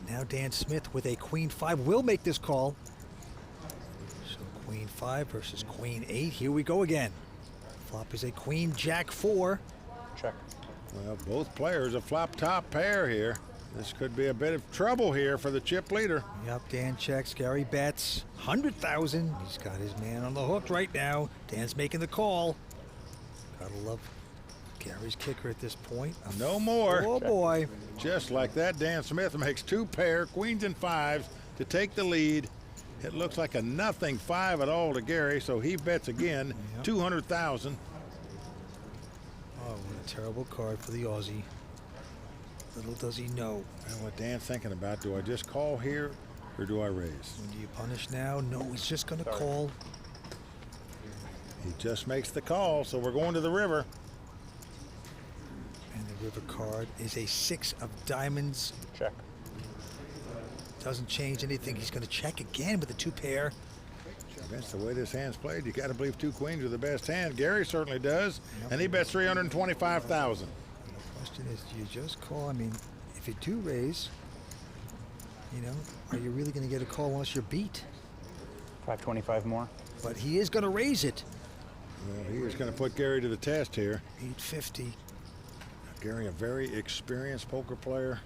now Dan Smith with a queen 5 will make this call. So queen 5 versus queen 8. Here we go again. Flop is a queen jack 4. Check. Well, both players a flop top pair here. This could be a bit of trouble here for the chip leader. Yep, Dan checks, Gary bets 100,000. He's got his man on the hook right now. Dan's making the call. Gotta love Gary's kicker at this point. No more. Oh boy. Just like that, Dan Smith makes 2 pair, queens and 5s to take the lead. It looks like a nothing 5 at all to Gary, so he bets again, 200,000. Oh, what a terrible card for the Aussie. Little does he know. And what Dan's thinking about, do I just call here or do I raise? Do you punish now? No, he's just going to call. He just makes the call, so we're going to the river. And the river card is a 6 of diamonds. Check. Doesn't change anything. He's going to check again with the 2 pair. That's the way this hand's played. You got to believe 2 queens are the best hand. Gary certainly does, and he bets 325,000. The question is, do you just call? I mean, if you do raise, you know, are you really going to get a call unless you're beat? 525 more. But he is going to raise it. Well, he is going to put Gary to the test here. 850. Gary, a very experienced poker player.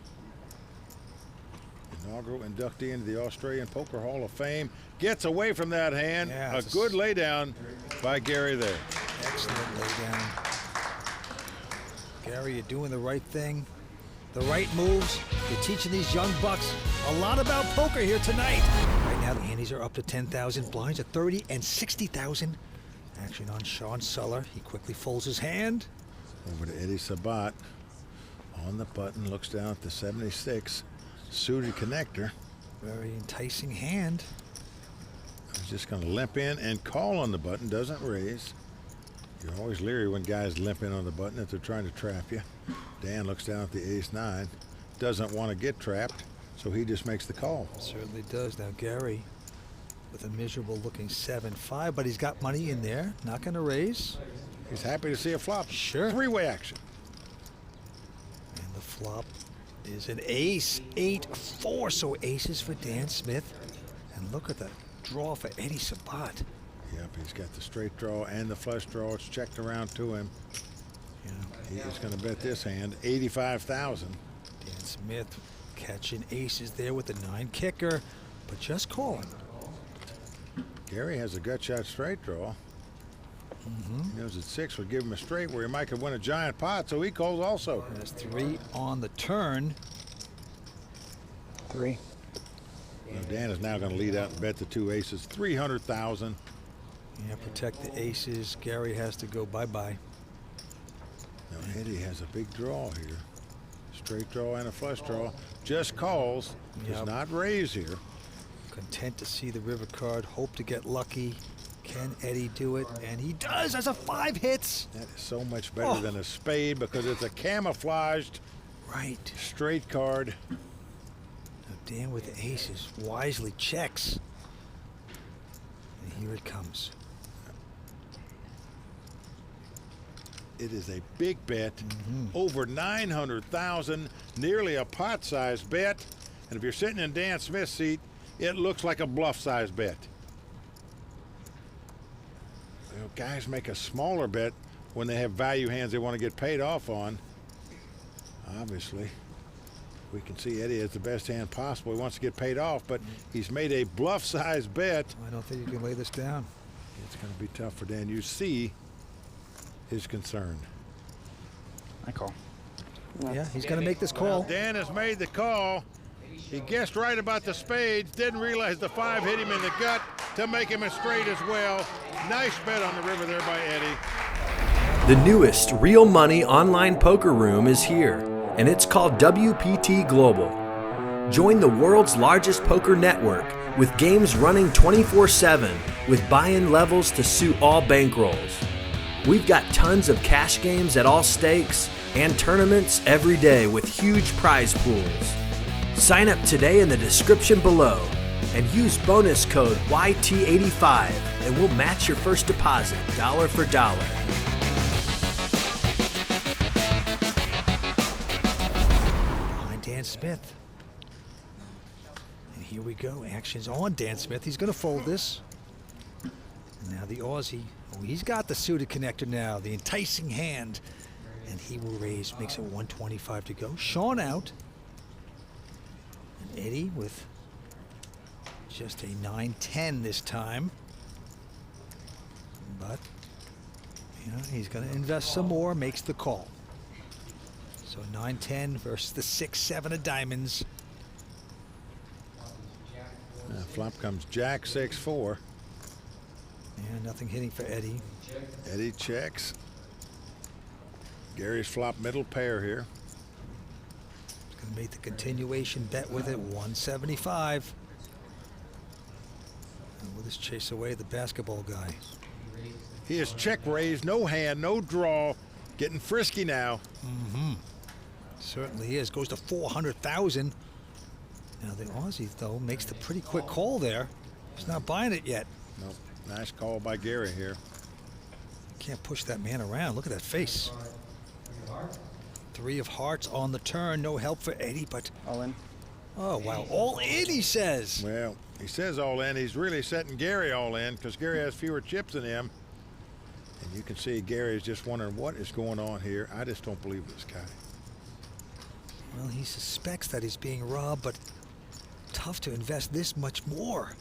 Inaugural inductee into the Australian Poker Hall of Fame. Gets away from that hand. Yeah, a good laydown by Gary there. Excellent laydown. Gary, you're doing the right thing. The right moves. You're teaching these young bucks a lot about poker here tonight. Right now, the handies are up to 10,000. Blinds at 30 and 60,000. Action on Shaun Suller. He quickly folds his hand. Over to Eddy Sabat. On the button, looks down at the 76. Suited connector. Very enticing hand. He's just going to limp in and call on the button. Doesn't raise. You're always leery when guys limp in on the button if they're trying to trap you. Dan looks down at the ace-9. Doesn't want to get trapped, so he just makes the call. Certainly does. Now Gary with a miserable looking 7-5, but he's got money in there. Not going to raise. He's happy to see a flop. Sure. 3-way action. And the flop is an ace. 8-4. So aces for Dan Smith. And look at the draw for Eddy Sabat. Yep, he's got the straight draw and the flush draw. It's checked around to him. Yeah. He is going to bet this hand 85,000. Dan Smith catching aces there with the 9 kicker, but just calling. Gary has a gut shot straight draw. He knows that 6 would give him a straight where he might could win a giant pot, so he calls also. There's 3 on the turn. 3. Now Dan is now going to lead out and bet the 2 aces, 300,000. Yeah, protect the aces. Gary has to go bye-bye. Now Eddy has a big draw here. Straight draw and a flush draw. Just calls. Does not raise here. Content to see the river card. Hope to get lucky. Can Eddy do it? And he does as a 5 hits. That is so much better than a spade because it's a camouflaged straight card. Now Dan with the aces wisely checks. And here it comes. It is a big bet, over 900,000, nearly a pot-sized bet. And if you're sitting in Dan Smith's seat, it looks like a bluff-sized bet. You know, guys make a smaller bet when they have value hands they want to get paid off on. Obviously, we can see Eddy has the best hand possible. He wants to get paid off, but he's made a bluff-sized bet. I don't think you can lay this down. It's going to be tough for Dan. You see his concern. I call. Yeah, he's going to make this call. Dan has made the call. He guessed right about the spades, didn't realize the 5 hit him in the gut to make him a straight as well. Nice bet on the river there by Eddy. The newest real money online poker room is here, and it's called WPT Global. Join the world's largest poker network with games running 24/7 with buy-in levels to suit all bankrolls. We've got tons of cash games at all stakes and tournaments every day with huge prize pools. Sign up today in the description below and use bonus code YT85 and we'll match your first deposit dollar for dollar. Behind Dan Smith. And here we go. Action's on Dan Smith. He's going to fold this. And now the Aussie. Oh, he's got the suited connector now. The enticing hand. And he will raise. Makes it 125 to go. Shaun out. And Eddy with just a 9-10 this time. But, you know, he's going to invest some more. Makes the call. So 9-10 versus the 6-7 of diamonds. Flop comes Jack 6-4. Yeah, nothing hitting for Eddy. Eddy checks. Gary's flop middle pair here. Gonna make the continuation bet with it, 175. And we'll just chase away the basketball guy. He is check raised, no hand, no draw, getting frisky now. Certainly is. Goes to 400,000. Now the Aussie, though, makes the pretty quick call there. He's not buying it yet. Nope. Nice call by Gary here. Can't push that man around. Look at that face. 3 of hearts on the turn. No help for Eddy, but... All in. Oh, wow. All in, he says. Well, he says all in. He's really setting Gary all in because Gary has fewer chips than him. And you can see Gary is just wondering what is going on here. I just don't believe this guy. Well, he suspects that he's being robbed, but tough to invest this much more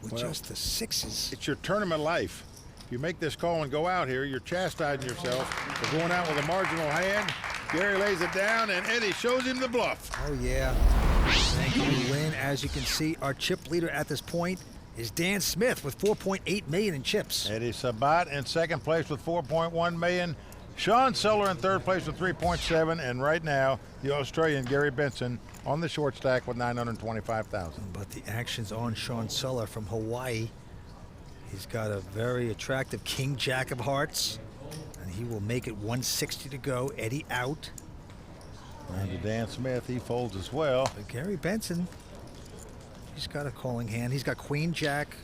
with just the 6s. It's your tournament life. If you make this call and go out here, you're chastising yourself for going out with a marginal hand. Gary lays it down, and Eddy shows him the bluff. Oh, yeah. Thank you, Lynn. As you can see, our chip leader at this point is Dan Smith with 4.8 million in chips. Eddy Sabat in second place with 4.1 million. Shaun Suller in third place with 3.7, and right now, the Australian Gary Benson on the short stack with 925,000. But the action's on Shaun Suller from Hawaii. He's got a very attractive King Jack of hearts, and he will make it 160 to go. Eddy out. And to Dan Smith, he folds as well. But Gary Benson, he's got a calling hand. He's got Queen Jack,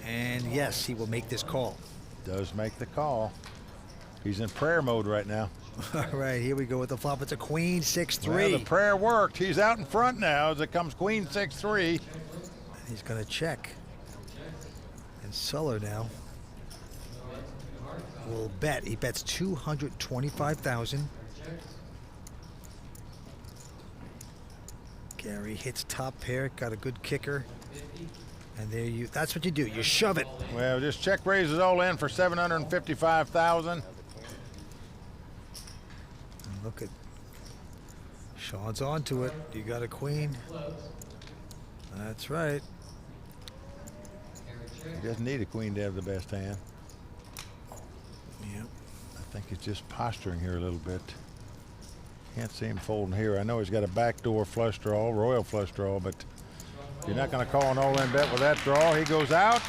and yes, he will make this call. Does make the call. He's in prayer mode right now. All right, here we go with the flop. It's a Queen 6-3. Well, the prayer worked. He's out in front now as it comes Queen 6-3. He's going to check. And Suller now will bet. He bets 225,000. Gary hits top pair, got a good kicker. And there that's what you do. You shove it. Well, just check raises all in for 755,000. Look at Shaun's onto it. You got a queen. That's right. He doesn't need a queen to have the best hand. Yep. I think he's just posturing here a little bit. Can't see him folding here. I know he's got a backdoor flush draw, royal flush draw, but you're not going to call an all-in bet with that draw. He goes out.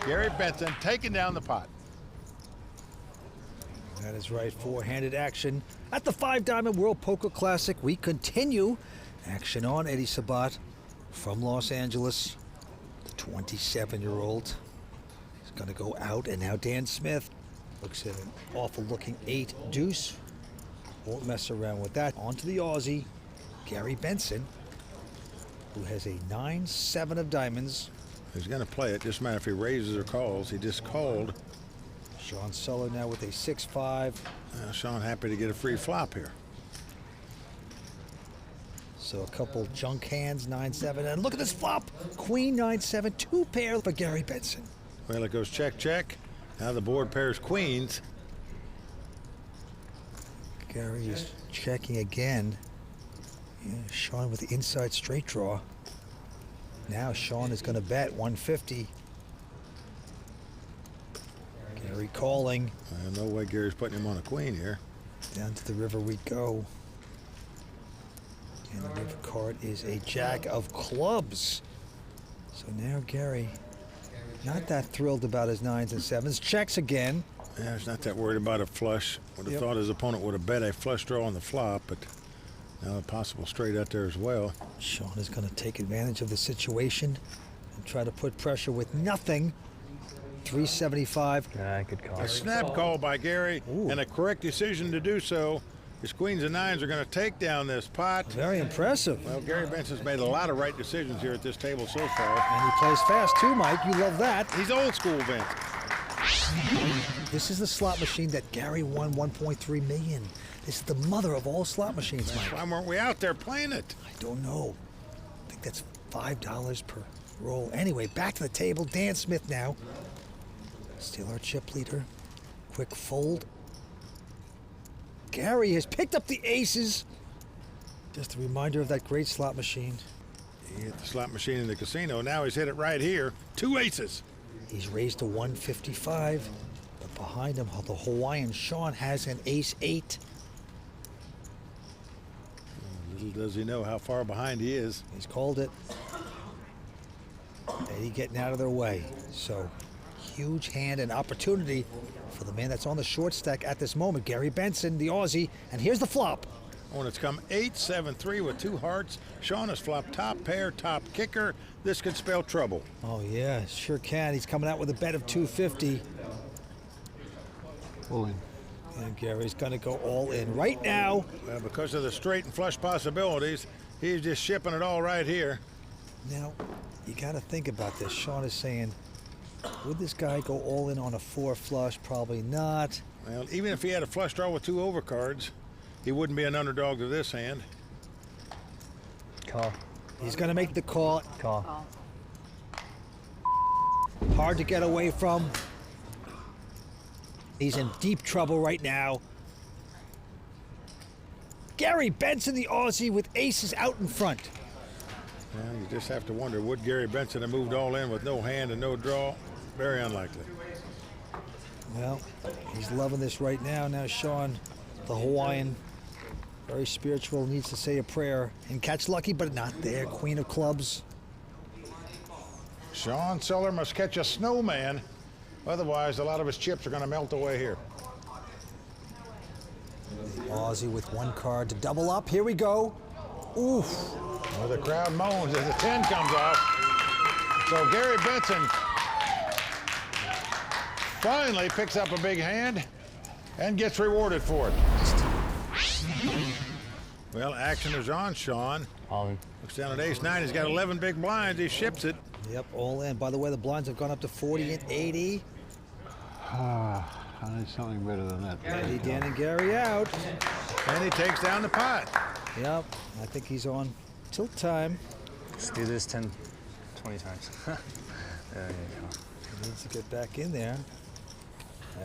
Gary Benson taking down the pot. That is right. Four-handed action at the 5-Diamond World Poker Classic. We continue action on Eddy Sabat from Los Angeles. The 27-year-old is going to go out, and now Dan Smith looks at an awful-looking 8 deuce. Won't mess around with that. On to the Aussie, Gary Benson, who has a 9-7 of diamonds. He's going to play it. Just matter if he raises or calls. He just called. Shaun Suller now with a 6-5. Shaun happy to get a free flop here. So a couple junk hands, 9-7, and look at this flop. Queen 9-7, 2 pair for Gary Benson. Well, it goes check, check. Now the board pairs queens. Gary is checking again. Yeah, Shaun with the inside straight draw. Now Shaun is going to bet 150. Gary calling. No way Gary's putting him on a queen here. Down to the river we go. And the river card is a jack of clubs. So now Gary, not that thrilled about his 9s and 7s. Checks again. Yeah, he's not that worried about a flush. Would have thought his opponent would have bet a flush draw on the flop, but now a possible straight out there as well. Shaun is going to take advantage of the situation and try to put pressure with nothing. 375. Good call. A snap call by Gary, and a correct decision to do so. His queens and 9s are going to take down this pot. Very impressive. Well, Gary Benson's made a lot of right decisions here at this table so far. And he plays fast too, Mike. You love that. He's old school, Vince. This is the slot machine that Gary won 1.3 million. This is the mother of all slot machines, Mike. Why weren't we out there playing it? I don't know. I think that's $5 per roll. Anyway, back to the table. Dan Smith now. Still our chip leader. Quick fold. Gary has picked up the aces. Just a reminder of that great slot machine. He hit the slot machine in the casino. Now he's hit it right here. 2 aces. He's raised to 155. But behind him, the Hawaiian Shaun has an ace-8. Little does he know how far behind he is. He's called it. Eddy getting out of their way. So, huge hand and opportunity for the man that's on the short stack at this moment, Gary Benson, the Aussie. And here's the flop. Oh, and it's come 8-7-3 with 2 hearts. Shaun has flopped top pair, top kicker. This could spell trouble. Oh, yeah, sure can. He's coming out with a bet of 250. All in. And Gary's going to go all in right now. Well, because of the straight and flush possibilities, he's just shipping it all right here. Now, you got to think about this. Shaun is saying, would this guy go all in on a 4 flush? Probably not. Well, even if he had a flush draw with 2 overcards, he wouldn't be an underdog to this hand. Call. He's going to make the call. Call. Hard to get away from. He's in deep trouble right now. Gary Benson, the Aussie, with aces out in front. Well, you just have to wonder, would Gary Benson have moved all in with no hand and no draw? Very unlikely. Well, he's loving this right now. Now Shaun, the Hawaiian, very spiritual, needs to say a prayer and catch lucky, but not there. Queen of clubs. Shaun Suller must catch a snowman. Otherwise, a lot of his chips are going to melt away here. Aussie with 1 card to double up. Here we go. Oof. Well, the crowd moans as the 10 comes off. So Gary Benson finally picks up a big hand and gets rewarded for it. Well, action is on, Shaun. All in. Looks down at ace-9. He's got 11 big blinds. He ships it. Yep, all in. By the way, the blinds have gone up to 40 and 80. I need something better than that. Eddy, Dan, and Gary out. And he takes down the pot. Yep, I think he's on tilt time. Let's do this 10, 20 times. There you go. He needs to get back in there.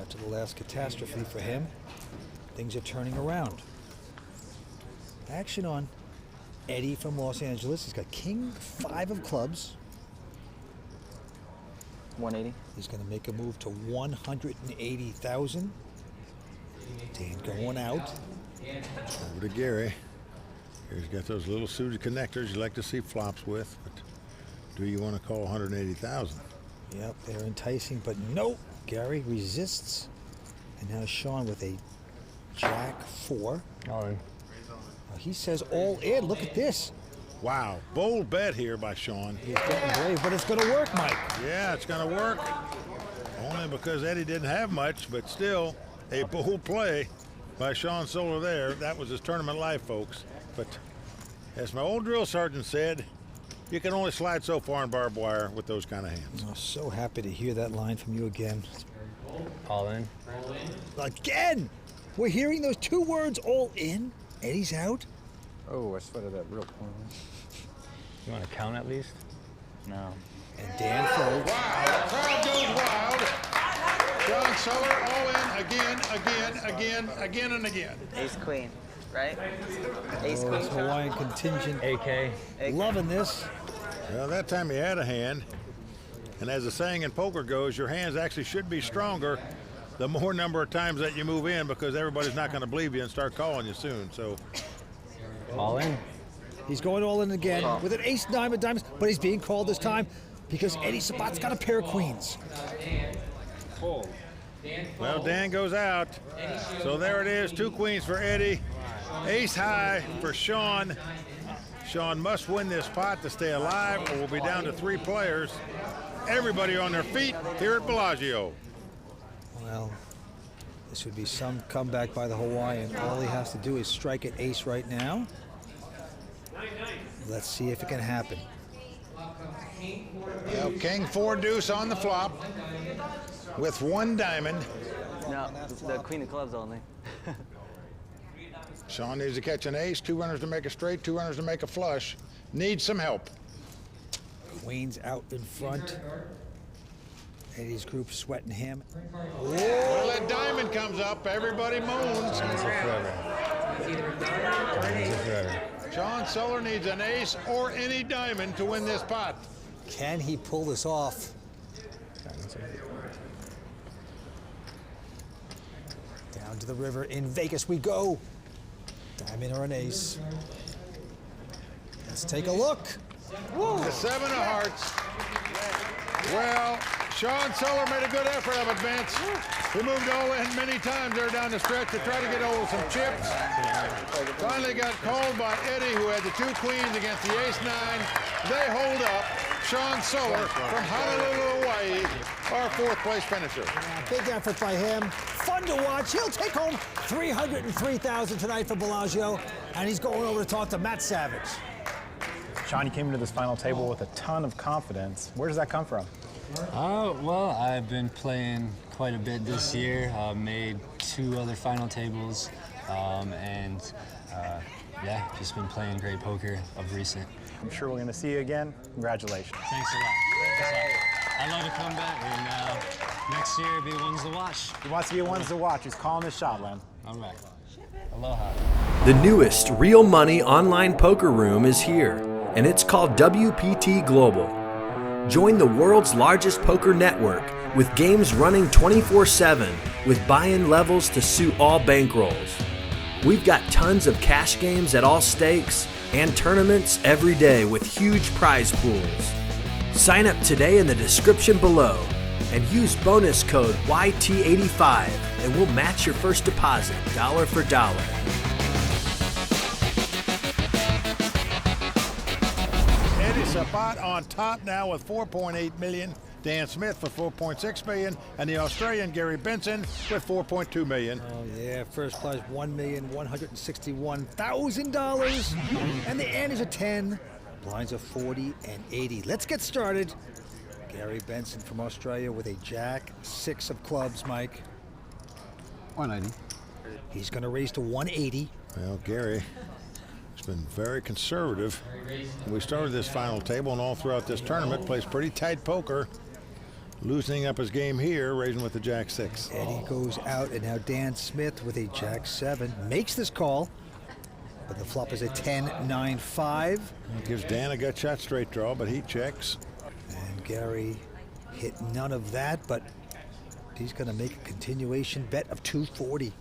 After the last catastrophe for him, things are turning around. Action on Eddy from Los Angeles. He's got king 5 of clubs. 180. He's going to make a move to 180,000. Dan going out. Over to Gary. He's got those little suited connectors you like to see flops with, but do you want to call 180,000? Yep, they're enticing, but nope. Gary resists. And now Shaun with a jack 4. All in. He says all in. Look at this. Wow, bold bet here by Shaun. He's getting brave, but it's going to work, Mike. Yeah, it's going to work. Only because Eddy didn't have much, but still a bold play by Shaun Suller there. That was his tournament life, folks. But as my old drill sergeant said, you can only slide so far in barbed wire with those kind of hands. I'm so happy to hear that line from you again. All in. Again! We're hearing those 2 words, all in. Eddy's out. Oh, I spotted that real corner. You want to count at least? No. And Dan folds. Wow, the crowd goes wild. Shaun Suller all in again, and again. Ace queen, right? Ace Oh, queen. it's Hawaiian contingent. AK. Loving this. Well, that time he had a hand. And as the saying in poker goes, your hands actually should be stronger the more number of times that you move in, because everybody's not going to believe you and start calling you soon. So all in. He's going all in again with an ace-9 of diamonds, but he's being called this time because Eddy Sabat's got a pair of queens. Well, Dan goes out. So there it is, 2 queens for Eddy. Ace high for Shaun. Shaun must win this pot to stay alive, or we'll be down to 3 players. Everybody on their feet here at Bellagio. Well, this would be some comeback by the Hawaiian. All he has to do is strike at ace right now. Let's see if it can happen. Well, king 4 deuce on the flop with 1 diamond. No, the queen of clubs only. Shaun needs to catch an ace, 2 runners to make a straight, 2 runners to make a flush. Needs some help. Queens out in front. Eddy's group sweating him. Well, that diamond comes up. Everybody moans. Shaun Suller needs an ace or any diamond to win this pot. Can he pull this off? Down to the river in Vegas we go. Diamond or an ace. Let's take a look. The 7 of hearts. Well, Shaun Suller made a good effort of it, Vince. He moved all in many times there down the stretch to try to get hold of some chips. Finally got called by Eddy, who had the 2 queens against the ace-9. They hold up Shaun Suller from Honolulu, Hawaii, our 4th place finisher. Big effort by him. Fun to watch. He'll take home $303,000 tonight for Bellagio, and he's going over to talk to Matt Savage. Shaun, you came into this final table with a ton of confidence. Where does that come from? Well, I've been playing quite a bit this year. Made 2 other final tables, yeah, just been playing great poker of recent. I'm sure we're going to see you again. Congratulations. Thanks a lot. I'd love to come back, and next year be ones to watch. He wants to be ones to watch. He's calling his shot, Len. All right. Aloha. The newest real money online poker room is here, and it's called WPT Global. Join the world's largest poker network with games running 24/7 with buy-in levels to suit all bankrolls. We've got tons of cash games at all stakes and tournaments every day with huge prize pools. Sign up today in the description below and use bonus code YT85 and we'll match your first deposit dollar for dollar. Eddy Sabat on top now with 4.8 million. Dan Smith for 4.6 million, and the Australian Gary Benson with 4.2 million. Oh yeah, first prize $1,161,000, and the antes are 10, blinds are 40 and 80. Let's get started. Gary Benson from Australia with a jack 6 of clubs, Mike. 180. He's going to raise to 180. Well, Gary has been very conservative. We started this final table, and all throughout this tournament plays pretty tight poker. Loosening up his game here, raising with the jack 6. Eddy goes out, and now Dan Smith with a jack 7 makes this call, but the flop is a 10-9-5. Gives Dan a gut shot straight draw, but he checks. And Gary hit none of that, but he's going to make a continuation bet of 240.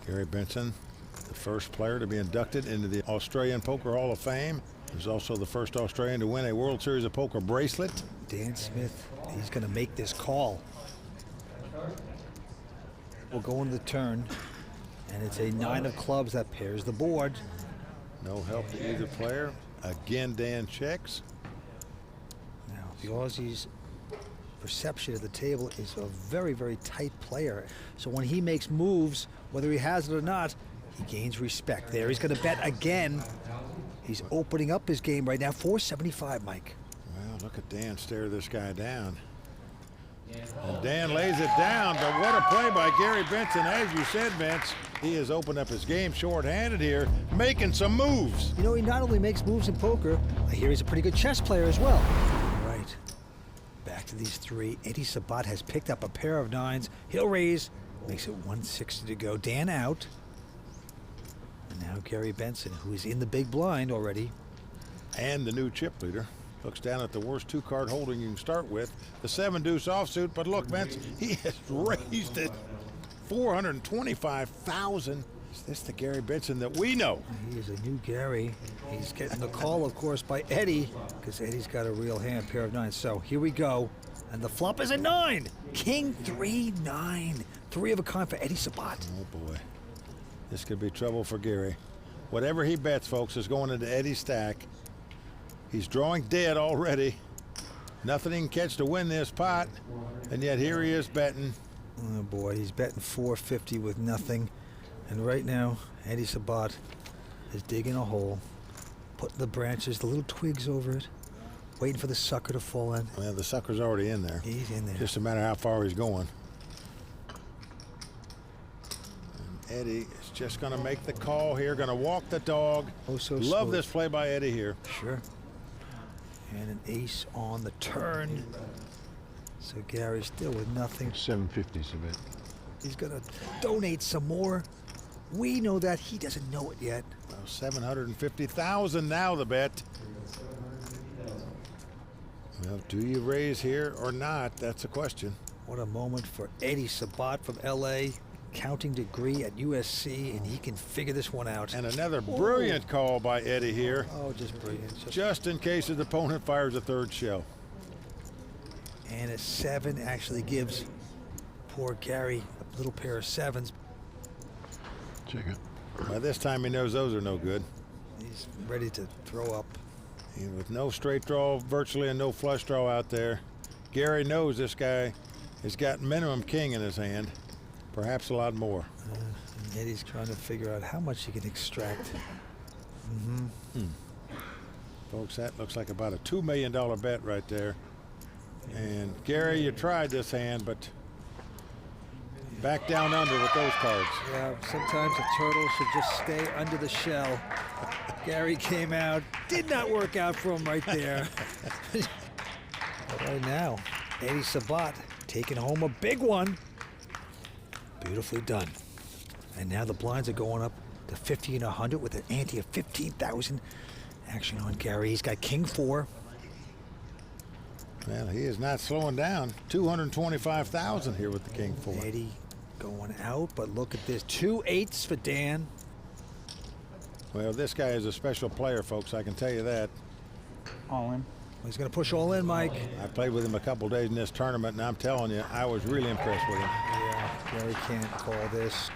Gary Benson, the first player to be inducted into the Australian Poker Hall of Fame. He's also the first Australian to win a World Series of Poker bracelet. Dan Smith, he's going to make this call. We'll go into the turn, and it's a 9 of clubs that pairs the board. No help to either player. Again, Dan checks. Now, the Aussie's perception of the table is a very, very tight player. So when he makes moves, whether he has it or not, he gains respect. There, he's going to bet again. He's opening up his game right now. 475, Mike. Well, look at Dan stare this guy down. And Dan lays it down, but what a play by Gary Benson. As you said, Vince, he has opened up his game short-handed here, making some moves. You know, he not only makes moves in poker, I hear he's a pretty good chess player as well. All right, back to these 3. Eddy Sabat has picked up a pair of 9s. He'll raise, makes it 160 to go. Dan out. And now Gary Benson, who is in the big blind already. And the new chip leader. Looks down at the worst 2-card holding you can start with, the 7-deuce offsuit. But look, Vince, he has raised it $425,000. Is this the Gary Benson that we know? He is a new Gary. He's getting the call, of course, by Eddy, because Eddy's got a real hand, pair of 9s. So here we go, and the flop is a 9. King 3-9, 3 of a kind for Eddy Sabat. Oh boy, this could be trouble for Gary. Whatever he bets, folks, is going into Eddy's stack. He's drawing dead already. Nothing he can catch to win this pot, and yet here he is betting. Oh boy, he's betting 450 with nothing. And right now, Eddy Sabat is digging a hole, putting the branches, the little twigs over it, waiting for the sucker to fall in. Well, the sucker's already in there. He's in there. Just a matter how far he's going. And Eddy is just going to make the call here, going to walk the dog. Oh, so Love smooth. this play by Eddy here. Sure. And an ace on the turn. So Gary's still with nothing. 750's a bit. He's gonna donate some more. We know that. He doesn't know it yet. Well, 750,000 now the bet. Well, do you raise here or not? That's a question. What a moment for Eddy Sabat from LA. accounting degree at USC, and he can figure this one out. And another brilliant call by Eddie here. Oh, just brilliant. Just in case his opponent fires a third shell. And a 7 actually gives poor Gary a little pair of 7s. Check it. By this time, he knows those are no good. He's ready to throw up. And with no straight draw virtually and no flush draw out there, Gary knows this guy has got minimum king in his hand, perhaps a lot more. And Eddie's trying to figure out how much he can extract. Folks, that looks like about a $2 million bet right there. And Gary, you tried this hand, but back down under with those cards. Yeah, sometimes a turtle should just stay under the shell. Gary came out, did not work out for him right there. Right now, Eddy Sabat taking home a big one. Beautifully done. And now the blinds are going up to 50 and 100 with an ante of 15,000. Action on Gary. He's got king 4. Well, he is not slowing down. 225,000 here with the king 4. Eddy going out, but look at this. 2 8s for Dan. Well, this guy is a special player, folks. I can tell you that. All in. He's going to push all in, Mike. I played with him a couple days in this tournament, and I'm telling you, I was really impressed with him. Yeah, Gary can't call this.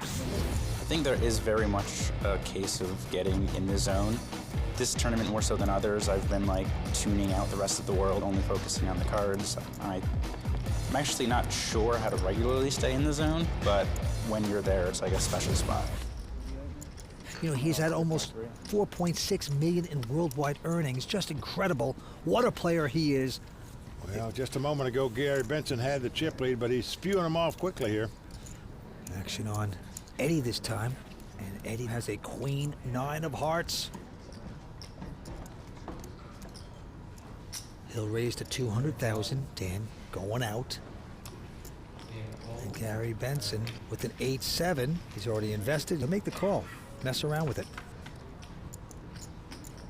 I think there is very much a case of getting in the zone. This tournament, more so than others, I've been like tuning out the rest of the world, only focusing on the cards. I'm actually not sure how to regularly stay in the zone, but when you're there, it's like a special spot. You know, he's had almost 4.6 million in worldwide earnings. Just incredible. What a player he is. Well, just a moment ago, Gary Benson had the chip lead, but he's spewing them off quickly here. Action on Eddy this time. And Eddy has a queen 9 of hearts. He'll raise to 200,000. Dan going out. And Gary Benson with an 8-7. He's already invested. He'll make the call. Mess around with it.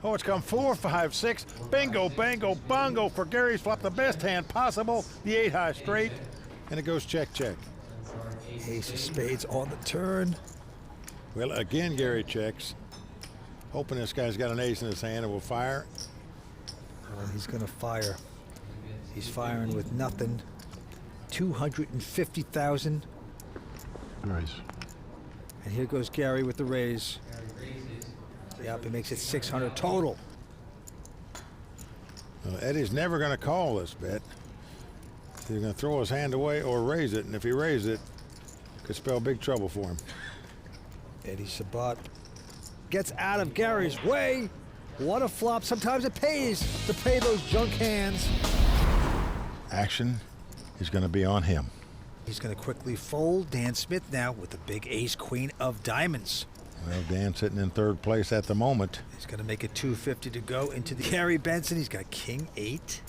Oh, it's come 4, 5, 6. Bingo, bango, bongo for Gary's flop. The best hand possible. The 8 high straight. And it goes check, check. Ace of spades on the turn. Well, again, Gary checks. Hoping this guy's got an ace in his hand and will fire. Well, he's going to fire. He's firing with nothing. 250,000. Nice. And here goes Gary with the raise. Yep, he makes it 600 total. Well, Eddie's never going to call this bet. He's going to throw his hand away or raise it, and if he raises it, it could spell big trouble for him. Eddy Sabat gets out of Gary's way. What a flop. Sometimes it pays to play those junk hands. Action is going to be on him. He's going to quickly fold. Dan Smith now with the big ace-queen of diamonds. Well, Dan sitting in third place at the moment. He's going to make it 250 to go into the Gary Benson. He's got king 8.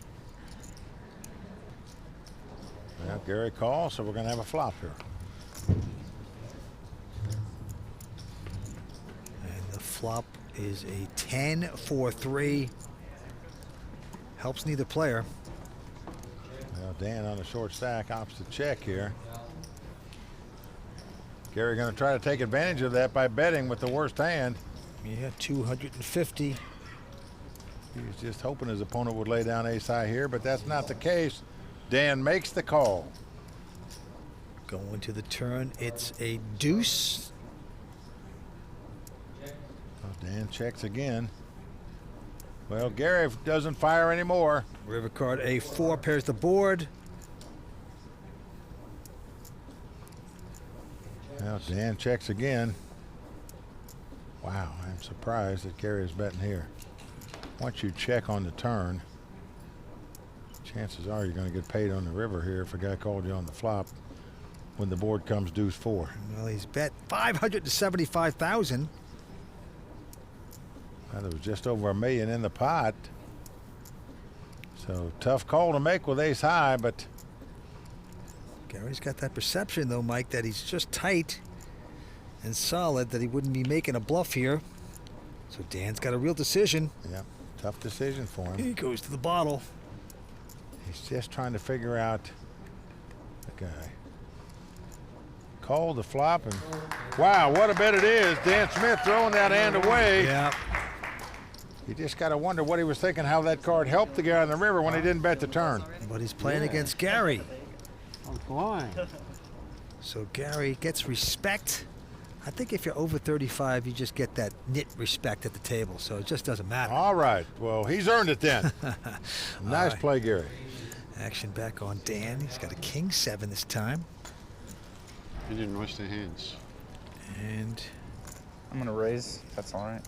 Well, Gary calls, so we're going to have a flop here. And the flop is a 10-4-3. Helps neither player. Well, Dan on a short stack, opposite check here. Gary going to try to take advantage of that by betting with the worst hand. Yeah, 250. He was just hoping his opponent would lay down ace high here, but that's not the case. Dan makes the call. Going to the turn, it's a deuce. Well, Dan checks again. Well, Gary doesn't fire anymore. River card A4 pairs the board. Well, Dan checks again. Wow, I'm surprised that Gary is betting here. Once you check on the turn, chances are you're going to get paid on the river here if a guy called you on the flop when the board comes deuce 4. Well, he's bet 575,000. Well, there was just over $1 million in the pot. So tough call to make with ace high, but Gary's got that perception, though, Mike, that he's just tight and solid, that he wouldn't be making a bluff here. So Dan's got a real decision. Yeah, tough decision for him. He goes to the bottle. He's just trying to figure out the guy. called the flop, and wow, what a bet it is. Dan Smith throwing that hand away. Yeah. You just got to wonder what he was thinking, how that card helped the guy on the river when he didn't bet the turn. But he's playing against Gary. I'm flying. So Gary gets respect. I think if you're over 35, you just get that knit respect at the table, so it just doesn't matter. All right, well, he's earned it then. Nice right. play, Gary. Action back on Dan. He's got a king 7 this time. He didn't wash their hands. And I'm gonna raise. That's all right.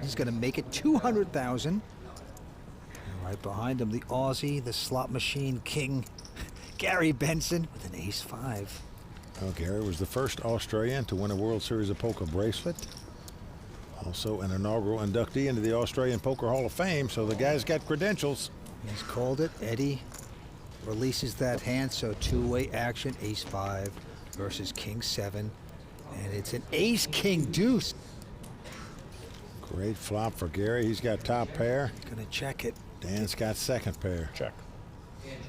he's going to make it 200,000. And right behind him, the Aussie, the slot machine king, Gary Benson with an ace-5. Well, Gary was the first Australian to win a World Series of Poker bracelet. Also an inaugural inductee into the Australian Poker Hall of Fame, so the guy's got credentials. He's called it. Eddy releases that hand, so two-way action, ace-5 versus king-7. And it's an ace-king-deuce. Great flop for Gary. He's got top pair. Gonna check it. Dan's got second pair. Check.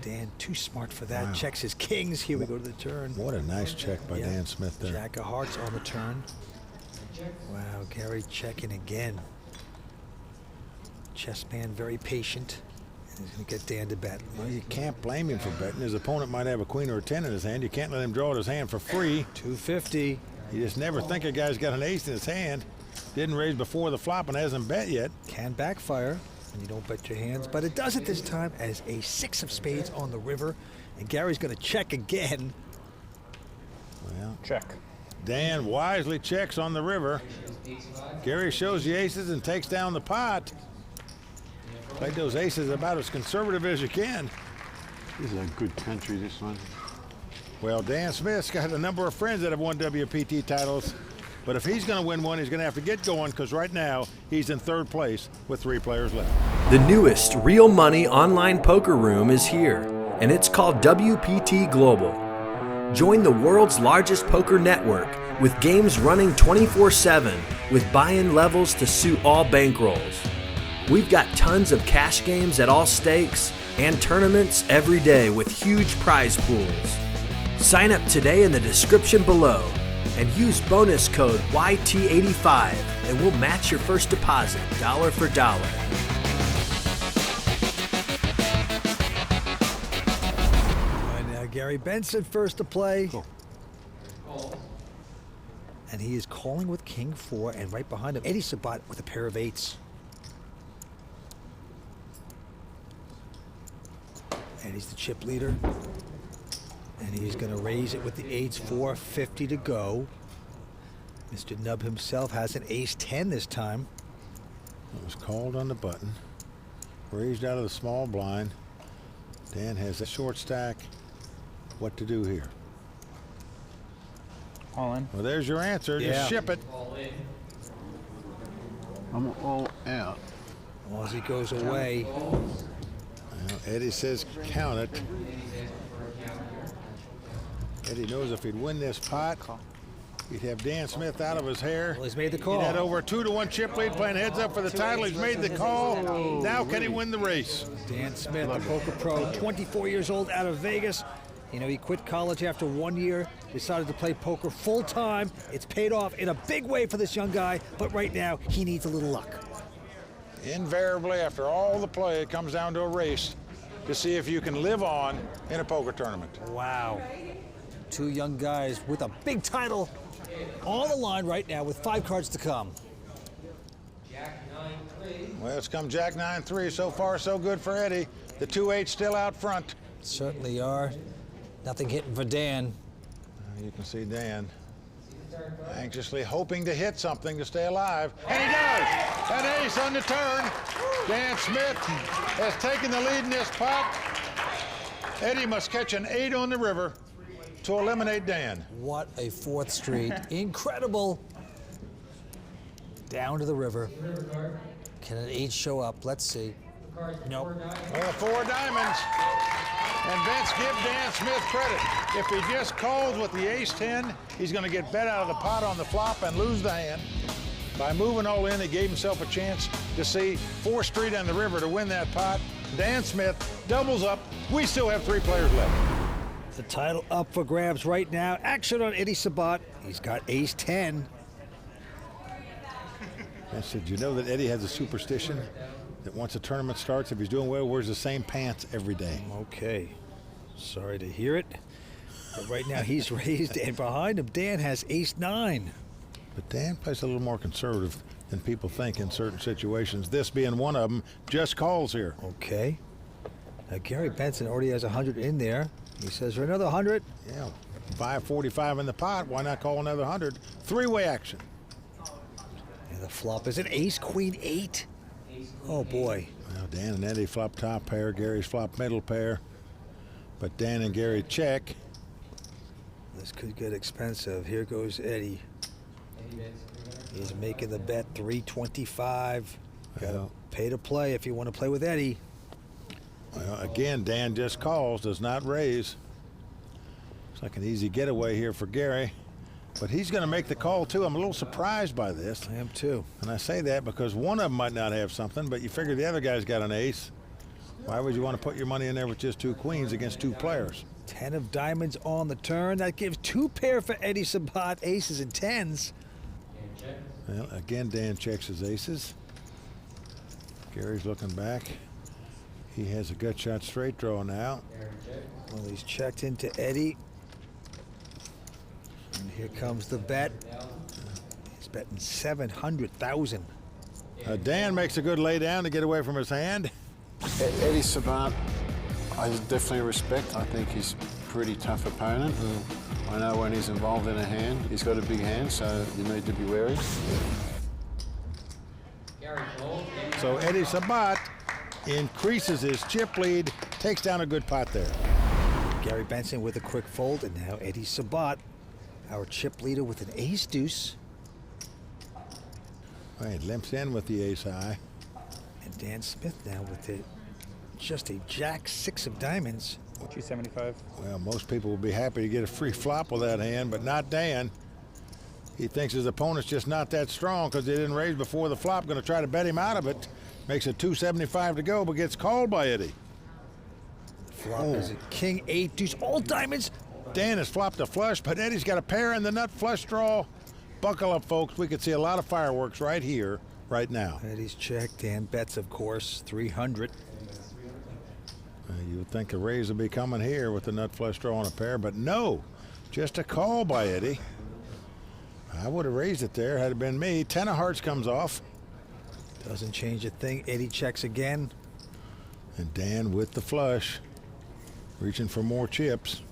Dan too smart for that. Wow. Checks his kings. Here we go to the turn. What a nice check by Dan Smith there. Jack of hearts on the turn. Wow, Gary checking again. Chess man very patient. He's going to get Dan to bet. Well, you can't blame him for betting. His opponent might have a queen or a 10 in his hand. You can't let him draw his hand for free. 250. You just never think a guy's got an ace in his hand. Didn't raise before the flop and hasn't bet yet. Can backfire when you don't bet your hands, but it does it this time as a 6 of spades on the river. And Gary's going to check again. Well, check. Dan wisely checks on the river. Gary shows the aces and takes down the pot. Played those aces about as conservative as you can. This is a good country, this one. Well, Dan Smith's got a number of friends that have won WPT titles, but if he's going to win one, he's going to have to get going, because right now he's in 3rd place with 3 players left. The newest real money online poker room is here, and it's called WPT Global. Join the world's largest poker network with games running 24/7 with buy-in levels to suit all bankrolls. We've got tons of cash games at all stakes and tournaments every day with huge prize pools. Sign up today in the description below and use bonus code YT85 and we'll match your first deposit dollar for dollar. Right now, Gary Benson first to play. Cool. And he is calling with king 4, and right behind him, Eddy Sabat with a pair of 8s. And he's the chip leader. And he's going to raise it with the 8s, 450 to go. Mr. Nub himself has an ace-10 this time. It was called on the button. Raised out of the small blind. Dan has a short stack. What to do here? All in. Well, there's your answer. Yeah. Just ship it. I'm all out. Aussie goes away. Well, Eddy says count it. Eddy knows if he'd win this pot, he'd have Dan Smith out of his hair. Well, he's made the call. He'd had over a 2-1 chip lead, playing heads up for the title. He's made the call. Now can he win the race? Dan Smith, the poker pro, 24 years old, out of Vegas. You know, he quit college after 1 year, decided to play poker full time. It's paid off in a big way for this young guy, but right now he needs a little luck. Invariably, after all the play, it comes down to a race to see if you can live on in a poker tournament. Wow. 2 young guys with a big title on the line right now with 5 cards to come. Well, it's come Jack 9-3. So far, so good for Eddy. The 2-8 still out front. Certainly are. Nothing hitting for Dan. You can see Dan anxiously hoping to hit something to stay alive. And he does! An ace on the turn. Dan Smith has taken the lead in this pot. Eddy must catch an 8 on the river to eliminate Dan. What a 4th Street. Incredible. Down to the river. Can an 8 show up? Let's see. Nope. Well, 4 diamonds. And Vince, give Dan Smith credit. If he just calls with the ace-10, he's going to get bet out of the pot on the flop and lose the hand. By moving all in, he gave himself a chance to see 4th Street on the river to win that pot. Dan Smith doubles up. We still have 3 players left. The title up for grabs right now. Action on Eddy Sabat. He's got ace 10. I said, you know that Eddie has a superstition that once a tournament starts, if he's doing well, wears the same pants every day. Okay. Sorry to hear it. But right now he's raised, and behind him, Dan has ace 9. But Dan plays a little more conservative than people think in certain situations. This being one of them, just calls here. Okay. Now Gary Benson already has 100 in there. He says for another 100. Yeah, 545 in the pot. Why not call another 100? Three-way action. And the flop is an ace, queen 8. Oh boy. Well, Dan and Eddie flop top pair. Gary's flop middle pair. But Dan and Gary check. This could get expensive. Here goes Eddie. He's making the bet 325. Gotta pay to play if you want to play with Eddie. Well, again, Dan just calls, does not raise. Looks like an easy getaway here for Gary. But he's going to make the call, too. I'm a little surprised by this. I am, too. And I say that because one of them might not have something, but you figure the other guy's got an ace. Why would you want to put your money in there with just 2 queens against 2 players? 10 of diamonds on the turn. That gives 2 pair for Eddy Sabat, aces and 10s. Well, again, Dan checks his aces. Gary's looking back. He has a gut shot straight draw now. Well, he's checked into Eddie. And here comes the bet. He's betting 700,000. Dan makes a good lay down to get away from his hand. Eddy Sabat, I definitely respect. I think he's a pretty tough opponent. And I know when he's involved in a hand, he's got a big hand, so you need to be wary. So Eddy Sabat increases his chip lead, takes down a good pot there. Gary Benson with a quick fold, and now Eddy Sabat, our chip leader, with an ace deuce. Right, limps in with the ace high. And Dan Smith now with just a jack 6 of diamonds. 275. Well, most people would be happy to get a free flop with that hand, but not Dan. He thinks his opponent's just not that strong because they didn't raise before the flop. Going to try to bet him out of it. Makes it 275 to go, but gets called by Eddie. Flop is a king 8 deuce, all diamonds. Dan has flopped a flush, but Eddie's got a pair in the nut flush draw. Buckle up, folks. We could see a lot of fireworks right here, right now. Eddie's checked. Dan bets, of course, 300. You would think a raise would be coming here with the nut flush draw on a pair, but no. Just a call by Eddie. I would have raised it there had it been me. 10 of hearts comes off. Doesn't change a thing. Eddie checks again. And Dan with the flush, reaching for more chips.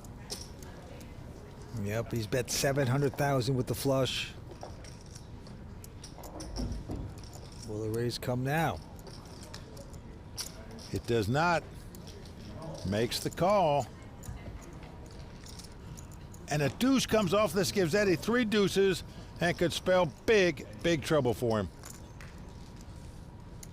Yep, he's bet 700,000 with the flush. Will the raise come now? It does not. Makes the call. And a deuce comes off. This gives Eddie 3 deuces and could spell big, big trouble for him.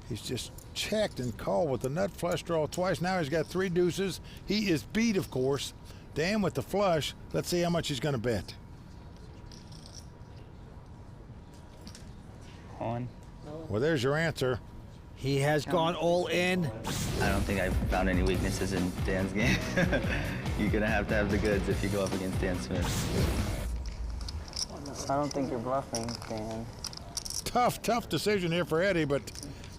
He's just checked and called with the nut flush draw twice. Now he's got 3 deuces. He is beat, of course. Dan with the flush. Let's see how much he's going to bet. On. Well, there's your answer. He has gone all in. I don't think I've found any weaknesses in Dan's game. You're going to have the goods if you go up against Dan Smith. I don't think you're bluffing, Dan. Tough decision here for Eddie, but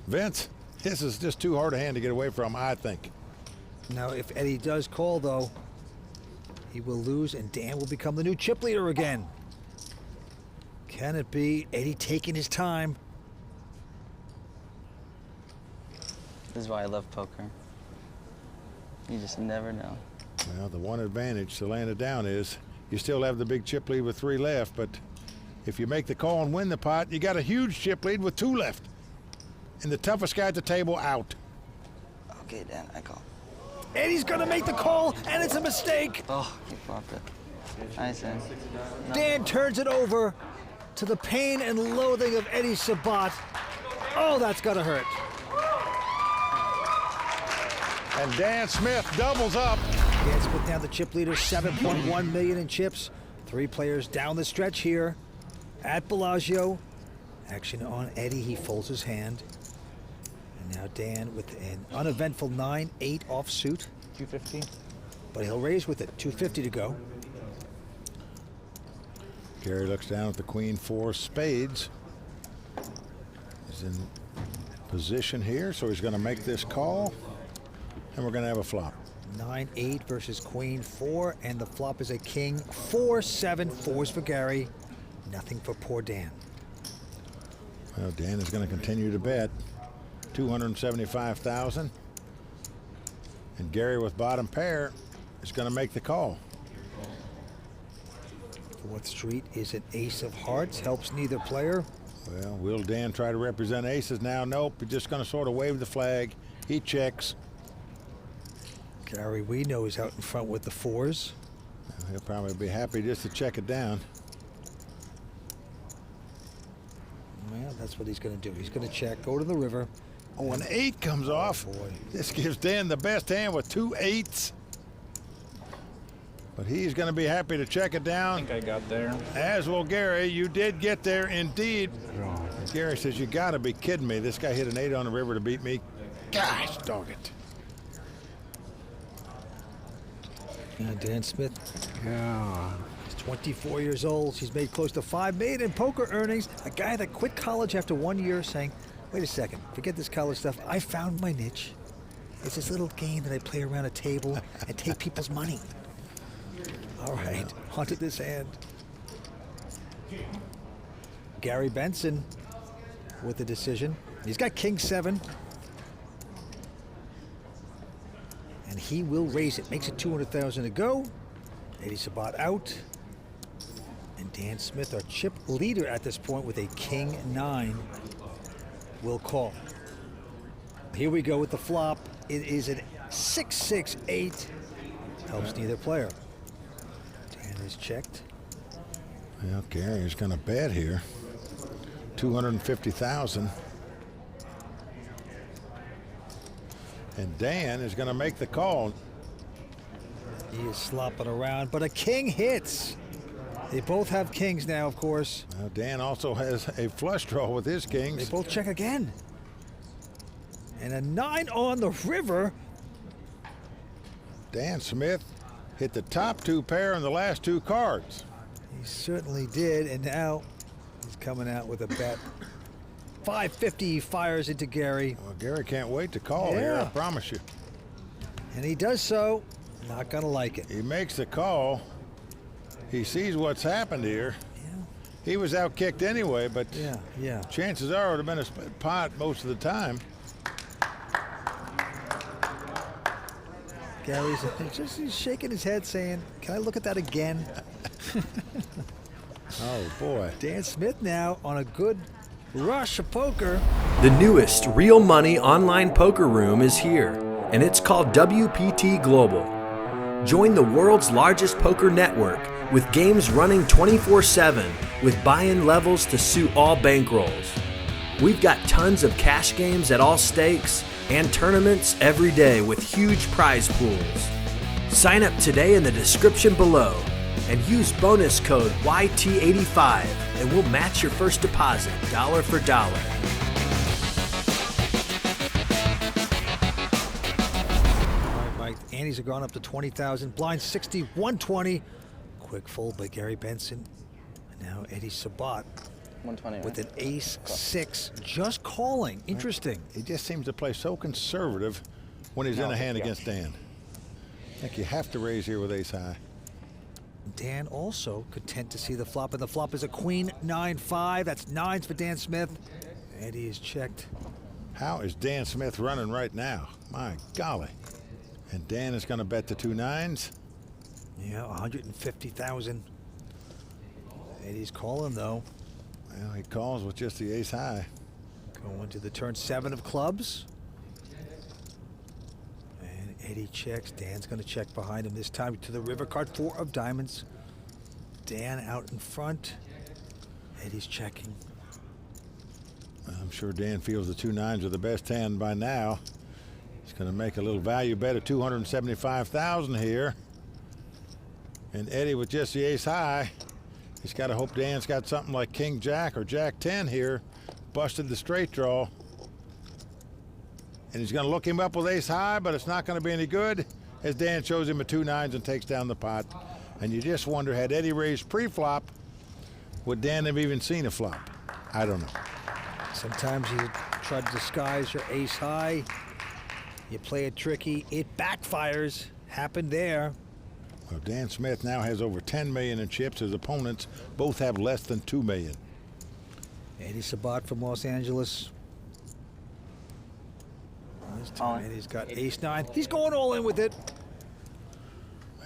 Vince, this is just too hard a hand to get away from, I think. Now, if Eddie does call, though, he will lose, and Dan will become the new chip leader again. Can it be Eddie taking his time? This is why I love poker. You just never know. Well, the one advantage to land it down is you still have the big chip lead with 3 left, but if you make the call and win the pot, you got a huge chip lead with 2 left. And the toughest guy at the table out. Okay, Dan, I call. Eddie's gonna make the call, and it's a mistake. Oh, he flopped it. Nice, Dan. No. Dan turns it over to the pain and loathing of Eddy Sabat. Oh, that's gotta hurt. And Dan Smith doubles up. Dan Smith now the chip leader, 7.1 million in chips. 3 players down the stretch here at Bellagio. Action on Eddie, he folds his hand. And now Dan with an uneventful 9-8 offsuit. 215. but he'll raise with it. 250 to go. Gary looks down at the queen 4 spades. He's in position here, so he's going to make this call, and we're going to have a flop. 9-8 versus queen 4, and the flop is a king 4-7. 4s for Gary, nothing for poor Dan. Well, Dan is going to continue to bet. 275,000. And Gary with bottom pair is going to make the call. 4th Street is an ace of hearts, helps neither player. Well, will Dan try to represent aces now? Nope, he's just going to sort of wave the flag. He checks. Gary, we know, is out in front with the 4s. He'll probably be happy just to check it down. Well, that's what he's going to do. He's going to check, go to the river. Oh, an 8 comes off. Boy. This gives Dan the best hand with 2 8s. But he's going to be happy to check it down. I think I got there. As will Gary. You did get there indeed. Gary says, you got to be kidding me. This guy hit an 8 on the river to beat me. Gosh, dog it. Dan Smith. Yeah. He's 24 years old. He's made close to $5 million in poker earnings. A guy that quit college after 1 year saying, wait a second, forget this college stuff. I found my niche. It's this little game that I play around a table and take people's money. All right, onto this hand. Gary Benson with the decision. He's got king 7. And he will raise it. Makes it 200,000 to go. Eddy Sabat out. And Dan Smith, our chip leader at this point with a king 9, will call. Here we go with the flop. It is an 6-6-8. Helps neither player. Dan is checked. Well, Gary is going to bet here. 250,000. And Dan is going to make the call. He is slopping around, but a king hits. They both have kings now, of course. Now Dan also has a flush draw with his kings. They both check again. And a 9 on the river. Dan Smith hit the top 2 pair and the last 2 cards. He certainly did, and now he's coming out with a bet. 550 fires into Gary. Well, Gary can't wait to call here, I promise you. And he does so. Not gonna like it. He makes the call. He sees what's happened here. Yeah. He was out-kicked anyway, but yeah. chances are it would have been a split pot most of the time. Gary's he's shaking his head saying, can I look at that again? Oh, boy. Dan Smith now on a good rush of poker. The newest real money online poker room is here, and it's called WPT Global. Join the world's largest poker network with games running 24/7 with buy-in levels to suit all bankrolls. We've got tons of cash games at all stakes and tournaments every day with huge prize pools. Sign up today in the description below and use bonus code YT85 and we'll match your first deposit dollar for dollar. Antes are gone up to 20,000. Blind 60, 120. Quick fold by Gary Benson. And now Eddy Sabat 120, with right? an ace-6, just calling. Interesting. He just seems to play so conservative when he's in a hand against Dan. I think you have to raise here with ace high. Dan also content to see the flop, and the flop is a queen 9-5. That's 9s for Dan Smith. Eddy is checked. How is Dan Smith running right now? My golly. And Dan is going to bet the 2 9s. Yeah, 150,000. Eddy's calling though. Well, he calls with just the ace high. Going to the turn 7 of clubs. And Eddy checks. Dan's going to check behind him this time to the river card. 4 of diamonds. Dan out in front. Eddy's checking. I'm sure Dan feels the 2 9s are the best hand by now. He's going to make a little value bet of 275,000 here. And Eddy with just the ace high. He's got to hope Dan's got something like King Jack or Jack 10 here. Busted the straight draw. And he's going to look him up with ace high, but it's not going to be any good as Dan shows him a 2-9s and takes down the pot. And you just wonder, had Eddie raised pre-flop, would Dan have even seen a flop? I don't know. Sometimes you try to disguise your ace high. You play it tricky, it backfires. Happened there. Well, Dan Smith now has over 10 million in chips. His opponents both have less than 2 million. Eddy Sabat from Los Angeles. This time Eddie's got ace-9. He's going all in with it.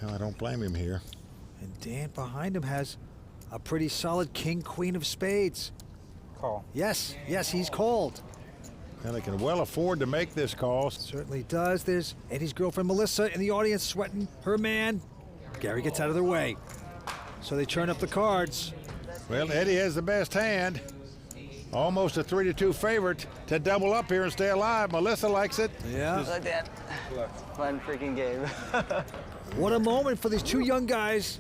Well, I don't blame him here. And Dan behind him has a pretty solid king-queen of spades. Call. Yes, he's called. Well, they can well afford to make this call. Certainly does. There's Eddie's girlfriend Melissa in the audience sweating her man. Gary gets out of their way. So they turn up the cards. Well, Eddie has the best hand. Almost a 3-2 favorite to double up here and stay alive. Melissa likes it. Yeah. Look, Dan. Fun freaking game. What a moment for these two young guys.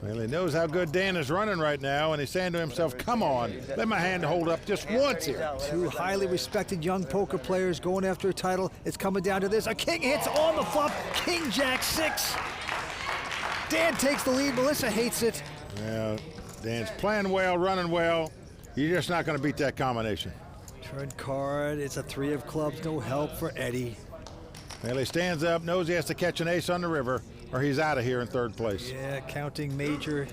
Well, he knows how good Dan is running right now, and he's saying to himself, come on, let my hand hold up just once here. Two highly respected young poker players going after a title. It's coming down to this. A king hits on the flop. King Jack 6. Dan takes the lead. Melissa hates it. Well, Dan's playing well, running well. You're just not going to beat that combination. Turn card. It's a 3 of clubs. No help for Eddie. Well, he stands up, knows he has to catch an ace on the river, or he's out of here in third place. Yeah, counting major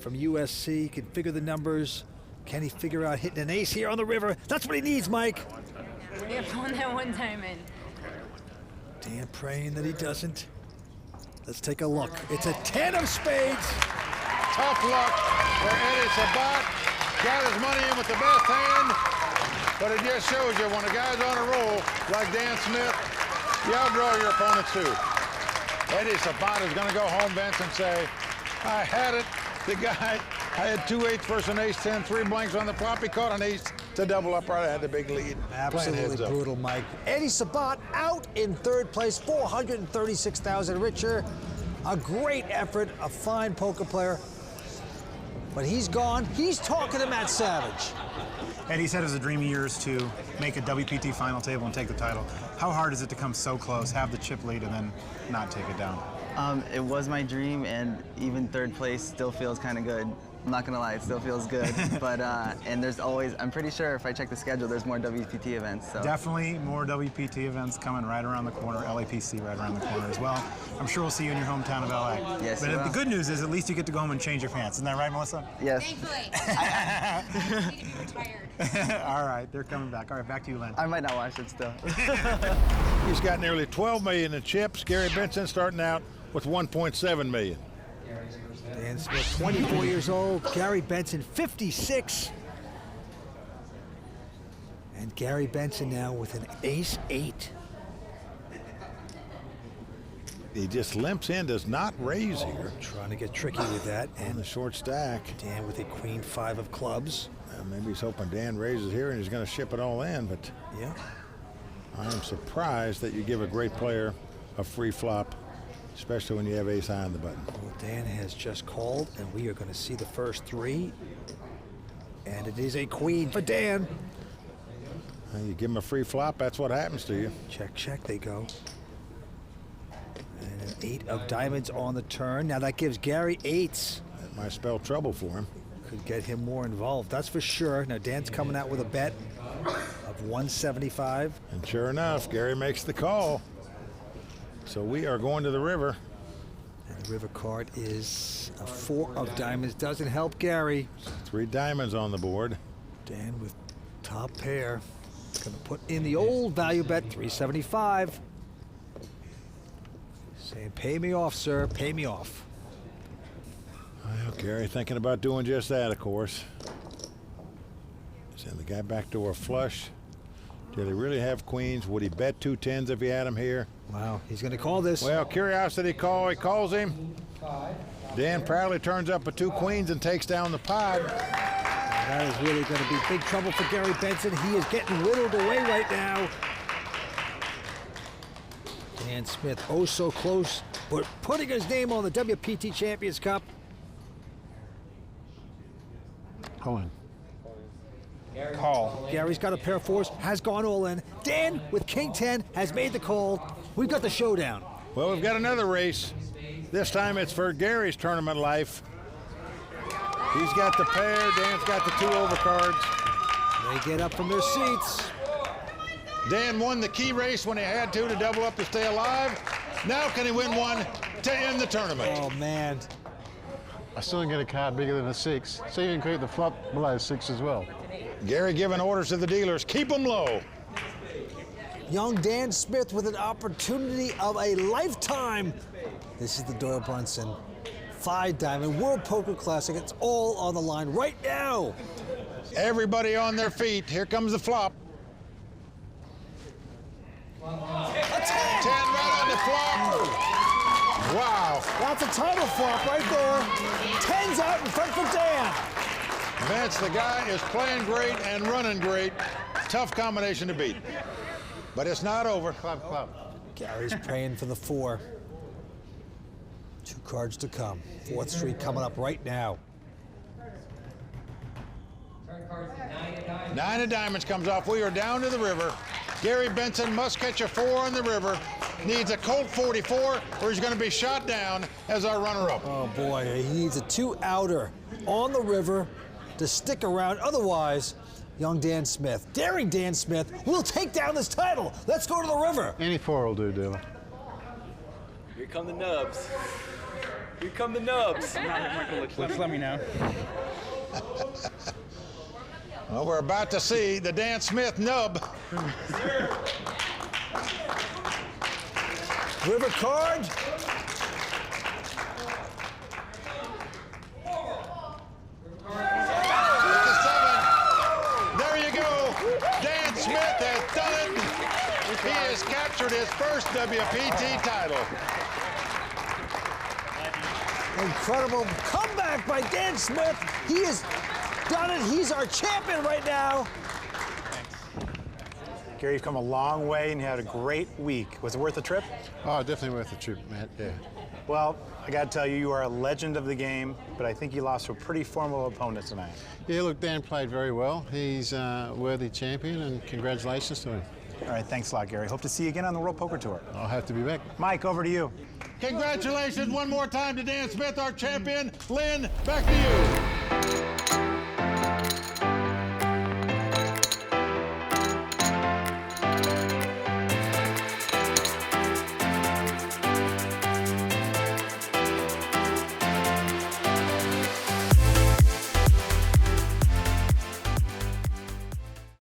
from USC. Can figure the numbers. Can he figure out hitting an ace here on the river? That's what he needs, Mike. We have won that one time in. Dan praying that he doesn't. Let's take a look. It's a 10 of spades. Tough luck for Eddy Sabat. Got his money in with the best hand, but it just shows you when a guy's on a roll like Dan Smith, you outdraw your opponents too. Eddy Sabat is going to go home, Benson, and say, I had it. The guy, I had 2 8s versus an ace-10, 3 blanks on the flop. He caught an ace to double up right. I had the big lead. Absolutely brutal, Mike. Eddy Sabat out in third place, 436,000 richer. A great effort, a fine poker player. But he's gone. He's talking to Matt Savage. Eddie said it was a dream of yours to make a WPT final table and take the title. How hard is it to come so close, have the chip lead, and then not take it down? It was my dream, and even third place still feels kind of good. I'm not gonna lie, it still feels good. But and there's always, I'm pretty sure if I check the schedule, there's more WPT events. So. Definitely more WPT events coming right around the corner. LAPC right around the corner as well. I'm sure we'll see you in your hometown of LA. Yes, but the good news is at least you get to go home and change your pants. Isn't that right, Melissa? Yes. Thankfully. I need to be retired. All right, they're coming back. All right, back to you, Len. I might not watch it still. He's got nearly 12 million in chips. Gary Benson starting out with 1.7 million. Dan Smith, 24 years old. Gary Benson, 56. And Gary Benson now with an ace-8. He just limps in, does not raise here. Trying to get tricky with that. And the short stack. Dan with a queen 5 of clubs. Well, maybe he's hoping Dan raises here and he's going to ship it all in, but yeah, I am surprised that you give a great player a free flop, especially when you have ace high on the button. Well, Dan has just called, and we are going to see the first 3. And it is a queen for Dan. Well, you give him a free flop, that's what happens to you. Check, check, they go. And an 8 of diamonds on the turn. Now that gives Gary 8s. That might spell trouble for him. Could get him more involved, that's for sure. Now Dan's coming out with a bet of 175. And sure enough, Gary makes the call. So we are going to the river. And the river card is a 4 of diamonds. Doesn't help Gary. 3 diamonds on the board. Dan with top pair. Gonna put in the old value bet, 375. Saying, pay me off, sir, pay me off. Well, Gary thinking about doing just that, of course. Send the guy back door flush. Did he really have queens? Would he bet 2 10s if he had him here? Wow, he's going to call this. Well, curiosity call. He calls him. Dan proudly turns up with 2 queens and takes down the pot. That is really going to be big trouble for Gary Benson. He is getting whittled away right now. Dan Smith, oh so close, but putting his name on the WPT Champions Cup. Pulling. Call. Gary's got a pair of 4s, has gone all in. Dan with King 10 has made the call. We've got the showdown. Well, we've got another race. This time it's for Gary's tournament life. He's got the pair, Dan's got the 2 overcards. They get up from their seats. Dan won the key race when he had to double up to stay alive. Now can he win one to end the tournament? Oh, man. I still didn't get a card bigger than a 6, so you can keep the flop below 6 as well. Gary giving orders to the dealers, keep them low. Young Dan Smith with an opportunity of a lifetime. This is the Doyle Brunson 5-diamond World Poker Classic. It's all on the line right now. Everybody on their feet. Here comes the flop. A 10 right on the flop. Wow. That's a title flop right there. 10's out in front for Dan. Vince, the guy is playing great and running great. Tough combination to beat. But it's not over. Club. Gary's praying for the 4. 2 cards to come. 4th Street coming up right now. 9 of diamonds comes off. We are down to the river. Gary Benson must catch a 4 on the river. Needs a Colt 44 or he's going to be shot down as our runner-up. Oh boy, he needs a 2-outer on the river to stick around. Otherwise, young Dan Smith, daring Dan Smith, will take down this title. Let's go to the river. Any 4 will do, dealer. Here come the nubs. Here come the nubs. Just let me know. Well, we're about to see the Dan Smith nub. River card. There you go. Dan Smith has done it. He has captured his first WPT title. Incredible comeback by Dan Smith. He has done it. He's our champion right now. Gary, you've come a long way and you had a great week. Was it worth the trip? Oh, definitely worth the trip, Matt, yeah. Well, I got to tell you, you are a legend of the game, but I think you lost to a pretty formidable opponent tonight. Yeah, look, Dan played very well. He's a worthy champion, and congratulations to him. All right, thanks a lot, Gary. Hope to see you again on the World Poker Tour. I'll have to be back. Mike, over to you. Congratulations one more time to Dan Smith, our champion. Lynn, back to you.